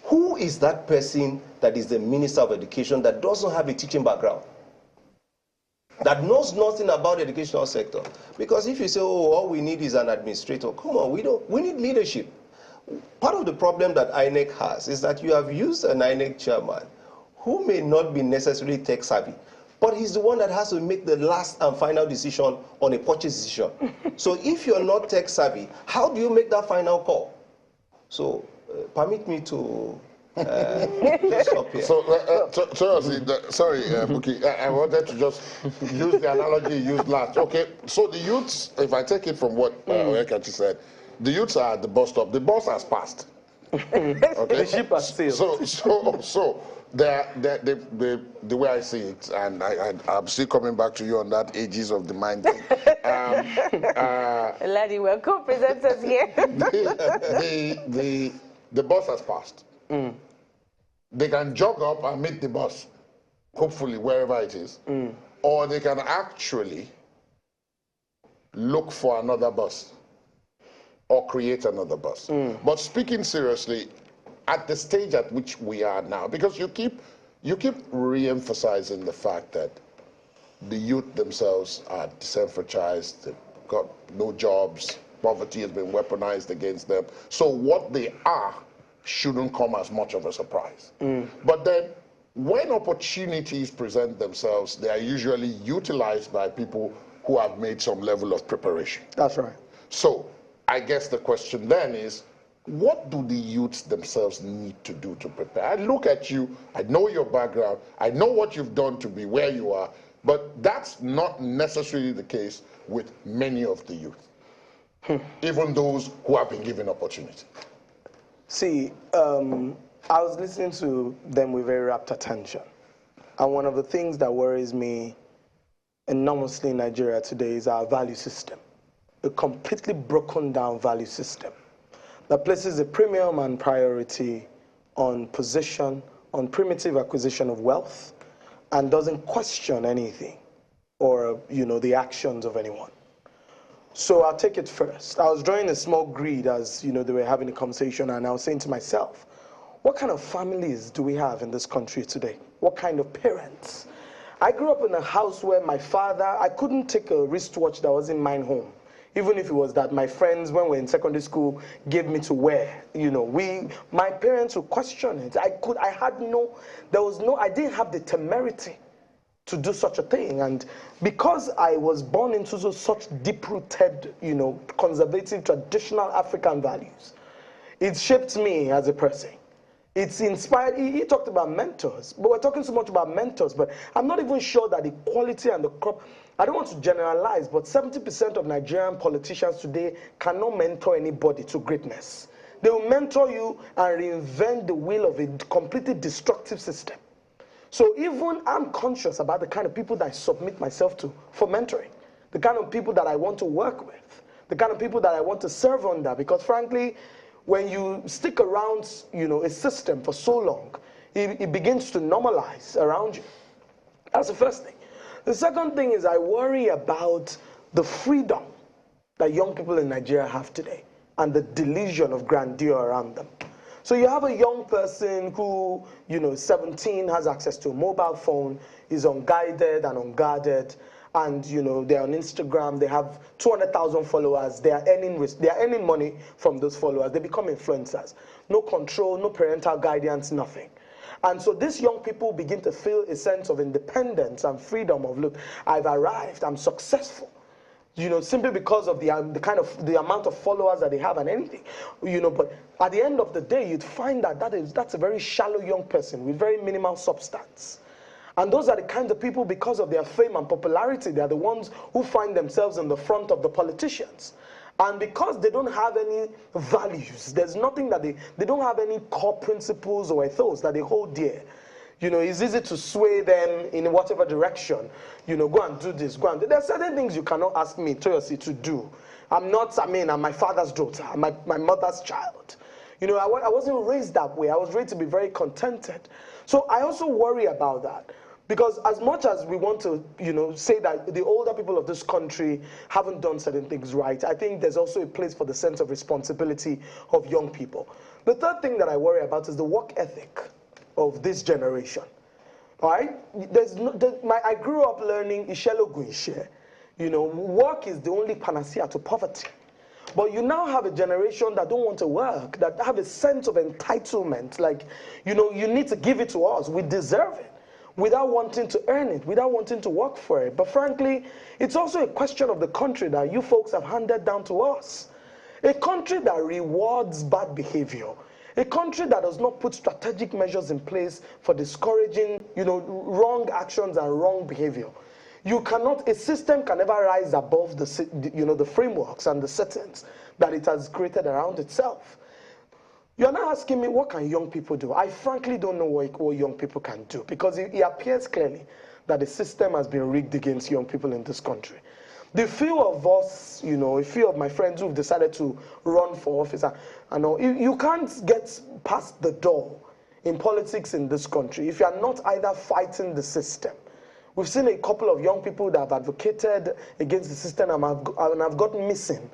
who is that person that is the Minister of Education that doesn't have a teaching background? That knows nothing about the educational sector? Because if you say, oh, all we need is an administrator, come on, we need leadership. Part of the problem that INEC has is that you have used an INEC chairman who may not be necessarily tech savvy, but he's the one that has to make the last and final decision on a purchase decision. So if you're not tech savvy, how do you make that final call? So permit me to stop here. Sorry, Buki, I wanted to just use the analogy you used last. Okay, so the youths, if I take it from what Oyekachi said, the youths are at the bus stop. The bus has passed. Okay. The ship has sailed. So the way I see it, and I'm still coming back to you on that ages of the mind thing. Laddie, we're co-presenters here. The bus has passed. They can jog up and meet the bus, hopefully wherever it is, or they can actually look for another bus or create another bus. But speaking seriously, at the stage at which we are now, because you keep re-emphasizing the fact that the youth themselves are disenfranchised, they've got no jobs, poverty has been weaponized against them. So what they are shouldn't come as much of a surprise. But then when opportunities present themselves, they are usually utilized by people who have made some level of preparation. That's right. So I guess the question then is, what do the youths themselves need to do to prepare? I look at you, I know your background, I know what you've done to be where you are, but that's not necessarily the case with many of the youth, even those who have been given opportunity. See, I was listening to them with very rapt attention. And one of the things that worries me enormously in Nigeria today is our value system, a completely broken down value system that places a premium and priority on position, on primitive acquisition of wealth, and doesn't question anything or, the actions of anyone. So I'll take it first. I was drawing a small grid as, they were having a conversation, and I was saying to myself, what kind of families do we have in this country today? What kind of parents? I grew up in a house where my father, I couldn't take a wristwatch that wasn't mine home, even if it was that my friends, when we were in secondary school, gave me to wear. My parents would question it. I didn't have the temerity to do such a thing. And because I was born into such deep-rooted, conservative, traditional African values, it shaped me as a person. It's inspired. He talked about mentors, but we're talking so much about mentors, but I'm not even sure that the quality and the crop, I don't want to generalize, but 70% of Nigerian politicians today cannot mentor anybody to greatness. They will mentor you and reinvent the wheel of a completely destructive system. So even I'm conscious about the kind of people that I submit myself to for mentoring, the kind of people that I want to work with, the kind of people that I want to serve under, because frankly, when you stick around, a system for so long, it begins to normalize around you. That's the first thing. The second thing is I worry about the freedom that young people in Nigeria have today and the delusion of grandeur around them. So you have a young person who, 17, has access to a mobile phone, is unguided and unguarded, and they're on Instagram, they have 200,000 followers, they are earning money from those followers, they become influencers. No control, no parental guidance, nothing. And so these young people begin to feel a sense of independence and freedom of, look, I've arrived, I'm successful. Simply because of the amount of followers that they have and anything, but at the end of the day, you'd find that's a very shallow young person with very minimal substance. And those are the kinds of people, because of their fame and popularity, they are the ones who find themselves in the front of the politicians. And because they don't have any values, there's nothing that they don't have any core principles or ethos that they hold dear. It's easy to sway them in whatever direction. Go and do this, go and do. There are certain things you cannot ask me, Toyosi, to do. I'm my father's daughter, I'm my mother's child. I wasn't raised that way. I was raised to be very contented. So I also worry about that. Because as much as we want to, say that the older people of this country haven't done certain things right, I think there's also a place for the sense of responsibility of young people. The third thing that I worry about is the work ethic of this generation. All right? I grew up learning Ishelo Guishe. Work is the only panacea to poverty. But you now have a generation that don't want to work, that have a sense of entitlement. Like, you need to give it to us. We deserve it. Without wanting to earn it, without wanting to work for it. But frankly, it's also a question of the country that you folks have handed down to us. A country that rewards bad behavior. A country that does not put strategic measures in place for discouraging, wrong actions and wrong behavior. A system can never rise above the frameworks and the settings that it has created around itself. You're not asking me what can young people do. I frankly don't know what young people can do, because it appears clearly that the system has been rigged against young people in this country. The few of us, you know, a few of my friends who've decided to run for office, you can't get past the door in politics in this country if you're not either fighting the system. We've seen a couple of young people that have advocated against the system and have gotten missing.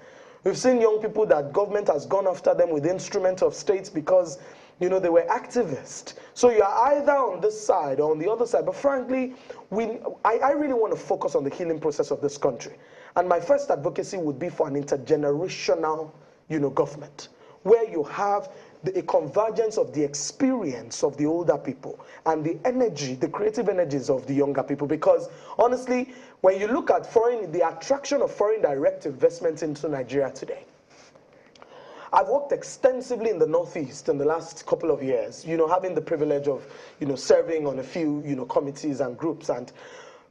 We've seen young people that government has gone after them with instruments of states because, you know, they were activists. So you're either on this side or on the other side. But frankly, I really want to focus on the healing process of this country. And my first advocacy would be for an intergenerational, you know, government, where you have a convergence of the experience of the older people and the energy, the creative energies of the younger people. Because honestly, when you look at the attraction of foreign direct investments into Nigeria today, I've worked extensively in the Northeast in the last couple of years, you know, having the privilege of, you know, serving on a few, you know, committees and groups. And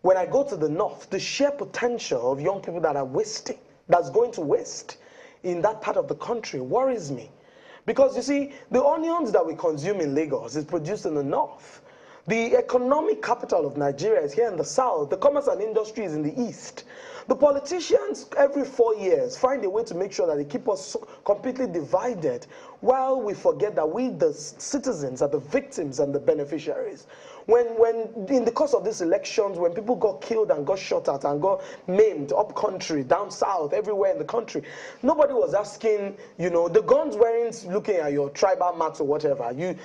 when I go to the North, the sheer potential of young people that are wasting, that's going to waste in that part of the country worries me. Because you see, the onions that we consume in Lagos is produced in the North. The economic capital of Nigeria is here in the South. The commerce and industry is in the East. The politicians, every 4 years, find a way to make sure that they keep us completely divided, while we forget that we, the citizens, are the victims and the beneficiaries. When in the course of these elections, when people got killed and got shot at and got maimed up country, down south, everywhere in the country, nobody was asking, you know, the guns weren't looking at your tribal marks or whatever. You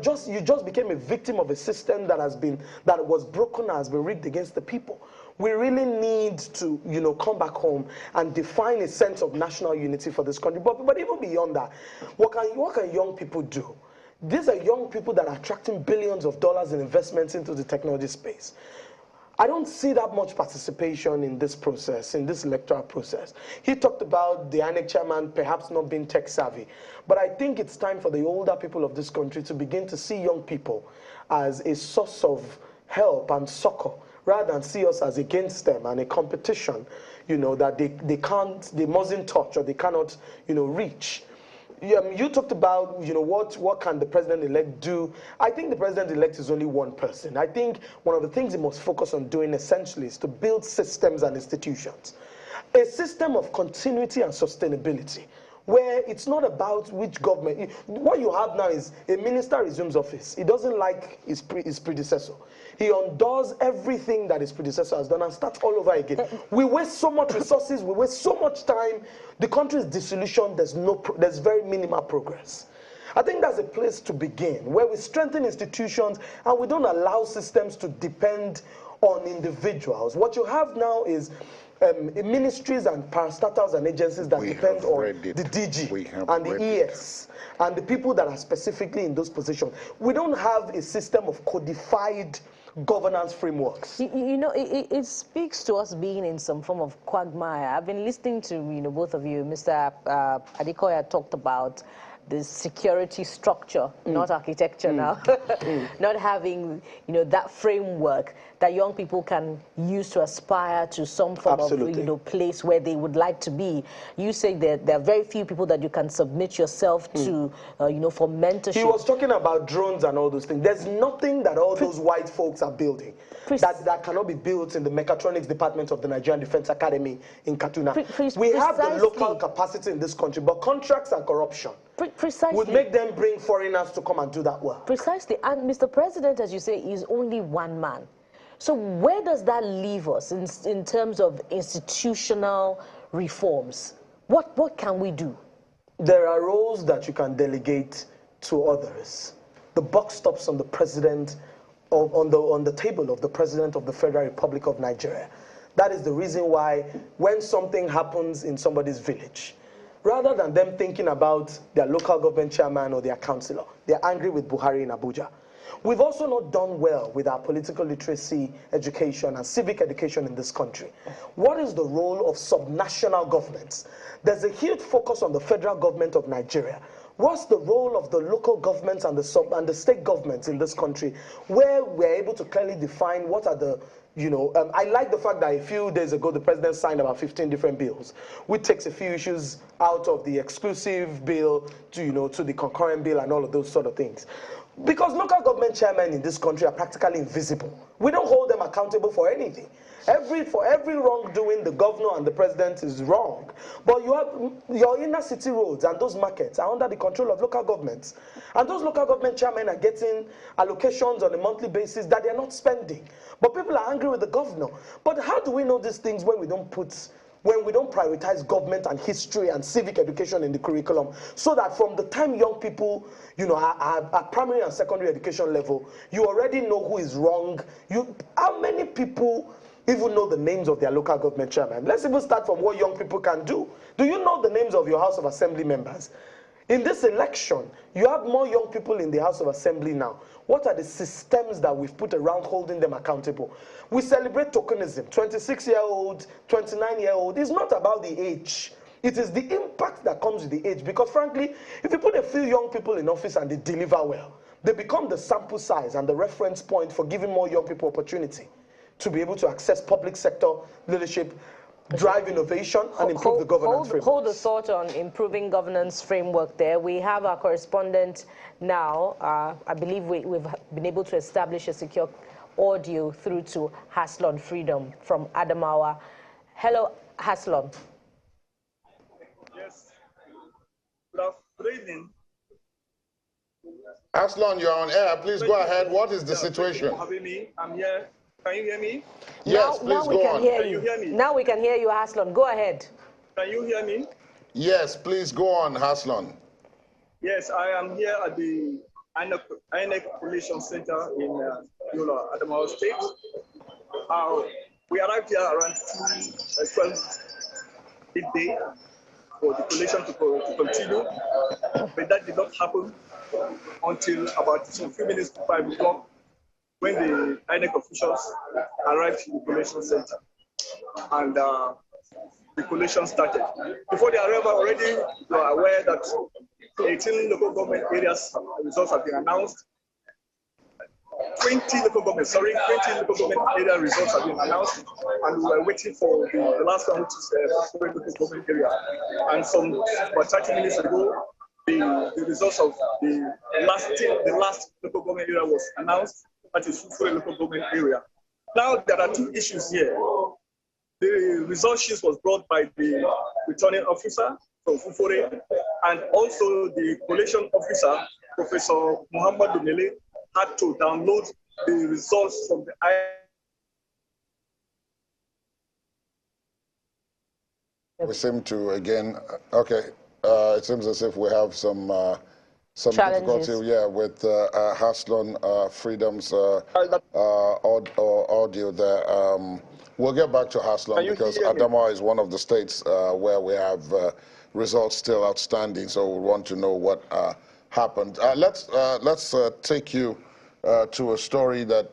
just became a victim of a system that was broken and has been rigged against the people. We really need to, you know, come back home and define a sense of national unity for this country. But even beyond that, what can young people do? These are young people that are attracting billions of dollars in investments into the technology space. I don't see that much participation in this process, in this electoral process. He talked about the INEC chairman perhaps not being tech savvy, but I think it's time for the older people of this country to begin to see young people as a source of help and succor, rather than see us as against them and a competition, you know, that they mustn't touch or they cannot, you know, reach. You talked about, you know, what can the president-elect do? I think the president-elect is only one person. I think one of the things he must focus on doing essentially is to build systems and institutions. A system of continuity and sustainability, where it's not about which government. What you have now is a minister resumes office. He doesn't like his predecessor. He undoes everything that his predecessor has done and starts all over again. We waste so much resources, we waste so much time. The country is disillusioned, there's very minimal progress. I think that's a place to begin, where we strengthen institutions and we don't allow systems to depend on individuals. What you have now is ministries and parastatals and agencies that depend on the DG and the ES and the people that are specifically in those positions. We don't have a system of codified governance frameworks. You know, it speaks to us being in some form of quagmire. I've been listening to, you know, both of you. Mr. Adekoya talked about the security structure, not architecture now, not having, you know, that framework that young people can use to aspire to some form of, you know, place where they would like to be. You say that there are very few people that you can submit yourself to, you know, for mentorship. He was talking about drones and all those things. There's nothing that all those white folks are building that cannot be built in the mechatronics department of the Nigerian Defense Academy in Kaduna. We have the local capacity in this country, but contracts and corruption would make them bring foreigners to come and do that work. Precisely. And Mr. President, as you say, is only one man. So where does that leave us in terms of institutional reforms? What can we do? There are roles that you can delegate to others. The buck stops on the president, on the table of the president of the Federal Republic of Nigeria. That is the reason why when something happens in somebody's village, rather than them thinking about their local government chairman or their councillor, they're angry with Buhari in Abuja. We've also not done well with our political literacy education and civic education in this country. What is the role of subnational governments? There's a huge focus on the federal government of Nigeria, What's the role of the local governments and the state governments in this country, where we're able to clearly define what are the, I like the fact that a few days ago the president signed about 15 different bills, which takes a few issues out of the exclusive bill to, to the concurrent bill and all of those sort of things. Because local government chairmen in this country are practically invisible. We don't hold them accountable for anything. For every wrongdoing, the governor and the president is wrong. But you have your inner city roads and those markets are under the control of local governments. And those local government chairmen are getting allocations on a monthly basis that they're not spending. But people are angry with the governor. But how do we know these things when we don't prioritize government and history and civic education in the curriculum, so that from the time young people, are at primary and secondary education level, you already know who is wrong. How many people even know the names of their local government chairman? Let's even start from what young people can do. Do you know the names of your House of Assembly members? In this election, you have more young people in the House of Assembly now. What are the systems that we've put around holding them accountable? We celebrate tokenism. 26-year-old, 29-year-old. It's not about the age. It is the impact that comes with the age. Because frankly, if you put a few young people in office and they deliver well, they become the sample size and the reference point for giving more young people opportunity to be able to access public sector leadership, drive innovation, and improve the governance framework. Hold the thought on improving governance framework there. We have our correspondent now. I believe we've been able to establish a secure audio through to Haslon Freedom from Adamawa. Hello, Haslon. Yes. Good evening. Haslon, you're on air. Please go ahead. What is the situation? Thank you for having me. I'm here. Can you hear me? Yes, please go on. Can you hear me? Now we can hear you, Haslon. Go ahead. Can you hear me? Yes, please go on, Haslon. Yes, I am here at the INEC Relation Center in Yola, Adamawa State. We arrived here around 12 midday for the collation to continue, but that did not happen until about a few minutes to 5 o'clock, when the INEC officials arrived to the collation center, and the collation started. Before they arrived, already you are aware that 18 local government areas results have been announced. 20 local government area results have been announced, and we were waiting for the last one, which is the local government area. And about 30 minutes ago, the results of the last local government area was announced. That is Fufore local government area. Now there are two issues here. The result sheet was brought by the returning officer from Fufore, and also the collation officer, Professor Muhammad Dumele, had to download the results from the We seem to again. Okay, it seems as if we have some difficulty, with Haslon Freedom's audio there. We'll get back to Haslon because Adamawa is one of the states where we have results still outstanding, so we want to know what happened. Let's take you to a story that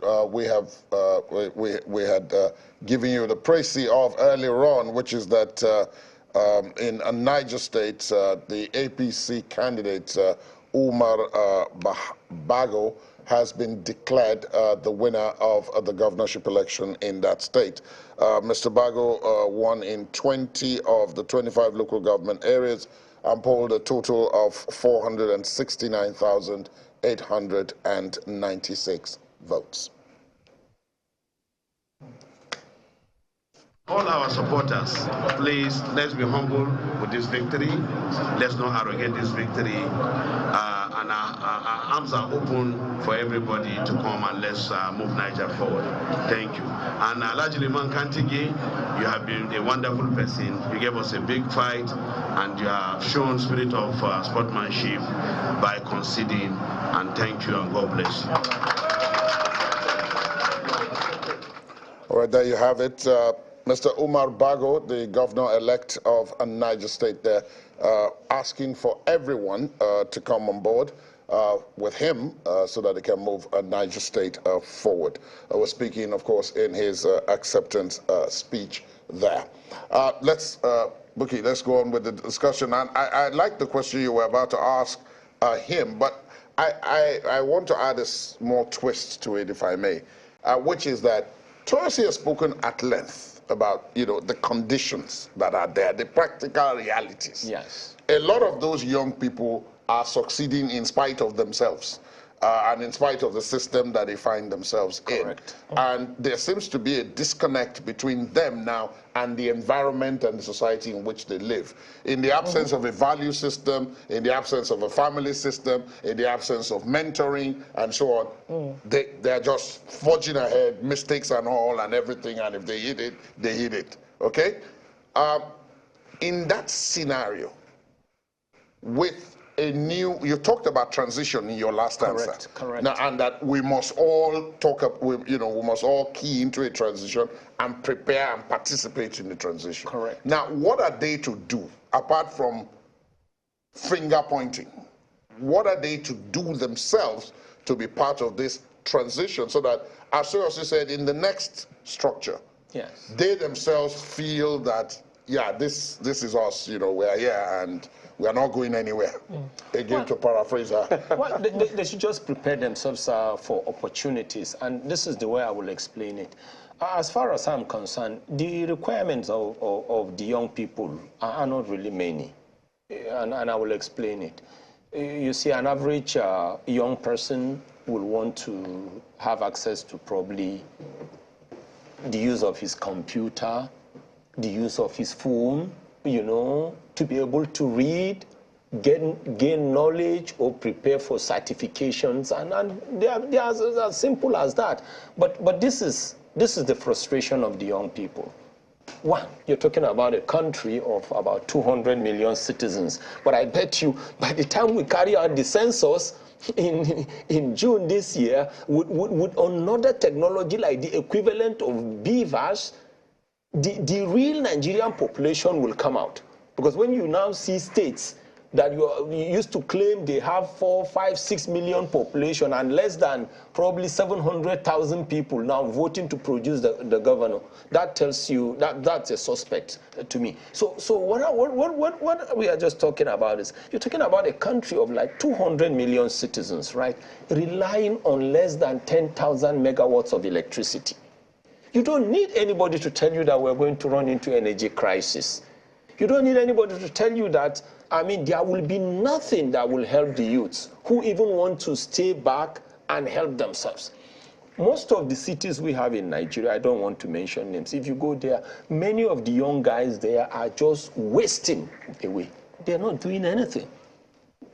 we had given you the précis of earlier on, which is that in Niger State, the APC candidate Umar Bago has been declared the winner of the governorship election in that state. Mr. Bago won in 20 of the 25 local government areas and polled a total of 469,896 votes. All our supporters, please, let's be humble with this victory. Let's not arrogate this victory. And our arms are open for everybody to come and let's move Niger forward. Thank you. And Alhaji Liman Kantigi, you have been a wonderful person. You gave us a big fight, and you have shown spirit of sportsmanship by conceding. And thank you, and God bless you. All right, there you have it. Mr. Umar Bago, the governor-elect of Niger State there, asking for everyone to come on board with him so that they can move Niger State forward. We're speaking, of course, in his acceptance speech there. Let's go on with the discussion. And I like the question you were about to ask him, but I want to add a small twist to it, if I may, which is that Toyosi has spoken at length about, the conditions that are there, the practical realities. Yes. A lot of those young people are succeeding in spite of themselves. And in spite of the system that they find themselves Correct. in. And there seems to be a disconnect between them now and the environment and the society in which they live. In the absence of a value system, in the absence of a family system, in the absence of mentoring and so on, they're just forging ahead, mistakes and all and everything, and if they hit it, they hit it, okay? In that scenario, with a new, you talked about transition in your last answer. Correct. Now, and that we must all we must all key into a transition and prepare and participate in the transition. Correct. Now, what are they to do apart from finger pointing? What are they to do themselves to be part of this transition so that, as Toyosi said, in the next structure, yes, they themselves feel that, yeah, this is us, we're here and we are not going anywhere. Again, to paraphrase her. Well, they should just prepare themselves for opportunities, and this is the way I will explain it. As far as I'm concerned, the requirements of the young people are not really many, and I will explain it. You see, an average young person will want to have access to probably the use of his computer, the use of his phone, to be able to read, gain knowledge, or prepare for certifications, and they are as simple as that. But this is the frustration of the young people. One, you're talking about a country of about 200 million citizens, but I bet you by the time we carry out the census in June this year, with another technology like the equivalent of beavers, the real Nigerian population will come out. Because when you now see states that you used to claim they have 4, 5, 6 million population and less than probably 700,000 people now voting to produce the governor, that tells you that's a suspect to me. So what we are just talking about is, you're talking about a country of like 200 million citizens, right? Relying on less than 10,000 megawatts of electricity. You don't need anybody to tell you that we're going to run into energy crisis. You don't need anybody to tell you that, there will be nothing that will help the youths who even want to stay back and help themselves. Most of the cities we have in Nigeria, I don't want to mention names, if you go there, many of the young guys there are just wasting away. They're not doing anything.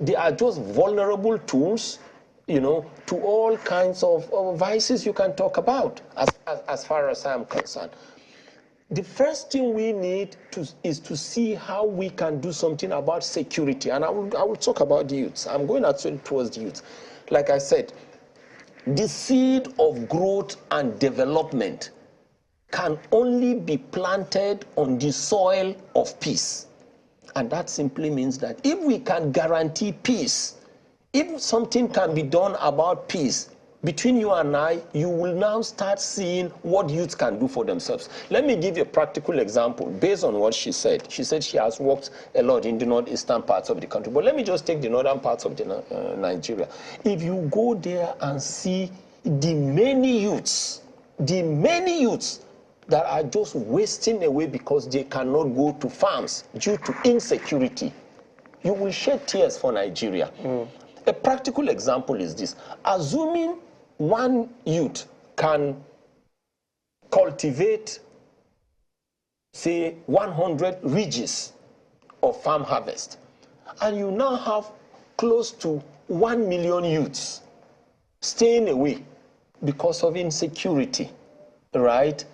They are just vulnerable tools, to all kinds of vices you can talk about, as far as I'm concerned. The first thing we need is to see how we can do something about security. And I will talk about the youths. I'm going actually towards the youths. Like I said, the seed of growth and development can only be planted on the soil of peace. And that simply means that if we can guarantee peace, if something can be done about peace, between you and I, you will now start seeing what youth can do for themselves. Let me give you a practical example based on what she said. She said she has worked a lot in the northeastern parts of the country. But let me just take the northern parts of Nigeria. If you go there and see the many youths that are just wasting away because they cannot go to farms due to insecurity, you will shed tears for Nigeria. A practical example is this. Assuming one youth can cultivate, say, 100 ridges of farm harvest, and you now have close to 1 million youths staying away because of insecurity, right?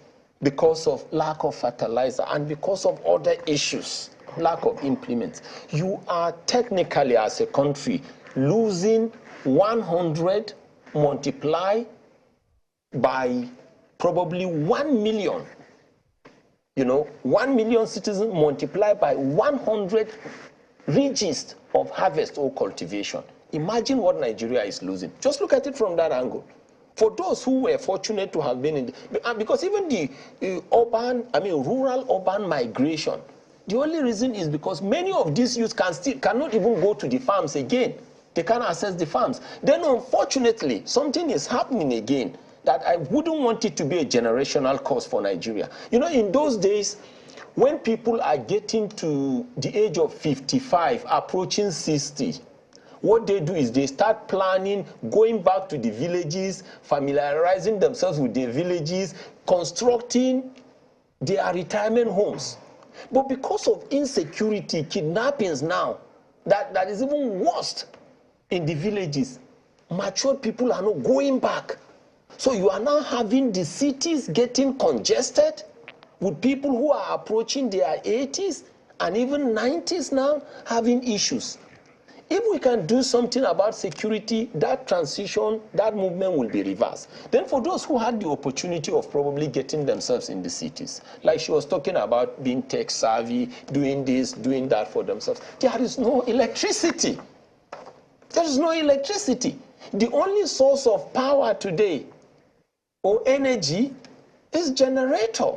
Because of lack of fertilizer and because of other issues, lack of implements. You are technically, as a country, losing 100 multiplied by probably 1 million. 1 million citizens multiplied by 100 ridges of harvest or cultivation. Imagine what Nigeria is losing. Just look at it from that angle. For those who were fortunate to have been in, because even the rural-urban migration, the only reason is because many of these youths cannot even go to the farms again. They can't access the farms. Then unfortunately, something is happening again that I wouldn't want it to be a generational cause for Nigeria. You know, in those days, when people are getting to the age of 55, approaching 60, what they do is they start planning, going back to the villages, familiarizing themselves with the villages, constructing their retirement homes. But because of insecurity, kidnappings now, that is even worse in the villages, mature people are not going back. So you are now having the cities getting congested with people who are approaching their 80s and even 90s now having issues. If we can do something about security, that transition, that movement will be reversed. Then for those who had the opportunity of probably getting themselves in the cities, like she was talking about being tech savvy, doing this, doing that for themselves, there is no electricity. There is no electricity. The only source of power today or energy is generator.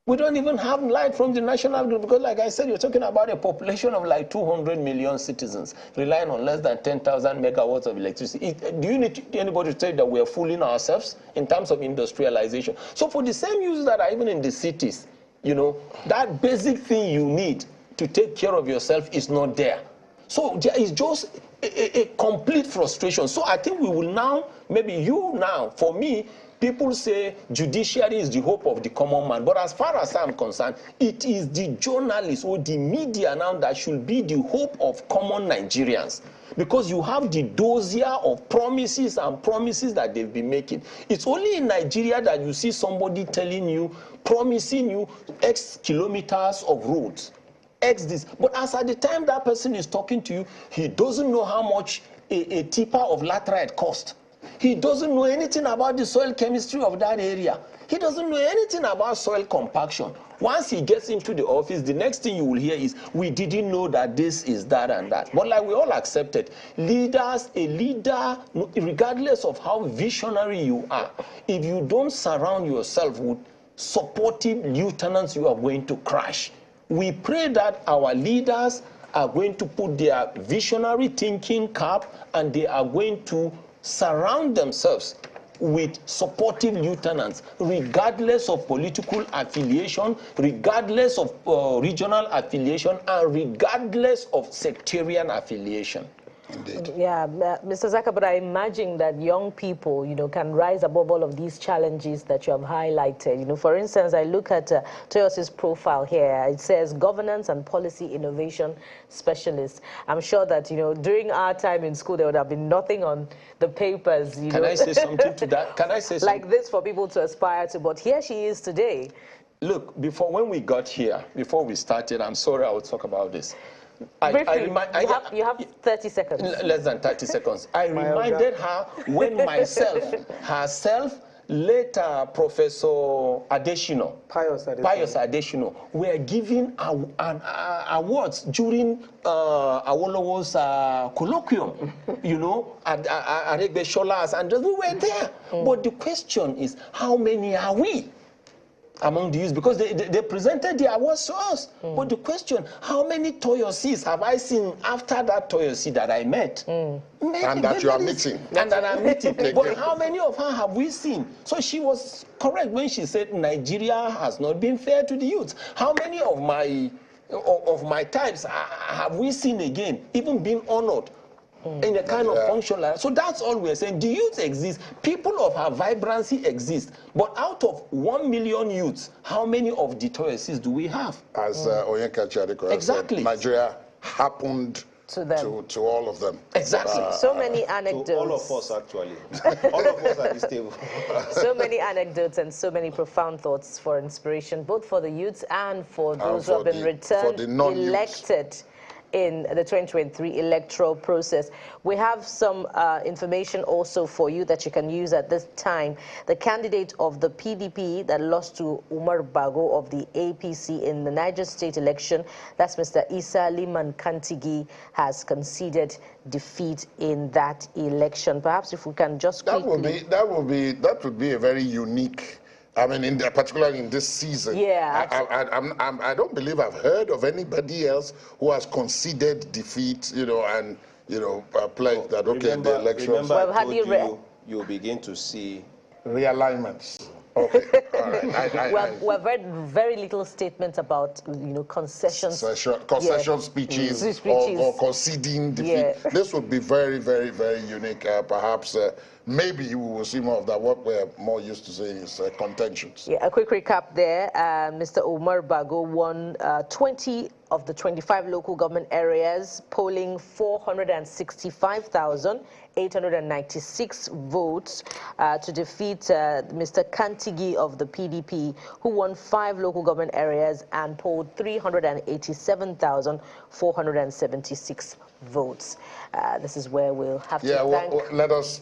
We don't even have light from the national grid because, like I said, you're talking about a population of like 200 million citizens relying on less than 10,000 megawatts of electricity. Do you need anybody to tell you that we are fooling ourselves in terms of industrialization? So for the same users that are even in the cities, you know, that basic thing you need to take care of yourself is not there. So there is just a complete frustration. So I think we will now, maybe you now, for me, people say judiciary is the hope of the common man. But as far as I'm concerned, it is the journalists or the media now that should be the hope of common Nigerians. Because you have the dossier of promises and promises that they've been making. It's only in Nigeria that you see somebody telling you, promising you X kilometers of roads. X this. But as at the time that person is talking to you, he doesn't know how much a tipper of laterite costs. He doesn't know anything about the soil chemistry of that area. He doesn't know anything about soil compaction. Once he gets into the office, the next thing you will hear is, we didn't know that this is that and that. But like we all accepted, leaders, a leader, regardless of how visionary you are, if you don't surround yourself with supportive lieutenants, you are going to crash. We pray that our leaders are going to put their visionary thinking cap and they are going to surround themselves with supportive lieutenants, regardless of political affiliation, regardless of regional affiliation, and regardless of sectarian affiliation. Indeed. Yeah, Mr. Zaka, but I imagine that young people, you know, can rise above all of these challenges that you have highlighted. You know, for instance, I look at Toyosi's profile here. It says governance and policy innovation specialist. I'm sure that, you know, during our time in school, there would have been nothing on the papers, you know. Can I say something to that? Can I say something? Like this for people to aspire to, but here she is today. Look, when we got here, before we started, I'm sorry I would talk about this. You have 30 seconds. Less than 30 seconds. I reminded her when herself, later Professor Adeshino, Pius Adeshino, were giving awards during Awolowo's colloquium, you know, at Aregbe Shola's, and we were there. But the question is, how many are we among the youth? Because they presented the awards to us. But the question, how many Toyosis have I seen after that Toyosi that I met? And that you are meeting. And that I'm meeting. But how many of her have we seen? So she was correct when she said Nigeria has not been fair to the youth. How many of my types have we seen again, even being honored in a kind of function like that? So that's all we're saying. The youth exist. People of our vibrancy exist. But out of 1 million youths, how many of the Toyosis do we have? As Onyeka Chadiko said, Nigeria happened to all of them. Exactly. So many anecdotes. To all of us, actually. All of us at this table. So many anecdotes and so many profound thoughts for inspiration, both for the youths and for those who have been returned, elected in the 2023 electoral process. We have some information also for you that you can use at this time. The candidate of the PDP that lost to Umar Bago of the APC in the Niger State election, that's Mr. Isa Liman Kantigi, has conceded defeat in that election. Perhaps if we can just quickly... That would be a very unique, I mean, particularly in this season. Yeah. I don't believe I've heard of anybody else who has conceded defeat, you know, and pledged that, okay, the elections... Remember, well, I told you, you'll begin to see... realignments. Okay, all right. We've read very little statements about, concessions. Concession speeches or conceding defeat. Yeah. This would be very, very, very unique. Perhaps maybe we will see more of that. What we're more used to seeing is contentions. Yeah, a quick recap there. Mr. Omar Bago won 20 of the 25 local government areas, polling 465,896 votes to defeat Mr. Kantigi of the PDP, who won 5 local government areas and polled 387,476 votes. This is where we'll have to thank... let us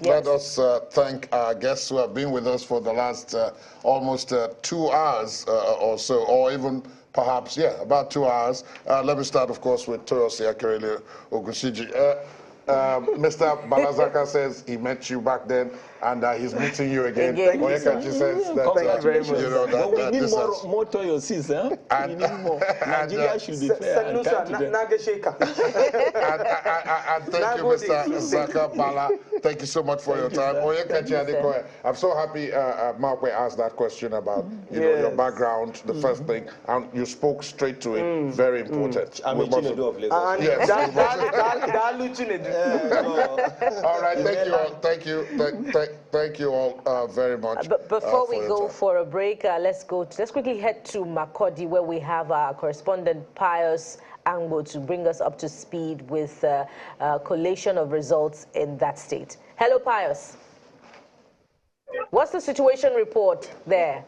thank our guests who have been with us for the last almost 2 hours or so, or even perhaps, about 2 hours. Let me start, of course, with Toyosi Akerele Ogunsiji. Mr. Balazaka says he met you back then, and he's meeting you again. Oyekachi says that, thank you very much. that we need more Toyosis, huh? We need more. Nigeria should be fair. And thank you, Mr. Zaka Bala. Thank you so much for your time. Oyekachi Adekoya, I'm so happy Markwe asked that question about your background, the first thing, and you spoke straight to it. Very important. I'm a Chinedu of Lagos. Yes. All right, thank you all. Thank you all very much. But before we go for a break, let's quickly head to Makurdi, where we have our correspondent Pius Angbo to bring us up to speed with a collation of results in that state. Hello, Pius. What's the situation report there?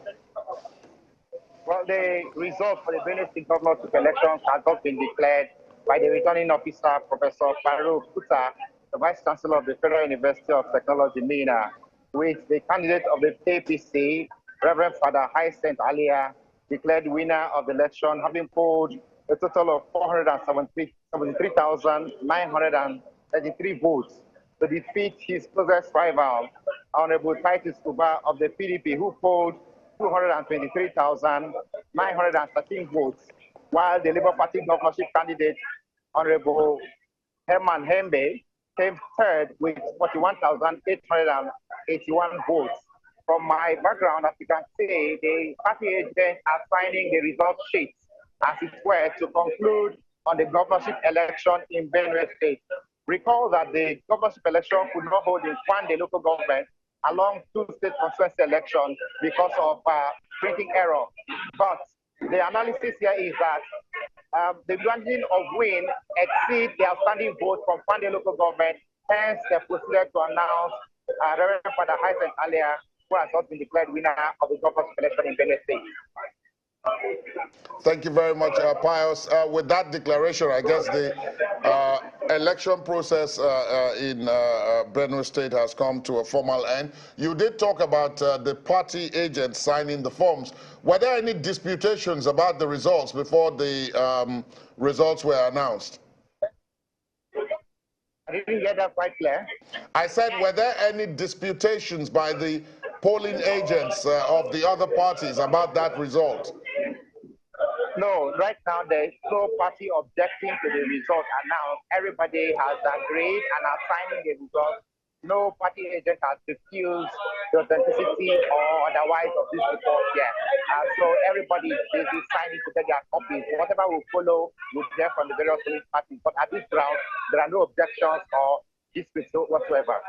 Well, the result for the Benue State governorship elections has not been declared by the returning officer, Professor Farouk Kuta, the Vice Chancellor of the Federal University of Technology, Mina, with the candidate of the APC, Reverend Father Hyacinth Alia, declared winner of the election, having polled a total of 473,933 votes to defeat his closest rival, Honorable Titus Kuba of the PDP, who polled 223,913 votes, while the Labour Party governorship candidate, Honorable Herman Hembe, came third with 41,881 votes. From my background, as you can see, the party agents are signing the result sheets, as it were, to conclude on the governorship election in Benue State. Recall that the governorship election could not hold in Kwande local government along 2 state constituency elections because of printing error. But the analysis here is that the granting of win exceeds the outstanding vote from Kwande local government. Hence, they proceeded to announce Reverend Father Hyacinth Alia, who has not been declared winner of the governorship election in Benue State. Thank you very much, Pius. With that declaration, I guess the election process in Benue State has come to a formal end. You did talk about the party agents signing the forms. Were there any disputations about the results before the results were announced? I didn't get that quite clear. I said, were there any disputations by the polling agents of the other parties about that result? No, right now there is no party objecting to the result announced. Everybody has agreed and are signing the result. No party agent has refused the authenticity or otherwise of this report yet. So everybody is busy signing to get their copies. Whatever will follow, we'll hear from the various political parties. But at this round, there are no objections or disputes whatsoever.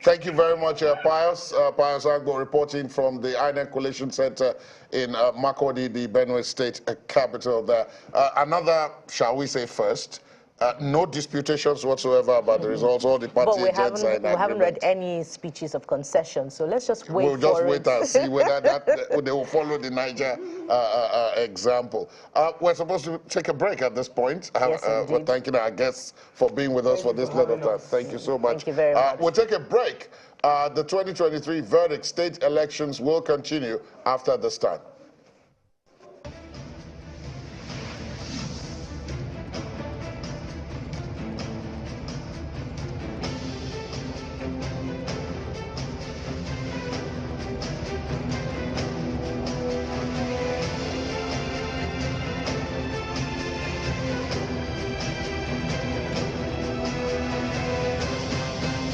Thank you very much, Pius. Pius Angbo reporting from the INEC Coalition Center in Makurdi, the Benue State capital there. Another, shall we say, first. No disputations whatsoever about the results. All the party agents are in agreement. We haven't read any speeches of concession, so let's just wait for it. We'll just wait and see whether they will follow the Niger example. We're supposed to take a break at this point. Yes, we're thanking our guests for being with us for this little time. Thank you so much. Thank you very much. We'll take a break. The 2023 verdict state elections will continue after this time.